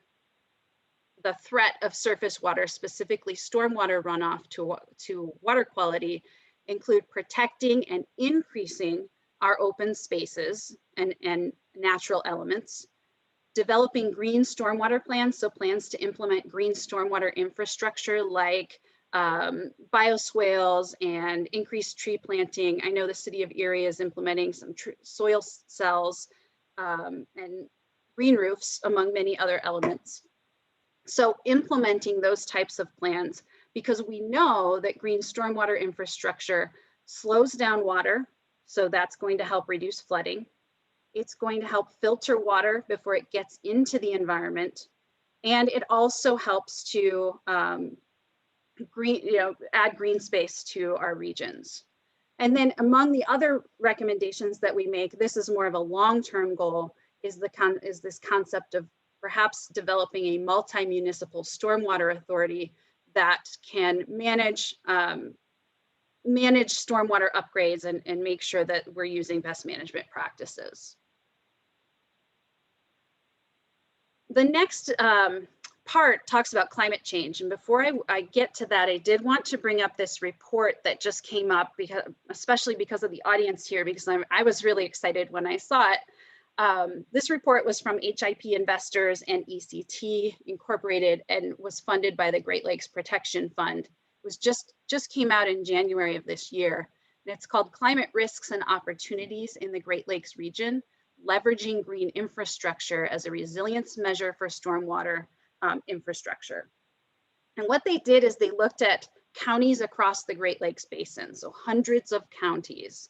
the threat of surface water, specifically stormwater runoff to water quality, include protecting and increasing our open spaces and natural elements, developing green stormwater plans, so plans to implement green stormwater infrastructure like bioswales and increased tree planting. I know the city of Erie is implementing some soil cells and green roofs, among many other elements. So implementing those types of plans, because we know that green stormwater infrastructure slows down water, so that's going to help reduce flooding. It's going to help filter water before it gets into the environment. And it also helps to add green space to our regions. And then among the other recommendations that we make, this is more of a long-term goal, is this concept of perhaps developing a multi-municipal stormwater authority that can manage stormwater upgrades and make sure that we're using best management practices. The next part talks about climate change. And before I get to that, I did want to bring up this report that just came up, especially because of the audience here, because I was really excited when I saw it. This report was from HIP Investors and ECT Incorporated and was funded by the Great Lakes Protection Fund. It was just came out in January of this year. And it's called Climate Risks and Opportunities in the Great Lakes Region, Leveraging Green Infrastructure as a Resilience Measure for Stormwater Infrastructure. And what they did is they looked at counties across the Great Lakes Basin, so hundreds of counties,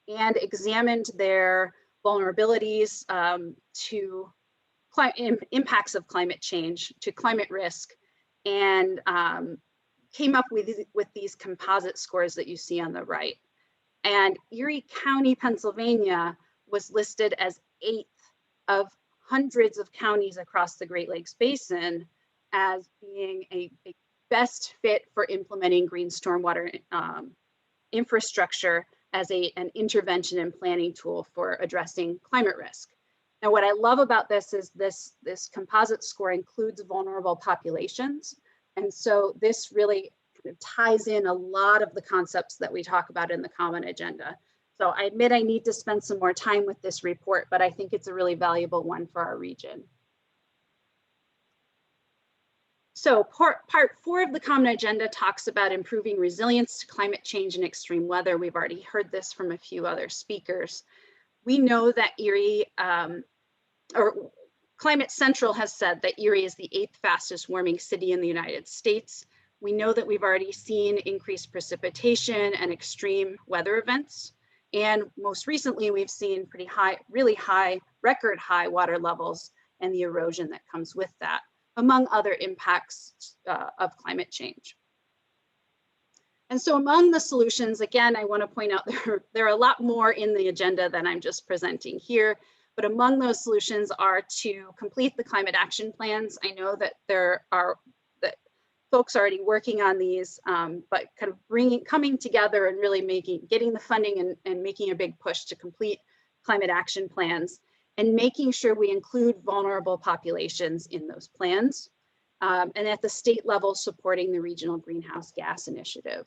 and examined their vulnerabilities to impacts of climate change, to climate risk, and came up with these composite scores that you see on the right. And Erie County, Pennsylvania was listed as 8th of hundreds of counties across the Great Lakes Basin as being a best fit for implementing green stormwater infrastructure as an intervention and planning tool for addressing climate risk. Now, what I love about this is this composite score includes vulnerable populations. And so this really kind of ties in a lot of the concepts that we talk about in the common agenda. So I admit I need to spend some more time with this report, but I think it's a really valuable one for our region. So part 4 of the common agenda talks about improving resilience to climate change and extreme weather. We've already heard this from a few other speakers. We know that Erie, or Climate Central has said that Erie is the 8th fastest warming city in the United States. We know that we've already seen increased precipitation and extreme weather events. And most recently, we've seen pretty high, really high, record high water levels and the erosion that comes with that, among other impacts of climate change. And so among the solutions, again, I want to point out there are a lot more in the agenda than I'm just presenting here, but among those solutions are to complete the climate action plans. I know that that folks are already working on these, but kind of coming together and really getting the funding and making a big push to complete climate action plans, and making sure we include vulnerable populations in those plans, and at the state level, supporting the Regional Greenhouse Gas Initiative.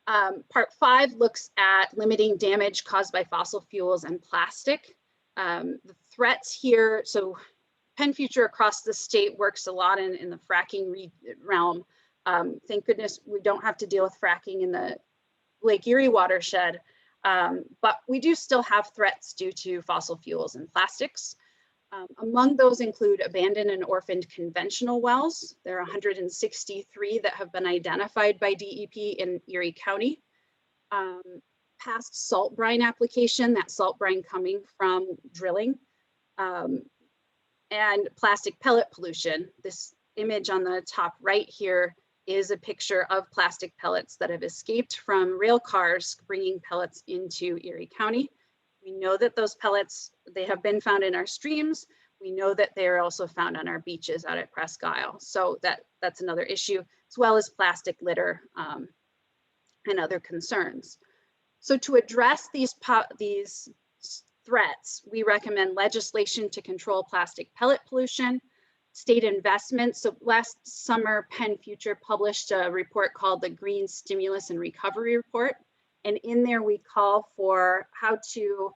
Part 5 looks at limiting damage caused by fossil fuels and plastic. The threats here, so Penn Future across the state works a lot in the fracking realm. Thank goodness we don't have to deal with fracking in the Lake Erie watershed. But we do still have threats due to fossil fuels and plastics. Among those include abandoned and orphaned conventional wells. There are 163 that have been identified by DEP in Erie County. Past salt brine application, that salt brine coming from drilling, and plastic pellet pollution. This image on the top right here is a picture of plastic pellets that have escaped from rail cars bringing pellets into Erie County. We know that those pellets, they have been found in our streams. We know that they are also found on our beaches out at Presque Isle. So that's another issue, as well as plastic litter and other concerns. So to address these threats, we recommend legislation to control plastic pellet pollution, state investment. So last summer, Penn Future published a report called the Green Stimulus and Recovery Report. And in there, we call for how to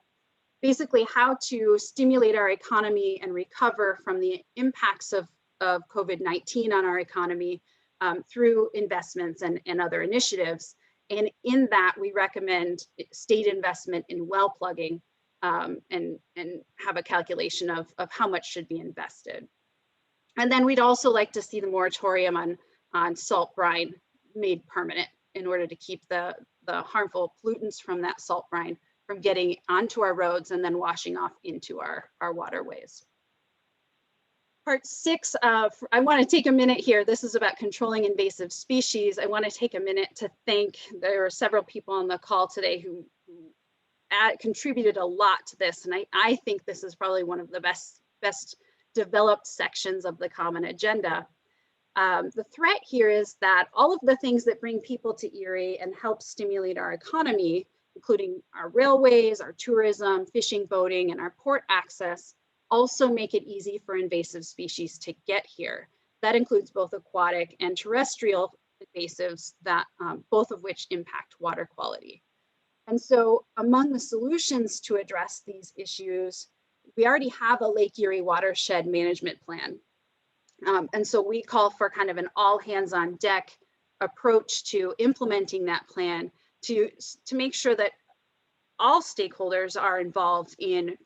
stimulate our economy and recover from the impacts of COVID-19 on our economy through investments and other initiatives. And in that, we recommend state investment in well plugging and have a calculation of how much should be invested. And then we'd also like to see the moratorium on salt brine made permanent in order to keep the harmful pollutants from that salt brine from getting onto our roads and then washing off into our waterways. Part 6, I want to take a minute here. This is about controlling invasive species. I want to take a minute to thank, there are several people on the call today who contributed a lot to this. And I think this is probably one of the best developed sections of the Common Agenda. The threat here is that all of the things that bring people to Erie and help stimulate our economy, including our railways, our tourism, fishing, boating, and our port access, also make it easy for invasive species to get here. That includes both aquatic and terrestrial invasives, that both of which impact water quality. And so among the solutions to address these issues, we already have a Lake Erie watershed management plan. And so we call for kind of an all hands on deck approach to implementing that plan to make sure that all stakeholders are involved in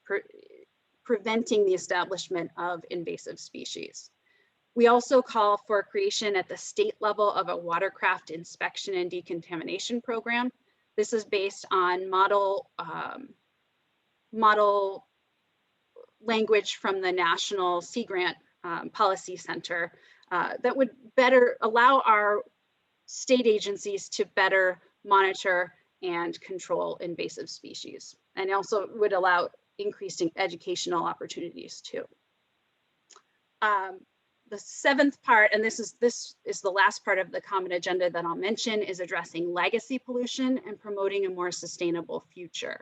preventing the establishment of invasive species. We also call for creation at the state level of a watercraft inspection and decontamination program. This is based on model language from the National Sea Grant Policy Center that would better allow our state agencies to better monitor and control invasive species, and also would allow increasing educational opportunities too. The 7th part, and this is the last part of the Common Agenda that I'll mention, is addressing legacy pollution and promoting a more sustainable future.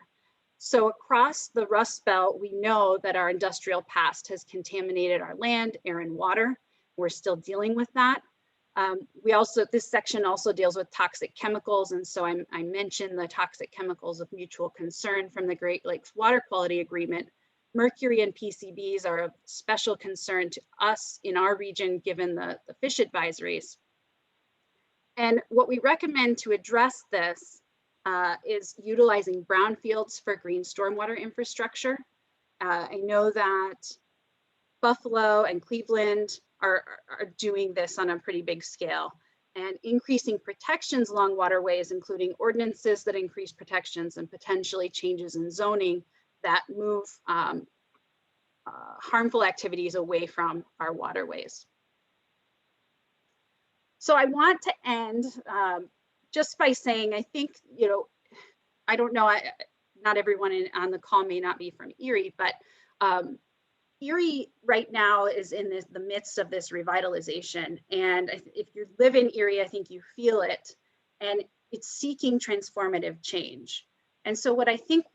So across the Rust Belt, we know that our industrial past has contaminated our land, air, and water. We're still dealing with that. This section also deals with toxic chemicals. And so I mentioned the toxic chemicals of mutual concern from the Great Lakes Water Quality Agreement. Mercury and PCBs are of special concern to us in our region, given the fish advisories. And what we recommend to address this is utilizing brownfields for green stormwater infrastructure. I know that Buffalo and Cleveland are doing this on a pretty big scale, and increasing protections along waterways, including ordinances that increase protections and potentially changes in zoning that move harmful activities away from our waterways. So I want to end just by saying, I think, I don't know, not everyone on the call may not be from Erie, but Erie right now is in the midst of this revitalization. And if you live in Erie, I think you feel it, and it's seeking transformative change. And so what I think,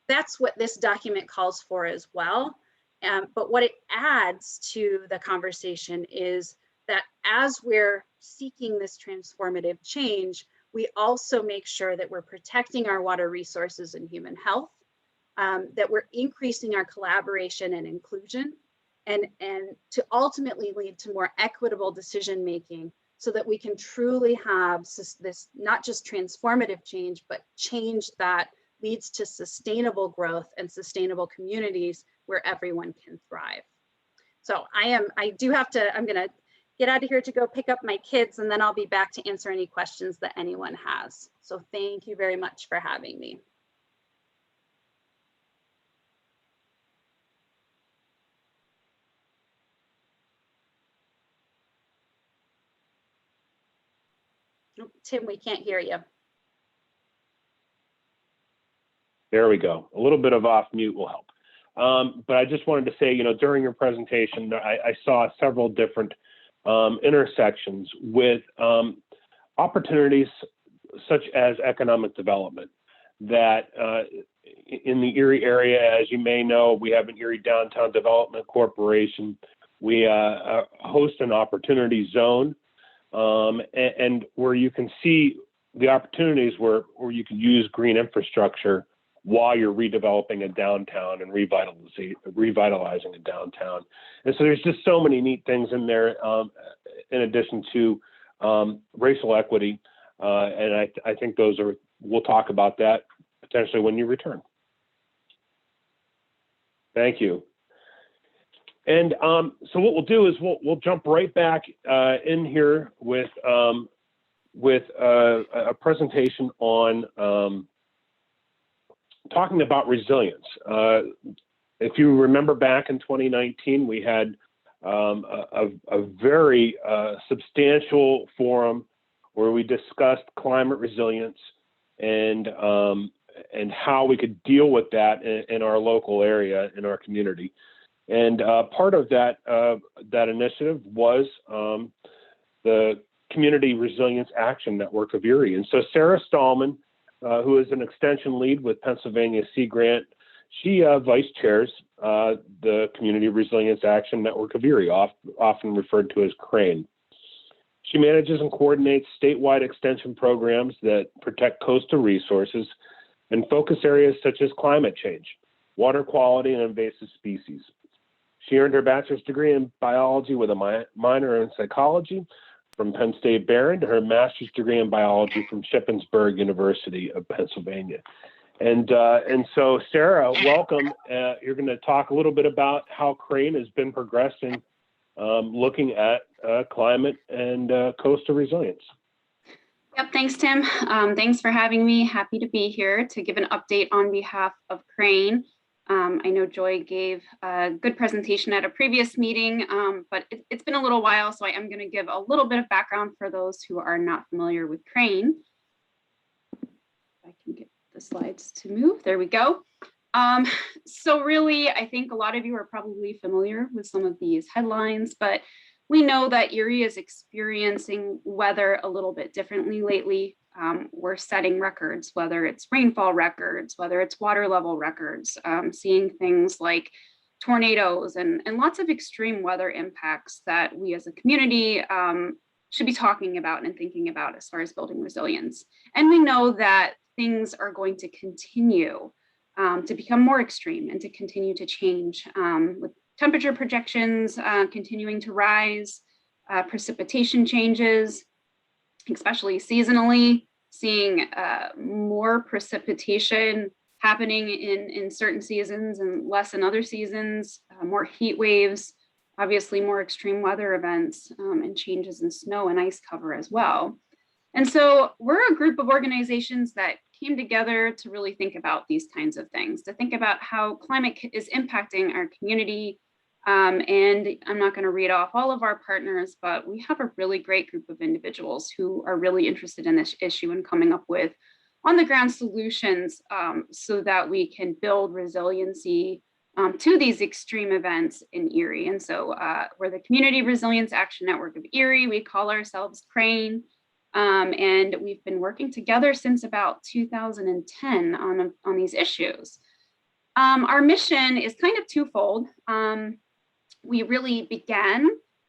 that's what this document calls for as well. But what it adds to the conversation is that as we're seeking this transformative change, we also make sure that we're protecting our water resources and human health, that we're increasing our collaboration and inclusion, and to ultimately lead to more equitable decision-making so that we can truly have this not just transformative change, but change that leads to sustainable growth and sustainable communities where everyone can thrive. So I'm gonna get out of here to go pick up my kids, and then I'll be back to answer any questions that anyone has. So thank you very much for having me. Oh, Tim, we can't hear you. There we go. A little bit of off mute will help. But I just wanted to say, during your presentation, I saw several different intersections with opportunities such as economic development that in the Erie area, as you may know, we have an Erie Downtown Development Corporation. We host an opportunity zone and where you can see the opportunities where you can use green infrastructure while you're redeveloping a downtown and revitalizing a downtown. And so there's just so many neat things in there, in addition to racial equity. And I think we'll talk about that potentially when you return. Thank you. And so what we'll do is we'll jump right back in here with a presentation on talking about resilience. If you remember back in 2019, we had a very substantial forum where we discussed climate resilience and how we could deal with that in our local area, in our community. And part of that initiative was the Community Resilience Action Network of Erie. And so Sarah Stallman, who is an extension lead with Pennsylvania Sea Grant, she vice chairs the Community Resilience Action Network of Erie, often referred to as CRANE. She manages and coordinates statewide extension programs that protect coastal resources and focus areas such as climate change, water quality, and invasive species. She earned her bachelor's degree in biology with a minor in psychology from Penn State Barron, her master's degree in biology from Shippensburg University of Pennsylvania. And so, Sarah, welcome. You're going to talk a little bit about how CRANE has been progressing, looking at climate and coastal resilience. Yep, thanks, Tim. Thanks for having me. Happy to be here to give an update on behalf of CRANE. I know Joy gave a good presentation at a previous meeting, but it's been a little while, so I am going to give a little bit of background for those who are not familiar with CRANE. If I can get the slides to move, there we go. So really, I think a lot of you are probably familiar with some of these headlines, but we know that Erie is experiencing weather a little bit differently lately. We're setting records, whether it's rainfall records, whether it's water level records, seeing things like tornadoes and lots of extreme weather impacts that we as a community should be talking about and thinking about as far as building resilience. And we know that things are going to continue to become more extreme and to continue to change with temperature projections continuing to rise, precipitation changes, especially seasonally, seeing more precipitation happening in certain seasons and less in other seasons, more heat waves, obviously more extreme weather events and changes in snow and ice cover as well. And so we're a group of organizations that came together to really think about these kinds of things, to think about how climate is impacting our community. And I'm not going to read off all of our partners, but we have a really great group of individuals who are really interested in this issue and coming up with on the ground solutions so that we can build resiliency to these extreme events in Erie. And so we're the Community Resilience Action Network of Erie. We call ourselves CRANE. And we've been working together since about 2010 on these issues. Our mission is kind of twofold. We really began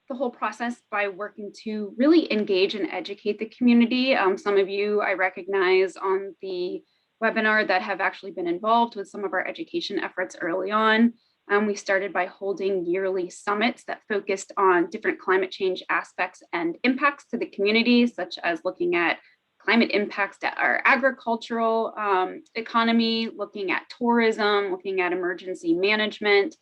the whole process by working to really engage and educate the community. Some of you I recognize on the webinar that have actually been involved with some of our education efforts early on. We started by holding yearly summits that focused on different climate change aspects and impacts to the community, such as looking at climate impacts to our agricultural economy, looking at tourism, looking at emergency management.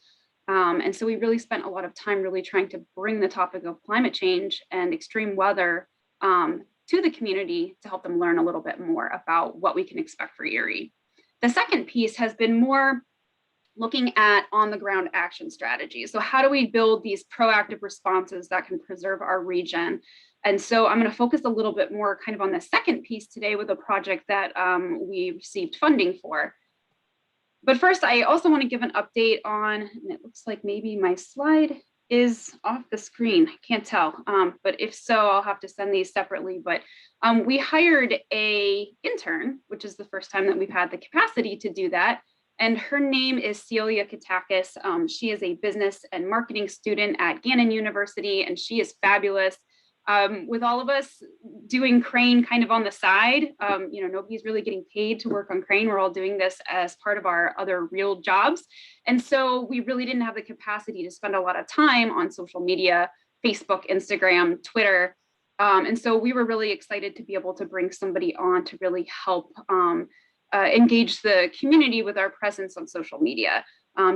And so we really spent a lot of time really trying to bring the topic of climate change and extreme weather to the community to help them learn a little bit more about what we can expect for Erie. The second piece has been more looking at on the ground action strategies. So how do we build these proactive responses that can preserve our region? And so I'm going to focus a little bit more kind of on the second piece today with a project that we received funding for. But first, I also want to give an update on, and it looks like maybe my slide is off the screen. I can't tell, but if so, I'll have to send these separately. But we hired an intern, which is the first time that we've had the capacity to do that. And her name is Celia Katakis. She is a business and marketing student at Gannon University, and she is fabulous. With all of us doing Crane kind of on the side, nobody's really getting paid to work on Crane. We're all doing this as part of our other real jobs. And so we really didn't have the capacity to spend a lot of time on social media, Facebook, Instagram, Twitter. And so we were really excited to be able to bring somebody on to really help engage the community with our presence on social media.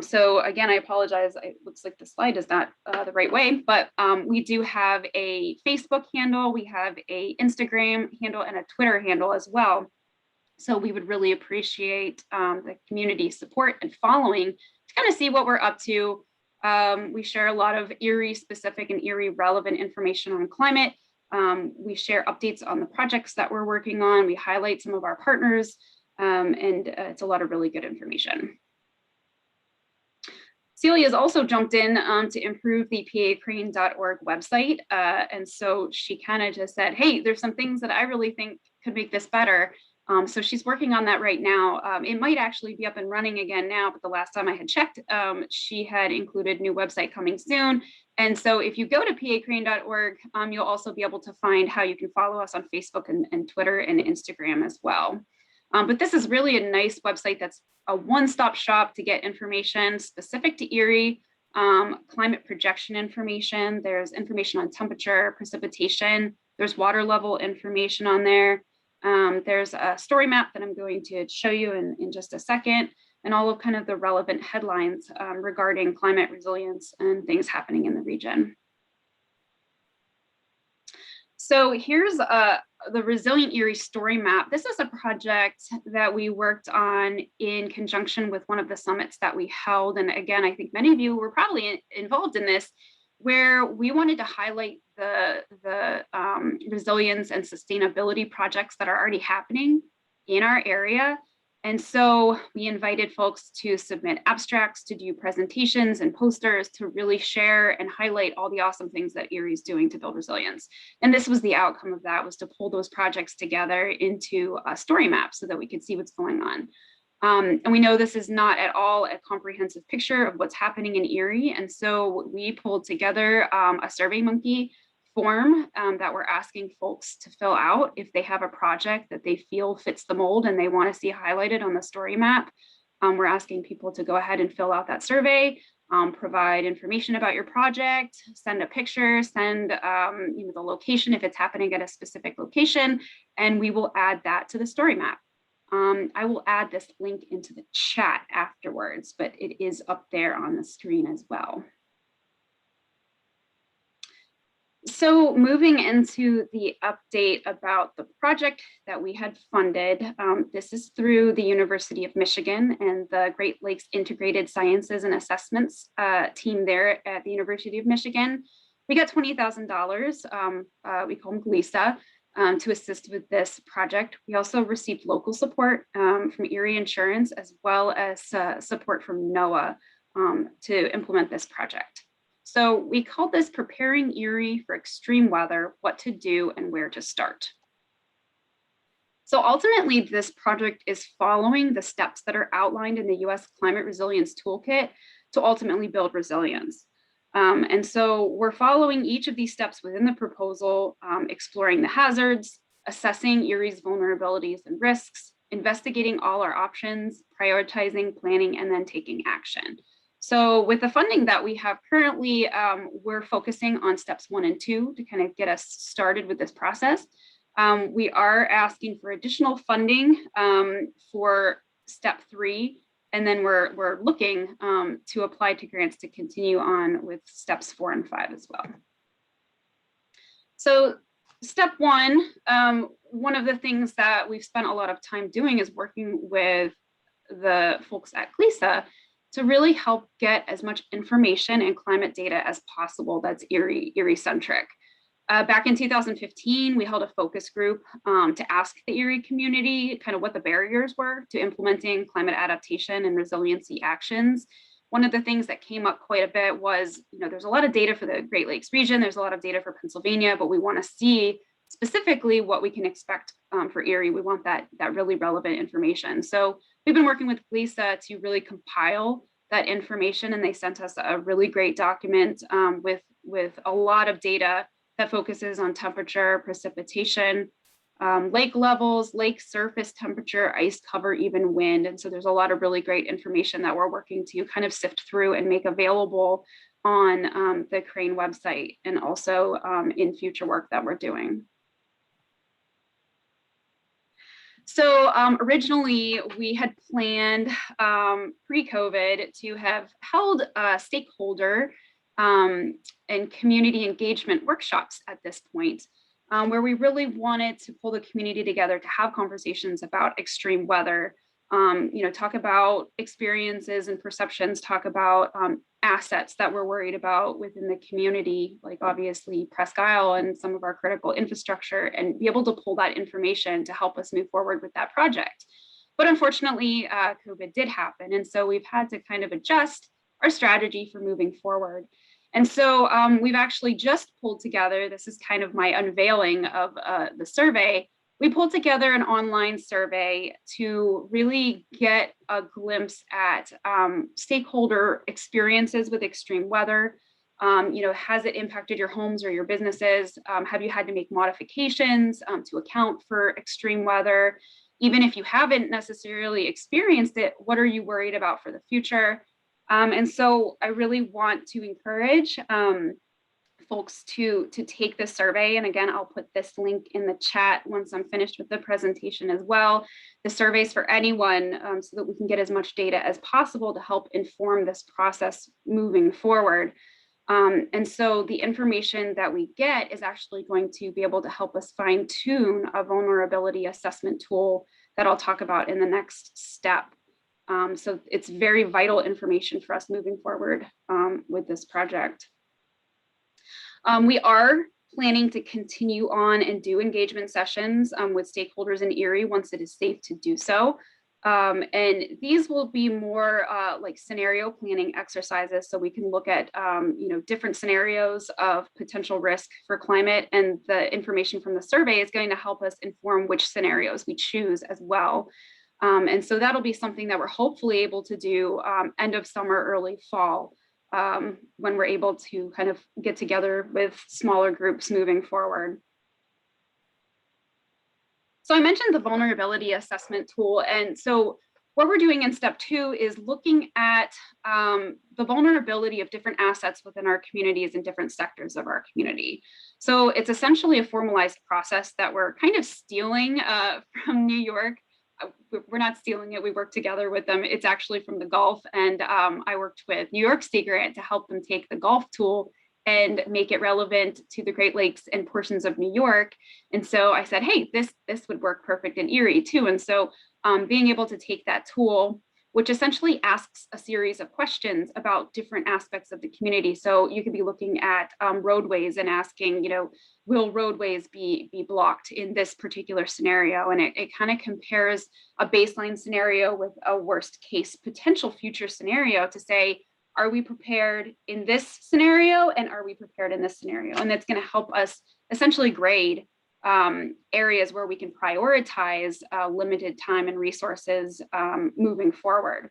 So again, I apologize. It looks like the slide is not the right way, but we do have a Facebook handle, we have a Instagram handle and a Twitter handle as well. So we would really appreciate the community support and following to kind of see what we're up to. We share a lot of Erie specific and Erie relevant information on climate. We share updates on the projects that we're working on. We highlight some of our partners, and it's a lot of really good information. Celia has also jumped in to improve the pacrane.org website. And so she kind of just said, hey, there's some things that I really think could make this better. So she's working on that right now. It might actually be up and running again now, but the last time I had checked, she had included new website coming soon. And so if you go to pacrane.org, you'll also be able to find how you can follow us on Facebook and Twitter and Instagram as well. But this is really a nice website that's a one-stop shop to get information specific to Erie, climate projection information. There's information on temperature, precipitation. There's water level information on there. There's a story map that I'm going to show you in just a second, and all of kind of the relevant headlines regarding climate resilience and things happening in the region. So here's the Resilient Erie Story Map. This is a project that we worked on in conjunction with one of the summits that we held. And again, I think many of you were probably involved in this, where we wanted to highlight the resilience and sustainability projects that are already happening in our area. And so we invited folks to submit abstracts, to do presentations and posters, to really share and highlight all the awesome things that Erie is doing to build resilience. And this was the outcome of that, was to pull those projects together into a story map so that we could see what's going on. And we know this is not at all a comprehensive picture of what's happening in Erie. And so we pulled together a SurveyMonkey form that we're asking folks to fill out if they have a project that they feel fits the mold and they want to see highlighted on the story map. We're asking people to go ahead and fill out that survey, provide information about your project, send a picture, send the location if it's happening at a specific location, and we will add that to the story map. I will add this link into the chat afterwards, but it is up there on the screen as well. So moving into the update about the project that we had funded, this is through the University of Michigan and the Great Lakes Integrated Sciences and Assessments team there at the University of Michigan. We got $20,000, we call them GLISA, to assist with this project. We also received local support from Erie Insurance, as well as support from NOAA to implement this project. So we called this Preparing Erie for Extreme Weather, What to Do and Where to Start. So ultimately, this project is following the steps that are outlined in the U.S. Climate Resilience Toolkit to ultimately build resilience. And so we're following each of these steps within the proposal, exploring the hazards, assessing Erie's vulnerabilities and risks, investigating all our options, prioritizing, planning, and then taking action. So with the funding that we have currently, we're focusing on steps 1 and 2 to kind of get us started with this process. We are asking for additional funding for step 3, and then we're looking to apply to grants to continue on with steps 4 and 5 as well. So step 1, one of the things that we've spent a lot of time doing is working with the folks at GLESA to really help get as much information and climate data as possible that's Erie centric. Back in 2015, we held a focus group to ask the Erie community kind of what the barriers were to implementing climate adaptation and resiliency actions. One of the things that came up quite a bit was, there's a lot of data for the Great Lakes region, there's a lot of data for Pennsylvania, but we want to see specifically what we can expect for Erie. We want that really relevant information. So we've been working with GLESA to really compile that information, and they sent us a really great document with a lot of data that focuses on temperature, precipitation, lake levels, lake surface temperature, ice cover, even wind. And so there's a lot of really great information that we're working to kind of sift through and make available on the Crane website, and also in future work that we're doing. So originally we had planned pre-COVID to have held a stakeholder and community engagement workshops at this point, where we really wanted to pull the community together to have conversations about extreme weather, talk about experiences and perceptions, talk about assets that we're worried about within the community, like obviously Presque Isle and some of our critical infrastructure, and be able to pull that information to help us move forward with that project. But unfortunately, COVID did happen. And so we've had to kind of adjust our strategy for moving forward. And so we've actually just pulled together, this is kind of my unveiling of the survey. We pulled together an online survey to really get a glimpse at stakeholder experiences with extreme weather. Has it impacted your homes or your businesses? Have you had to make modifications to account for extreme weather? Even if you haven't necessarily experienced it, what are you worried about for the future? And so I really want to encourage folks to take this survey. And again, I'll put this link in the chat once I'm finished with the presentation as well. The surveys for anyone, so that we can get as much data as possible to help inform this process moving forward. And so the information that we get is actually going to be able to help us fine tune a vulnerability assessment tool that I'll talk about in the next step. So it's very vital information for us moving forward with this project. We are planning to continue on and do engagement sessions with stakeholders in Erie once it is safe to do so. And these will be more like scenario planning exercises, so we can look at different scenarios of potential risk for climate, and the information from the survey is going to help us inform which scenarios we choose as well. And so that'll be something that we're hopefully able to do end of summer, early fall, when we're able to kind of get together with smaller groups moving forward. So I mentioned the vulnerability assessment tool. And so what we're doing in step 2 is looking at the vulnerability of different assets within our communities and different sectors of our community. So it's essentially a formalized process that we're kind of stealing from New York. We're not stealing it, we work together with them. It's actually from the Gulf, and I worked with New York State Grant to help them take the Gulf tool and make it relevant to the Great Lakes and portions of New York. And so I said, hey, this would work perfect in Erie too. And so being able to take that tool, which essentially asks a series of questions about different aspects of the community. So you could be looking at roadways and asking, will roadways be blocked in this particular scenario? And it kind of compares a baseline scenario with a worst case potential future scenario to say, are we prepared in this scenario? And are we prepared in this scenario? And that's going to help us essentially grade areas where we can prioritize limited time and resources moving forward.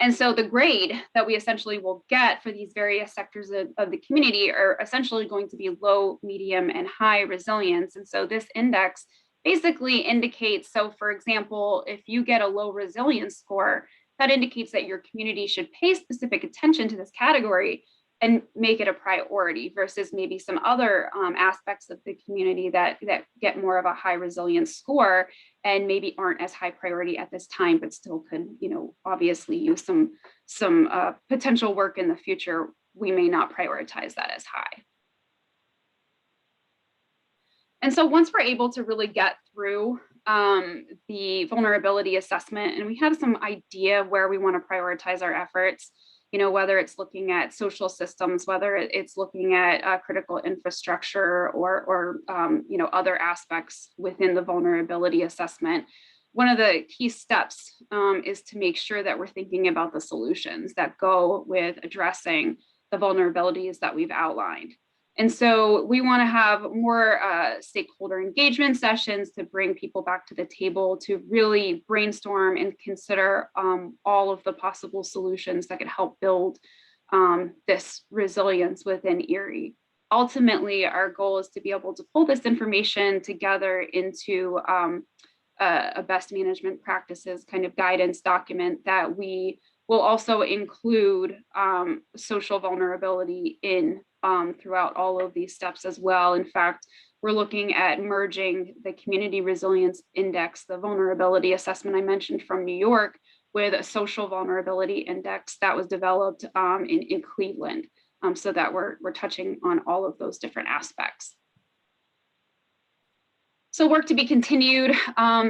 And so the grade that we essentially will get for these various sectors of the community are essentially going to be low, medium, and high resilience. And so this index basically indicates, so for example, if you get a low resilience score, that indicates that your community should pay specific attention to this category. and make it a priority versus maybe some other aspects of the community that get more of a high resilience score and maybe aren't as high priority at this time, but still could, obviously use some potential work in the future. We may not prioritize that as high. And so once we're able to really get through the vulnerability assessment and we have some idea of where we want to prioritize our efforts, whether it's looking at social systems, whether it's looking at critical infrastructure or other aspects within the vulnerability assessment, one of the key steps is to make sure that we're thinking about the solutions that go with addressing the vulnerabilities that we've outlined. And so we want to have more stakeholder engagement sessions to bring people back to the table to really brainstorm and consider all of the possible solutions that could help build this resilience within Erie. Ultimately, our goal is to be able to pull this information together into a best management practices kind of guidance document that we will also include social vulnerability in throughout all of these steps as well. In fact, we're looking at merging the Community Resilience Index, the vulnerability assessment I mentioned from New York, with a social vulnerability index that was developed in Cleveland, so that we're touching on all of those different aspects. So work to be continued.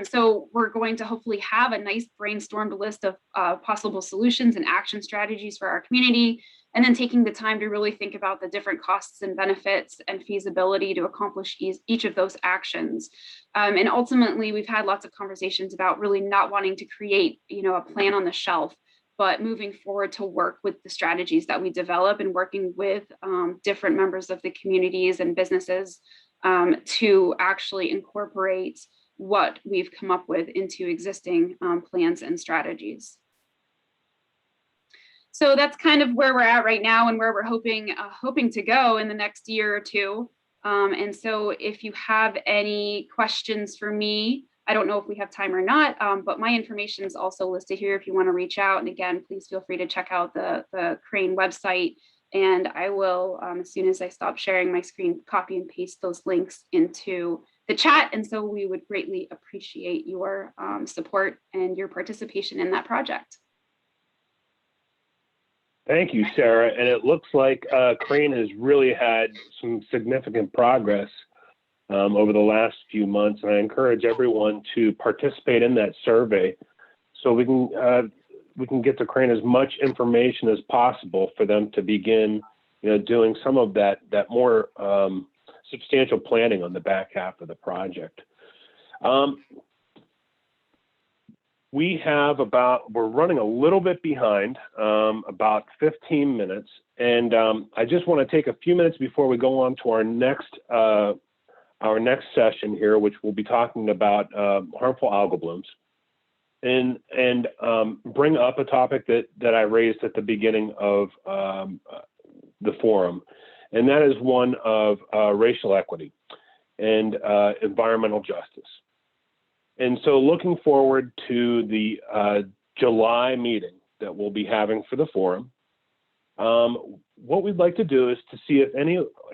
So we're going to hopefully have a nice brainstormed list of possible solutions and action strategies for our community, and then taking the time to really think about the different costs and benefits and feasibility to accomplish each of those actions. And ultimately, we've had lots of conversations about really not wanting to create, a plan on the shelf, but moving forward to work with the strategies that we develop and working with different members of the communities and businesses to actually incorporate what we've come up with into existing plans and strategies. So that's kind of where we're at right now and where we're hoping to go in the next year or two. And so if you have any questions for me, I don't know if we have time or not, but my information is also listed here if you want to reach out. And again, please feel free to check out the Crane website. And I will, as soon as I stop sharing my screen, copy and paste those links into the chat. And so we would greatly appreciate your support and your participation in that project. Thank you, Sarah. And it looks like Crane has really had some significant progress over the last few months. And I encourage everyone to participate in that survey so we can get to Crane as much information as possible for them to begin, doing some of that more substantial planning on the back half of the project. We're running a little bit behind, about 15 minutes. And I just want to take a few minutes before we go on to our next session here, which we'll be talking about harmful algal blooms, and bring up a topic that I raised at the beginning of the forum. And that is one of racial equity and environmental justice. And so looking forward to the July meeting that we'll be having for the forum, what we'd like to do is to see if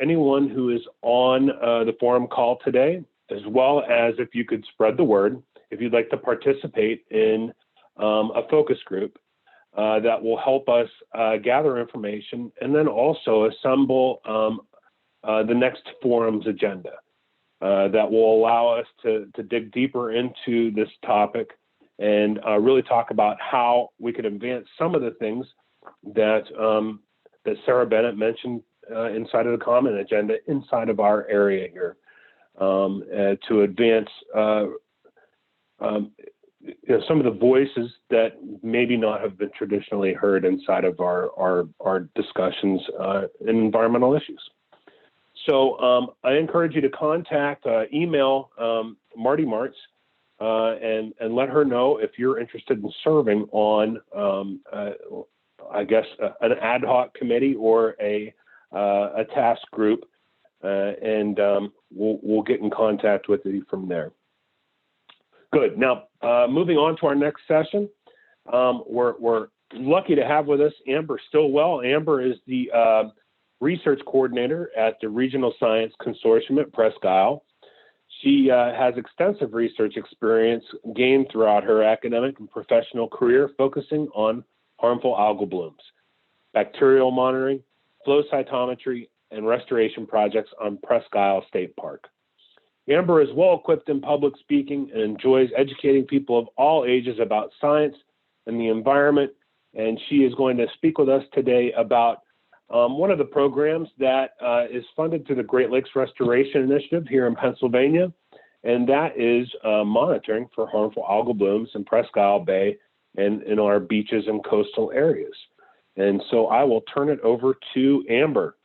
anyone who is on the forum call today, as well as if you could spread the word, if you'd like to participate in a focus group that will help us gather information and then also assemble the next forum's agenda. That will allow us to dig deeper into this topic and really talk about how we could advance some of the things that Sarah Bennett mentioned inside of the common agenda inside of our area here to advance some of the voices that maybe not have been traditionally heard inside of our discussions in environmental issues. So I encourage you to contact, email Marty Martz and let her know if you're interested in serving on, I guess, an ad hoc committee or a task group, and we'll get in contact with you from there. Good. Now, moving on to our next session, we're lucky to have with us Amber Stillwell. Amber is the Research Coordinator at the Regional Science Consortium at Presque Isle. She has extensive research experience gained throughout her academic and professional career, focusing on harmful algal blooms, bacterial monitoring, flow cytometry, and restoration projects on Presque Isle State Park. Amber is well equipped in public speaking and enjoys educating people of all ages about science and the environment. And she is going to speak with us today about one of the programs that is funded through the Great Lakes Restoration Initiative here in Pennsylvania, and that is monitoring for harmful algal blooms in Presque Isle Bay and in our beaches and coastal areas. And so I will turn it over to Amber.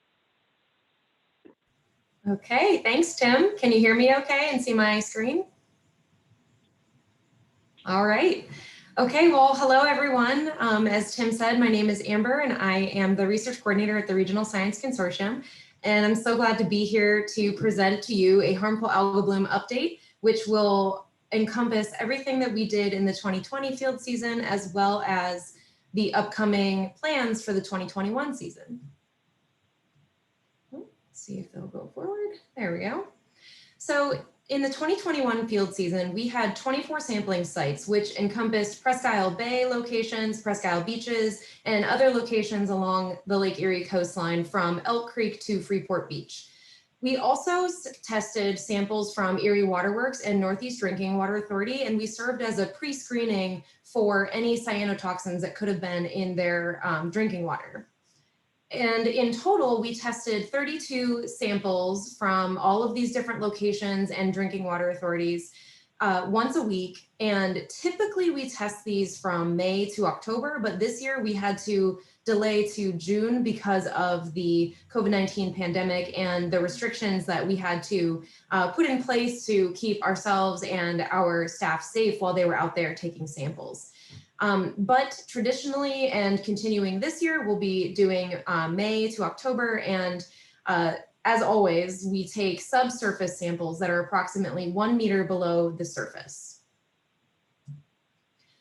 Okay, thanks, Tim. Can you hear me okay and see my screen? All right. Okay, well, hello, everyone. As Tim said, my name is Amber, and I am the Research Coordinator at the Regional Science Consortium. And I'm so glad to be here to present to you a harmful algal bloom update, which will encompass everything that we did in the 2020 field season, as well as the upcoming plans for the 2021 season. Let's see if they'll go forward. There we go. So in the 2021 field season, we had 24 sampling sites, which encompassed Presque Isle Bay locations, Presque Isle beaches, and other locations along the Lake Erie coastline from Elk Creek to Freeport Beach. We also tested samples from Erie Water Works and Northeast Drinking Water Authority, and we served as a pre-screening for any cyanotoxins that could have been in their drinking water. And in total, we tested 32 samples from all of these different locations and drinking water authorities once a week. And typically we test these from May to October, but this year we had to delay to June because of the COVID-19 pandemic and the restrictions that we had to put in place to keep ourselves and our staff safe while they were out there taking samples. But traditionally and continuing this year, we'll be doing May to October. And as always, we take subsurface samples that are approximately 1 meter below the surface.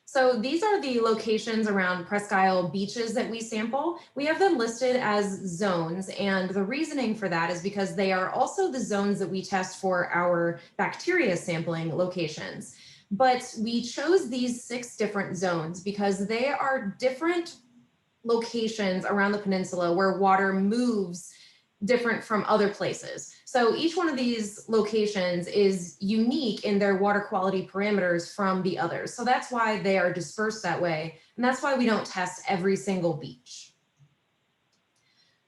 So these are the locations around Presque Isle beaches that we sample. We have them listed as zones. And the reasoning for that is because they are also the zones that we test for our bacteria sampling locations. But we chose these 6 different zones because they are different locations around the peninsula where water moves different from other places. So each one of these locations is unique in their water quality parameters from the others. So that's why they are dispersed that way. And that's why we don't test every single beach.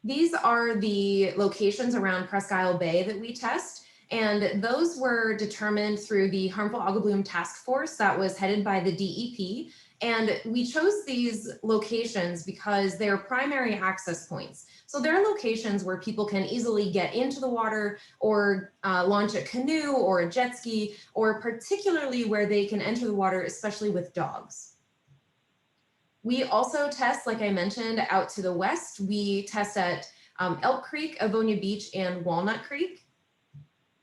These are the locations around Presque Isle Bay that we test. And those were determined through the Harmful Algal Bloom Task Force that was headed by the DEP. And we chose these locations because they're primary access points. So they're locations where people can easily get into the water or launch a canoe or a jet ski, or particularly where they can enter the water, especially with dogs. We also test, like I mentioned, out to the west. We test at Elk Creek, Avonia Beach, and Walnut Creek.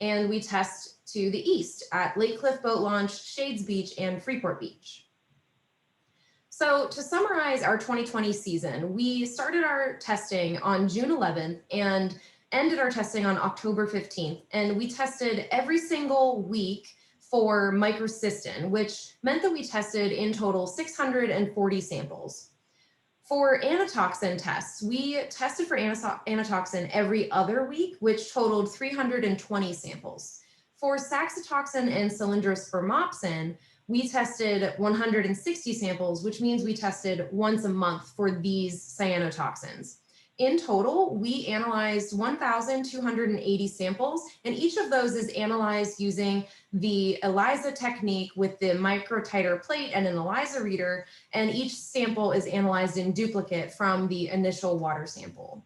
And we test to the east at Lake Cliff Boat Launch, Shades Beach, and Freeport Beach. So to summarize our 2020 season, we started our testing on June 11th and ended our testing on October 15th. And we tested every single week for microcystin, which meant that we tested in total 640 samples. For anatoxin tests, we tested for anatoxin every other week, which totaled 320 samples. For saxitoxin and cylindrospermopsin, we tested 160 samples, which means we tested once a month for these cyanotoxins. In total, we analyzed 1,280 samples, and each of those is analyzed using the ELISA technique with the microtiter plate and an ELISA reader, and each sample is analyzed in duplicate from the initial water sample.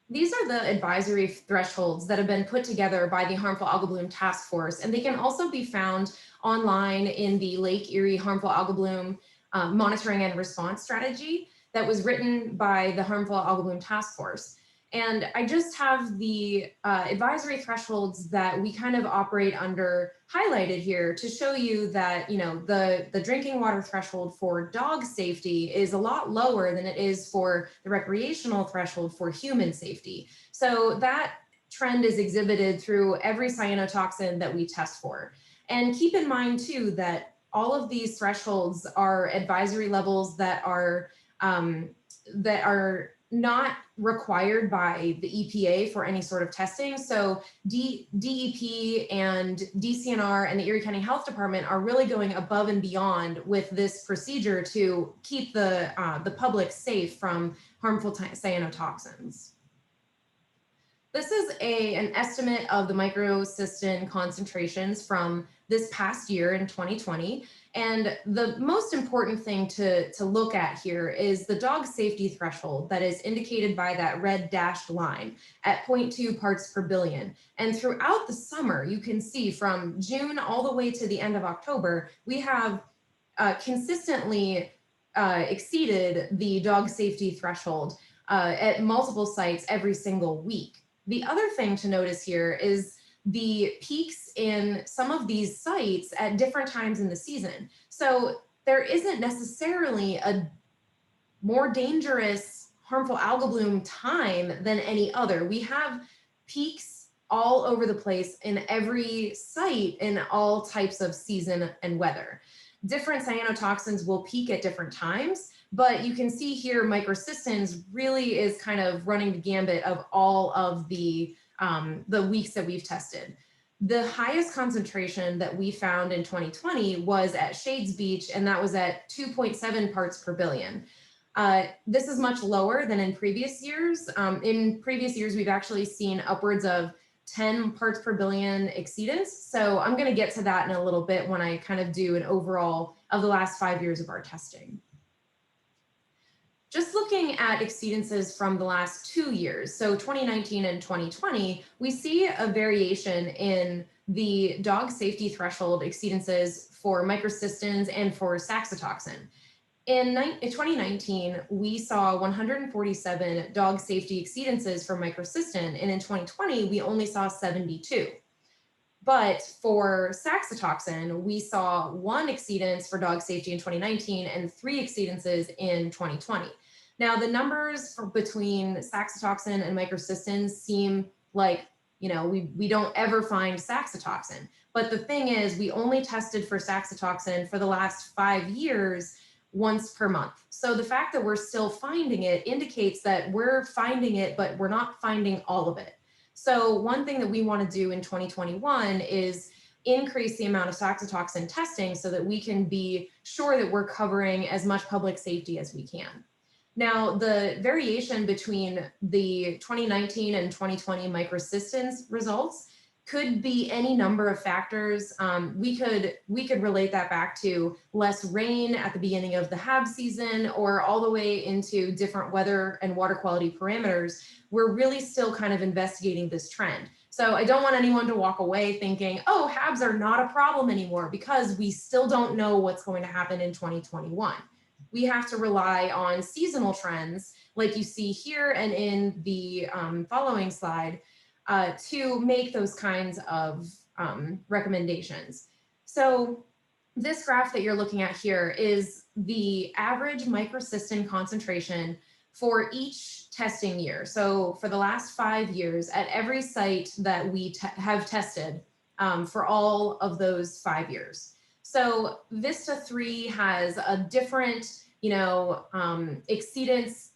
These are the advisory thresholds that have been put together by the Harmful Algal Bloom Task Force, and they can also be found online in the Lake Erie Harmful Algal Bloom Monitoring and Response Strategy that was written by the Harmful Algal Bloom Task Force. And I just have the advisory thresholds that we kind of operate under highlighted here to show you that, the drinking water threshold for dog safety is a lot lower than it is for the recreational threshold for human safety. So that trend is exhibited through every cyanotoxin that we test for. And keep in mind too, that all of these thresholds are advisory levels that are not required by the EPA for any sort of testing. So DEP and DCNR and the Erie County Health Department are really going above and beyond with this procedure to keep the public safe from harmful cyanotoxins. This is an estimate of the microcystin concentrations from this past year in 2020. And the most important thing to look at here is the dog safety threshold that is indicated by that red dashed line at 0.2 parts per billion. And throughout the summer, you can see from June all the way to the end of October, we have consistently exceeded the dog safety threshold at multiple sites every single week. The other thing to notice here is the peaks in some of these sites at different times in the season. So there isn't necessarily a more dangerous harmful algal bloom time than any other. We have peaks all over the place in every site in all types of season and weather. Different cyanotoxins will peak at different times, but you can see here microcystins really is kind of running the gambit of all of the weeks that we've tested. The highest concentration that we found in 2020 was at Shades Beach, and that was at 2.7 parts per billion. This is much lower than in previous years. In previous years, we've actually seen upwards of 10 parts per billion exceedance. So I'm going to get to that in a little bit when I kind of do an overall of the last 5 years of our testing. Just looking at exceedances from the last 2 years, so 2019 and 2020, we see a variation in the dog safety threshold exceedances for microcystins and for saxitoxin. In 2019, we saw 147 dog safety exceedances for microcystin, and in 2020, we only saw 72. But for saxitoxin, we saw 1 exceedance for dog safety in 2019 and 3 exceedances in 2020. Now, the numbers between saxitoxin and microcystins seem like, we don't ever find saxitoxin. But the thing is, we only tested for saxitoxin for the last 5 years once per month. So the fact that we're still finding it indicates that we're finding it, but we're not finding all of it. So one thing that we want to do in 2021 is increase the amount of saxitoxin testing so that we can be sure that we're covering as much public safety as we can. Now, the variation between the 2019 and 2020 microcystins results could be any number of factors. We could relate that back to less rain at the beginning of the HAB season or all the way into different weather and water quality parameters. We're really still kind of investigating this trend. So I don't want anyone to walk away thinking, oh, HABs are not a problem anymore, because we still don't know what's going to happen in 2021. We have to rely on seasonal trends like you see here and in the following slide to make those kinds of recommendations. So this graph that you're looking at here is the average microcystin concentration for each testing year. So for the last 5 years at every site that we have tested for all of those 5 years. So Vista 3 has a different, exceedance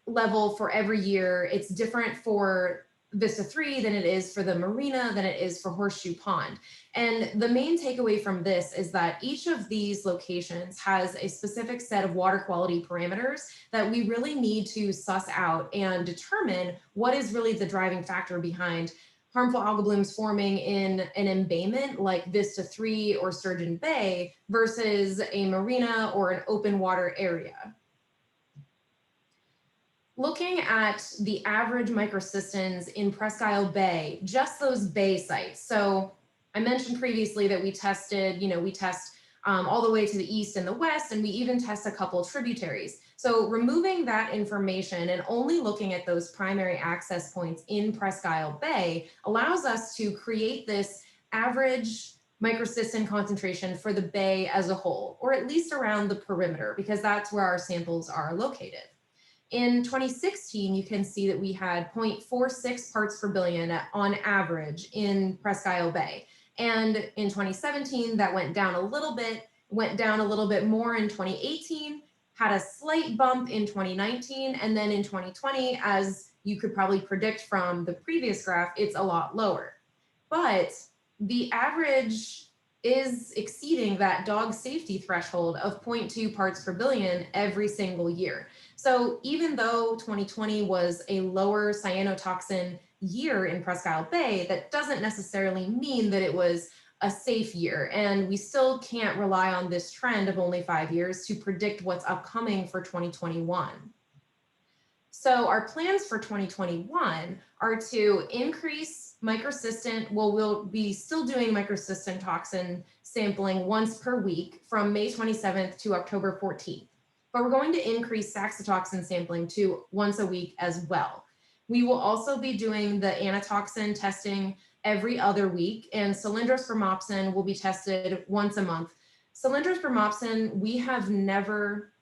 level for every year. It's different for Vista 3 than it is for the marina, than it is for Horseshoe Pond. And the main takeaway from this is that each of these locations has a specific set of water quality parameters that we really need to suss out and determine what is really the driving factor behind harmful algal blooms forming in an embayment like Vista 3 or Sturgeon Bay versus a marina or an open water area. Looking at the average microcystins in Presque Isle Bay, just those bay sites. So I mentioned previously that we tested, we test all the way to the east and the west, and we even test a couple tributaries. So removing that information and only looking at those primary access points in Presque Isle Bay allows us to create this average microcystin concentration for the bay as a whole, or at least around the perimeter, because that's where our samples are located. In 2016, you can see that we had 0.46 parts per billion on average in Presque Isle Bay. And in 2017, that went down a little bit, went down a little bit more in 2018, had a slight bump in 2019, and then in 2020, as you could probably predict from the previous graph, it's a lot lower. But the average is exceeding that dog safety threshold of 0.2 parts per billion every single year. So even though 2020 was a lower cyanotoxin year in Presque Isle Bay, that doesn't necessarily mean that it was a safe year. And we still can't rely on this trend of only 5 years to predict what's upcoming for 2021. So our plans for 2021 are to increase microcystin. Well, we'll be still doing microcystin toxin sampling once per week from May 27th to October 14th. But we're going to increase saxitoxin sampling to once a week as well. We will also be doing the anatoxin testing every other week, and cylindrospermopsin will be tested once a month. Cylindrospermopsin, we have never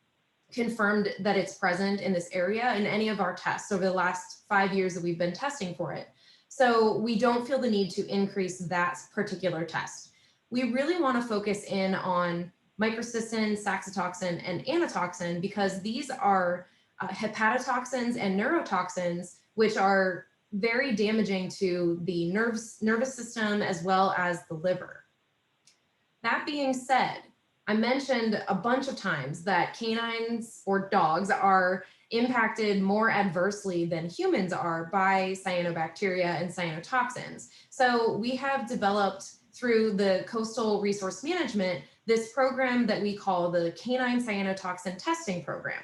confirmed that it's present in this area in any of our tests over the last 5 years that we've been testing for it. So we don't feel the need to increase that particular test. We really want to focus in on microcystin, saxitoxin, and anatoxin because these are hepatotoxins and neurotoxins, which are very damaging to the nervous system as well as the liver. That being said, I mentioned a bunch of times that canines or dogs are impacted more adversely than humans are by cyanobacteria and cyanotoxins. So we have developed through the Coastal Resource Management this program that we call the Canine Cyanotoxin Testing Program.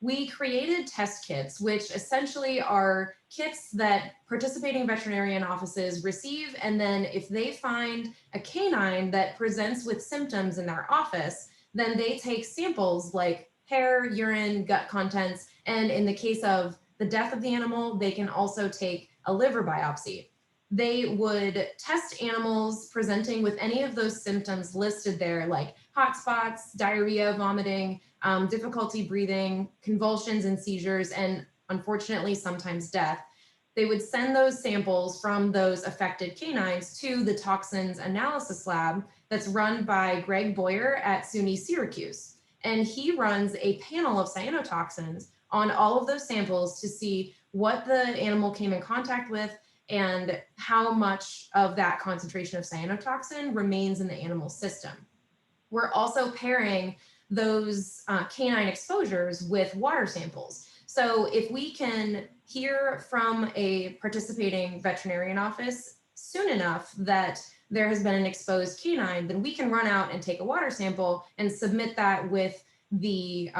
We created test kits, which essentially are kits that participating veterinarian offices receive, and then if they find a canine that presents with symptoms in their office, then they take samples like hair, urine, gut contents, and in the case of the death of the animal, they can also take a liver biopsy. They would test animals presenting with any of those symptoms listed there, like hot spots, diarrhea, vomiting, difficulty breathing, convulsions and seizures, and unfortunately sometimes death. They would send those samples from those affected canines to the toxins analysis lab that's run by Greg Boyer at SUNY Syracuse. And he runs a panel of cyanotoxins on all of those samples to see what the animal came in contact with and how much of that concentration of cyanotoxin remains in the animal system. We're also pairing those canine exposures with water samples. So if we can hear from a participating veterinarian office soon enough that there has been an exposed canine, then we can run out and take a water sample and submit that with the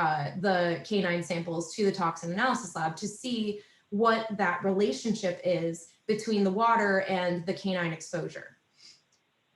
canine samples to the toxin analysis lab to see what that relationship is between the water and the canine exposure.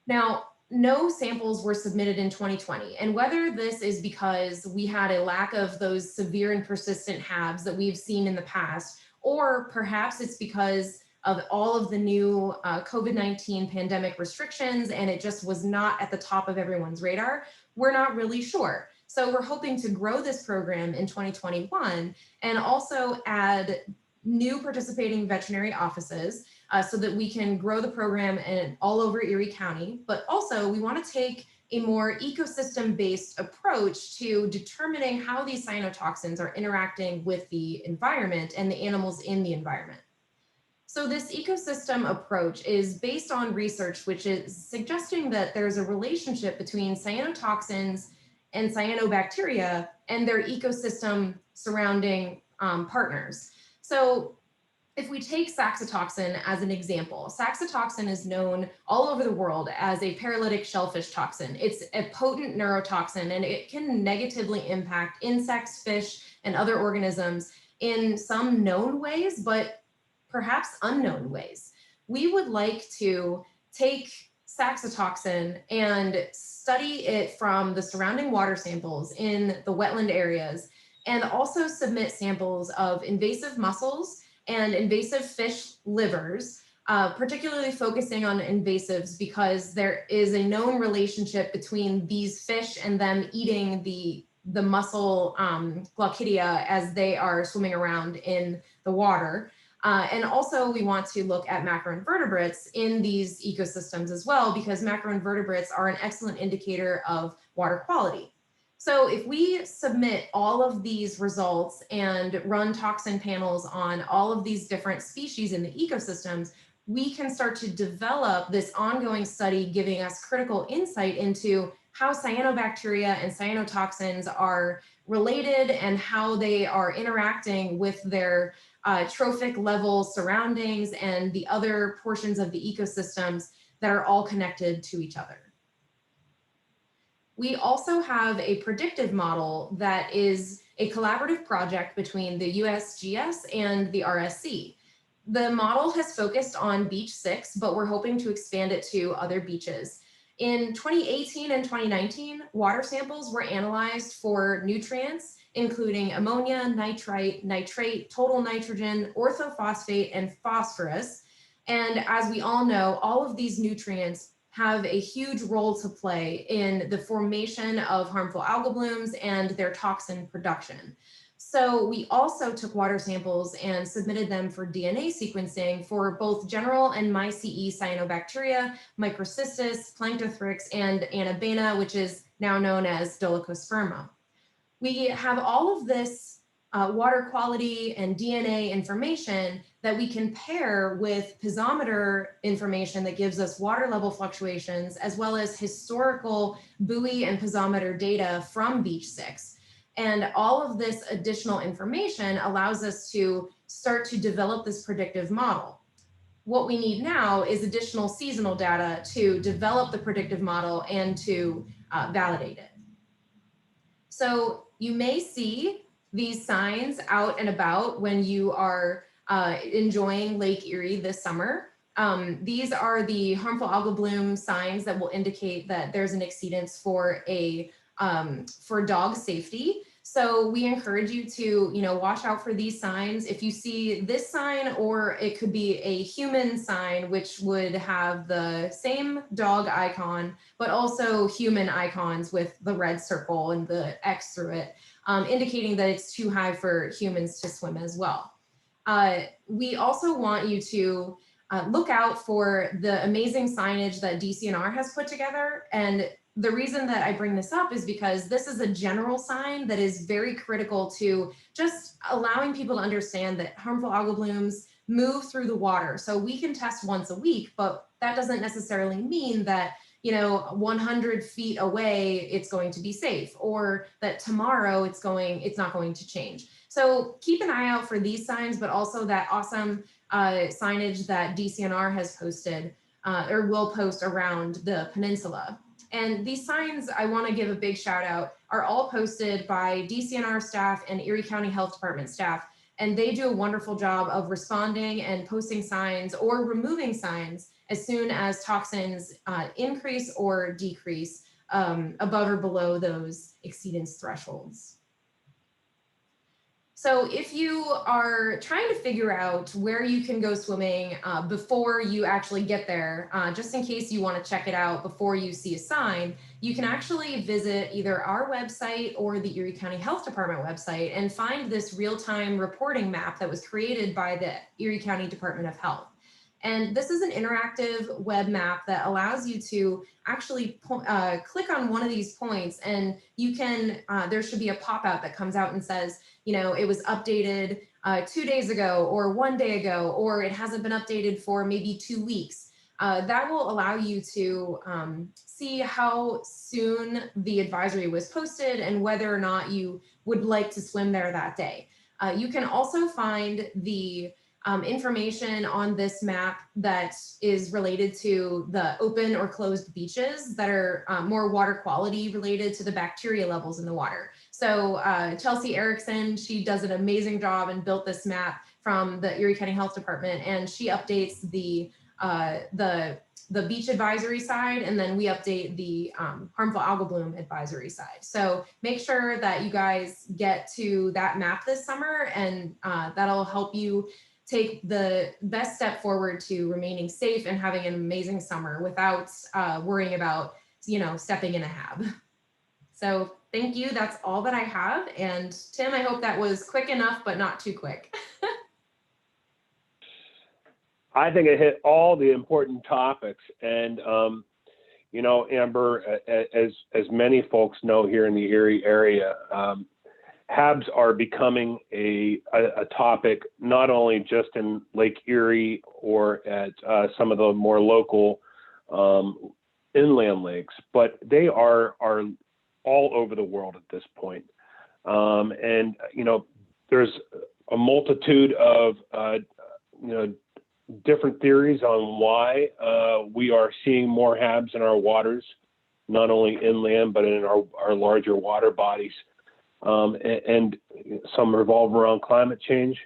Now, no samples were submitted in 2020, and whether this is because we had a lack of those severe and persistent HABs that we've seen in the past, or perhaps it's because of all of the new COVID-19 pandemic restrictions and it just was not at the top of everyone's radar, we're not really sure. So we're hoping to grow this program in 2021 and also add new participating veterinary offices so that we can grow the program all over Erie County. But also we want to take a more ecosystem-based approach to determining how these cyanotoxins are interacting with the environment and the animals in the environment. So this ecosystem approach is based on research, which is suggesting that there's a relationship between cyanotoxins and cyanobacteria and their ecosystem surrounding partners. So if we take saxitoxin as an example, saxitoxin is known all over the world as a paralytic shellfish toxin. It's a potent neurotoxin and it can negatively impact insects, fish, and other organisms in some known ways, but perhaps unknown ways. We would like to take saxitoxin and study it from the surrounding water samples in the wetland areas and also submit samples of invasive mussels and invasive fish livers particularly focusing on invasives because there is a known relationship between these fish and them eating the mussel Glaucidia as they are swimming around in the water. And also we want to look at macroinvertebrates in these ecosystems as well, because macroinvertebrates are an excellent indicator of water quality. So if we submit all of these results and run toxin panels on all of these different species in the ecosystems, we can start to develop this ongoing study giving us critical insight into how cyanobacteria and cyanotoxins are related and how they are interacting with their trophic level surroundings and the other portions of the ecosystems that are all connected to each other. We also have a predictive model that is a collaborative project between the USGS and the RSC. The model has focused on Beach 6, but we're hoping to expand it to other beaches. In 2018 and 2019, water samples were analyzed for nutrients, including ammonia, nitrite, nitrate, total nitrogen, orthophosphate, and phosphorus. And as we all know, all of these nutrients have a huge role to play in the formation of harmful algal blooms and their toxin production. So we also took water samples and submitted them for DNA sequencing for both general and MyCE cyanobacteria, Microcystis, Planktothrix, and Anabaena, which is now known as Dolichosperma. We have all of this water quality and DNA information that we can pair with piezometer information that gives us water level fluctuations, as well as historical buoy and piezometer data from Beach 6. And all of this additional information allows us to start to develop this predictive model. What we need now is additional seasonal data to develop the predictive model and to validate it. So you may see these signs out and about when you are enjoying Lake Erie this summer. These are the harmful algal bloom signs that will indicate that there's an exceedance for dog safety. So we encourage you to, watch out for these signs. If you see this sign, or it could be a human sign, which would have the same dog icon, but also human icons with the red circle and the X through it, indicating that it's too high for humans to swim as well. We also want you to look out for the amazing signage that DCNR has put together. And the reason that I bring this up is because this is a general sign that is very critical to just allowing people to understand that harmful algal blooms move through the water. So we can test once a week, but that doesn't necessarily mean that 100 feet away it's going to be safe, or that tomorrow it's not going to change. So keep an eye out for these signs, but also that awesome signage that DCNR has posted or will post around the peninsula. And these signs, I want to give a big shout out, are all posted by DCNR staff and Erie County Health Department staff. And they do a wonderful job of responding and posting signs or removing signs as soon as toxins increase or decrease above or below those exceedance thresholds. So if you are trying to figure out where you can go swimming before you actually get there, just in case you want to check it out before you see a sign, you can actually visit either our website or the Erie County Health Department website and find this real-time reporting map that was created by the Erie County Department of Health. And this is an interactive web map that allows you to actually click on one of these points, and you can, there should be a pop-out that comes out and says, it was updated 2 days ago or 1 day ago, or it hasn't been updated for maybe 2 weeks. That will allow you to see how soon the advisory was posted and whether or not you would like to swim there that day. You can also find the information on this map that is related to the open or closed beaches that are more water quality related to the bacteria levels in the water. So Chelsea Erickson, she does an amazing job and built this map from the Erie County Health Department, and she updates the beach advisory side, and then we update the harmful algal bloom advisory side. So make sure that you guys get to that map this summer, and that'll help you take the best step forward to remaining safe and having an amazing summer without worrying about, stepping in a hab. So thank you. That's all that I have. And Tim, I hope that was quick enough, but not too quick. I think it hit all the important topics. And, Amber, as many folks know here in the Erie area, HABs are becoming a topic not only just in Lake Erie or at some of the more local inland lakes, but they are all over the world at this point. There's a multitude of different theories on why we are seeing more HABs in our waters, not only inland, but in our larger water bodies. And some revolve around climate change,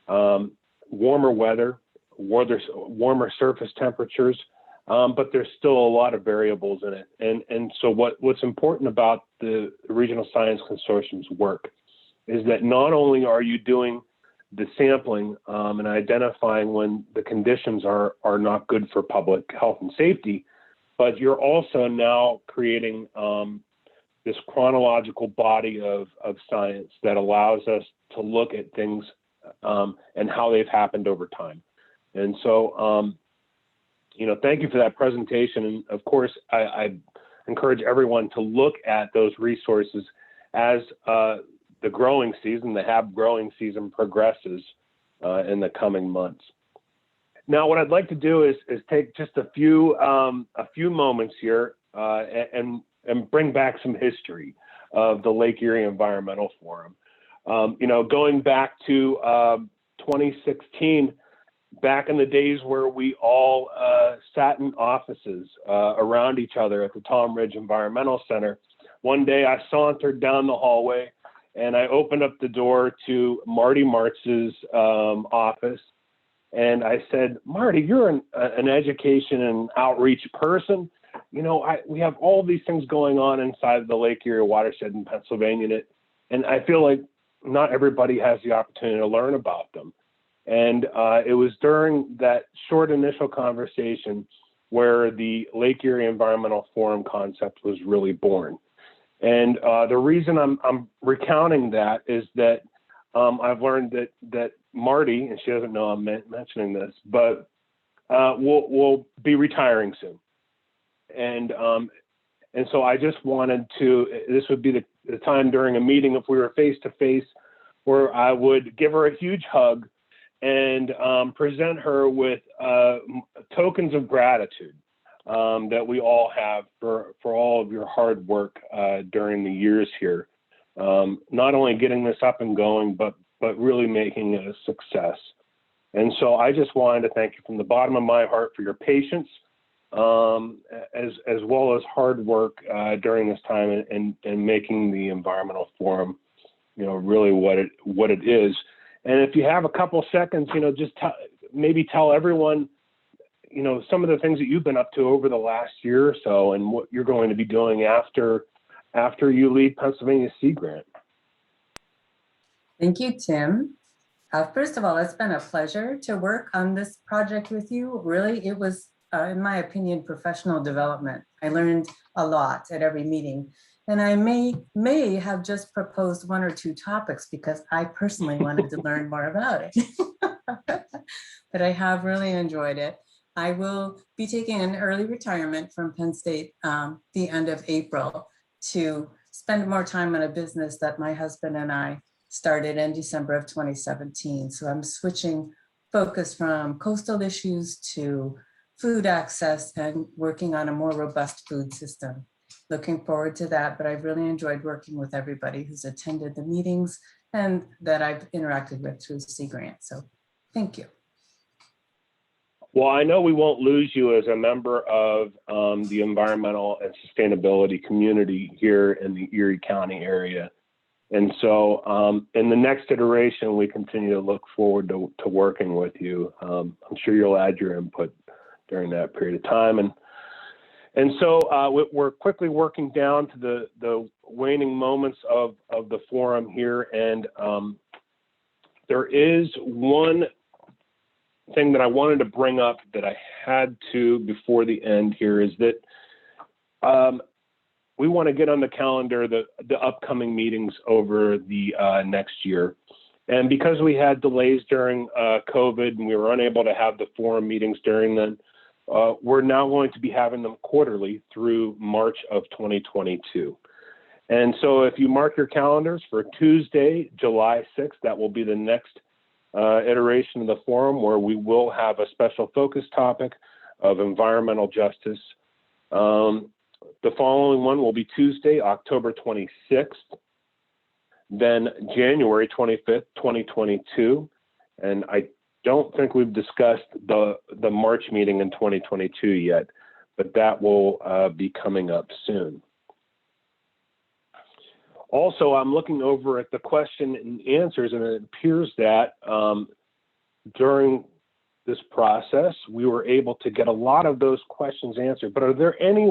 warmer weather, warmer surface temperatures, but there's still a lot of variables in it. And so what's important about the Regional Science Consortium's work is that not only are you doing the sampling and identifying when the conditions are not good for public health and safety, but you're also now creating this chronological body of science that allows us to look at things and how they've happened over time. And so, thank you for that presentation. And of course, I encourage everyone to look at those resources as the growing season, the HAB growing season progresses in the coming months. Now, what I'd like to do is take just a few moments here and bring back some history of the Lake Erie Environmental Forum. Going back to 2016, back in the days where we all sat in offices around each other at the Tom Ridge Environmental Center, one day I sauntered down the hallway and I opened up the door to Marty Martz's office. And I said, Marty, you're an education and outreach person. We have all these things going on inside the Lake Erie watershed in Pennsylvania, and I feel like not everybody has the opportunity to learn about them. And it was during that short initial conversation where the Lake Erie Environmental Forum concept was really born. And the reason I'm recounting that is that I've learned that Marty, and she doesn't know I'm mentioning this, but will be retiring soon. And so I just wanted to, this would be the time during a meeting, if we were face to face, where I would give her a huge hug and present her with tokens of gratitude that we all have for all of your hard work during the years here. Not only getting this up and going, but really making it a success. And so I just wanted to thank you from the bottom of my heart for your patience, as well as hard work during this time and making the Environmental Forum, really what it is. And if you have a couple seconds, just maybe tell everyone, some of the things that you've been up to over the last year or so, and what you're going to be doing after you leave Pennsylvania Sea Grant. Thank you, Tim. First of all, it's been a pleasure to work on this project with you. Really, it was, in my opinion, professional development. I learned a lot at every meeting. And I may have just proposed one or two topics because I personally wanted to learn more about it. But I have really enjoyed it. I will be taking an early retirement from Penn State the end of April to spend more time on a business that my husband and I started in December of 2017. So I'm switching focus from coastal issues to food access and working on a more robust food system. Looking forward to that, but I've really enjoyed working with everybody who's attended the meetings and that I've interacted with through Sea Grant. So thank you. Well, I know we won't lose you as a member of the environmental and sustainability community here in the Erie County area. And so in the next iteration, we continue to look forward to working with you. I'm sure you'll add your input during that period of time. And so we're quickly working down to the waning moments of the forum here. And there is one thing that I wanted to bring up that I had to before the end here is that we want to get on the calendar the upcoming meetings over the next year. And because we had delays during COVID and we were unable to have the forum meetings during then, we're now going to be having them quarterly through March of 2022. And so if you mark your calendars for Tuesday, July 6th, that will be the next iteration of the forum where we will have a special focus topic of environmental justice. The following one will be Tuesday, October 26th, then January 25th, 2022. And I don't think we've discussed the March meeting in 2022 yet, but that will be coming up soon. Also, I'm looking over at the question and answers, and it appears that during this process, we were able to get a lot of those questions answered. But are there any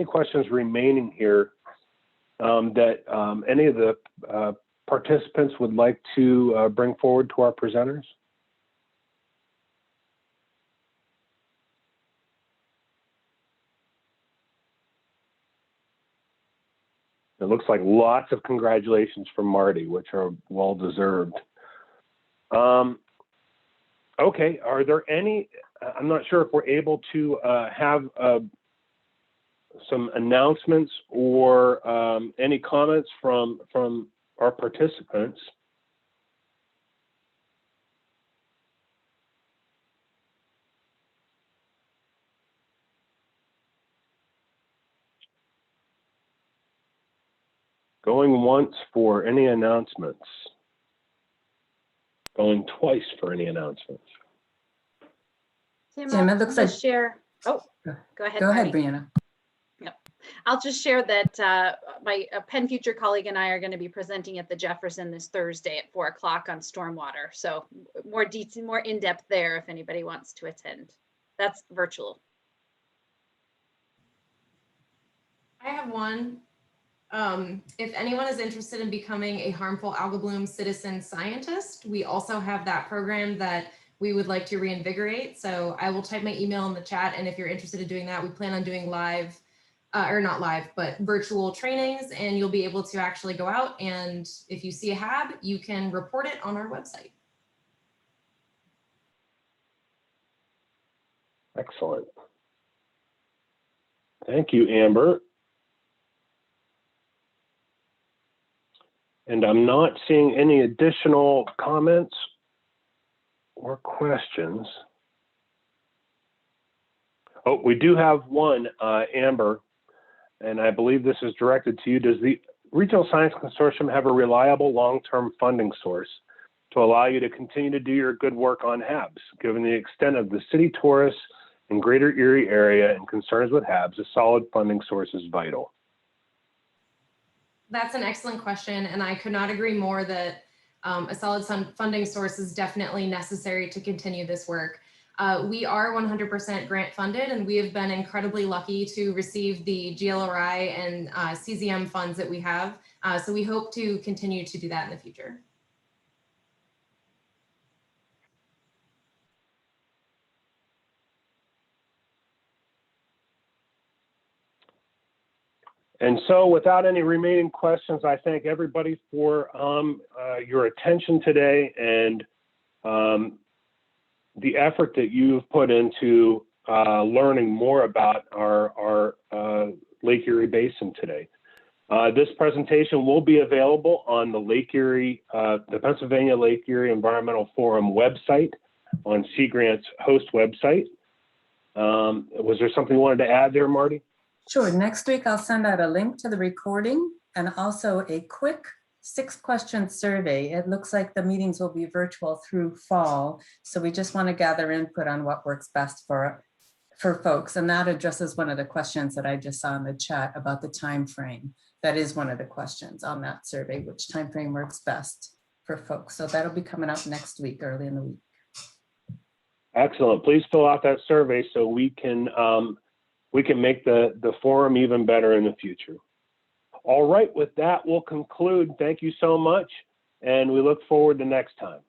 questions remaining here that any of the participants would like to bring forward to our presenters? It looks like lots of congratulations from Marty, which are well deserved. Okay, are there any, I'm not sure if we're able to have some announcements or any comments from our participants. Going once for any announcements. Going twice for any announcements. Tim, Tim, it I'll looks just like- share. Oh, go ahead. Go ahead, Marty. Brianna. I'll just share that my Penn Future colleague and I are going to be presenting at the Jefferson this Thursday at 4 o'clock on stormwater. So more detail, more in depth there if anybody wants to attend. That's virtual. I have one. If anyone is interested in becoming a harmful algal bloom citizen scientist, we also have that program that we would like to reinvigorate. So I will type my email in the chat. And if you're interested in doing that, we plan on doing live, or not live, but virtual trainings. And you'll be able to actually go out, and if you see a HAB, you can report it on our website. Excellent. Thank you, Amber. And I'm not seeing any additional comments or questions. Oh, we do have one, Amber, and I believe this is directed to you. Does the Regional Science Consortium have a reliable long-term funding source to allow you to continue to do your good work on HABs? Given the extent of the city tourists and greater Erie area and concerns with HABs, a solid funding source is vital. That's an excellent question, and I could not agree more that a solid funding source is definitely necessary to continue this work. We are 100% grant funded, and we have been incredibly lucky to receive the GLRI and CZM funds that we have. So we hope to continue to do that in the future. And so without any remaining questions, I thank everybody for your attention today and the effort that you've put into learning more about our Lake Erie Basin today. This presentation will be available on the Lake Erie, the Pennsylvania Lake Erie Environmental Forum website on Sea Grant's host website. Was there something you wanted to add there, Marty? Sure. Next week, I'll send out a link to the recording and also a quick 6-question survey. It looks like the meetings will be virtual through fall. So we just want to gather input on what works best for folks. And that addresses one of the questions that I just saw in the chat about the time frame. That is one of the questions on that survey, which time frame works best for folks. So that'll be coming up next week, early in the week. Excellent. Please fill out that survey so we can make the forum even better in the future. All right, with that, we'll conclude. Thank you so much, and we look forward to next time.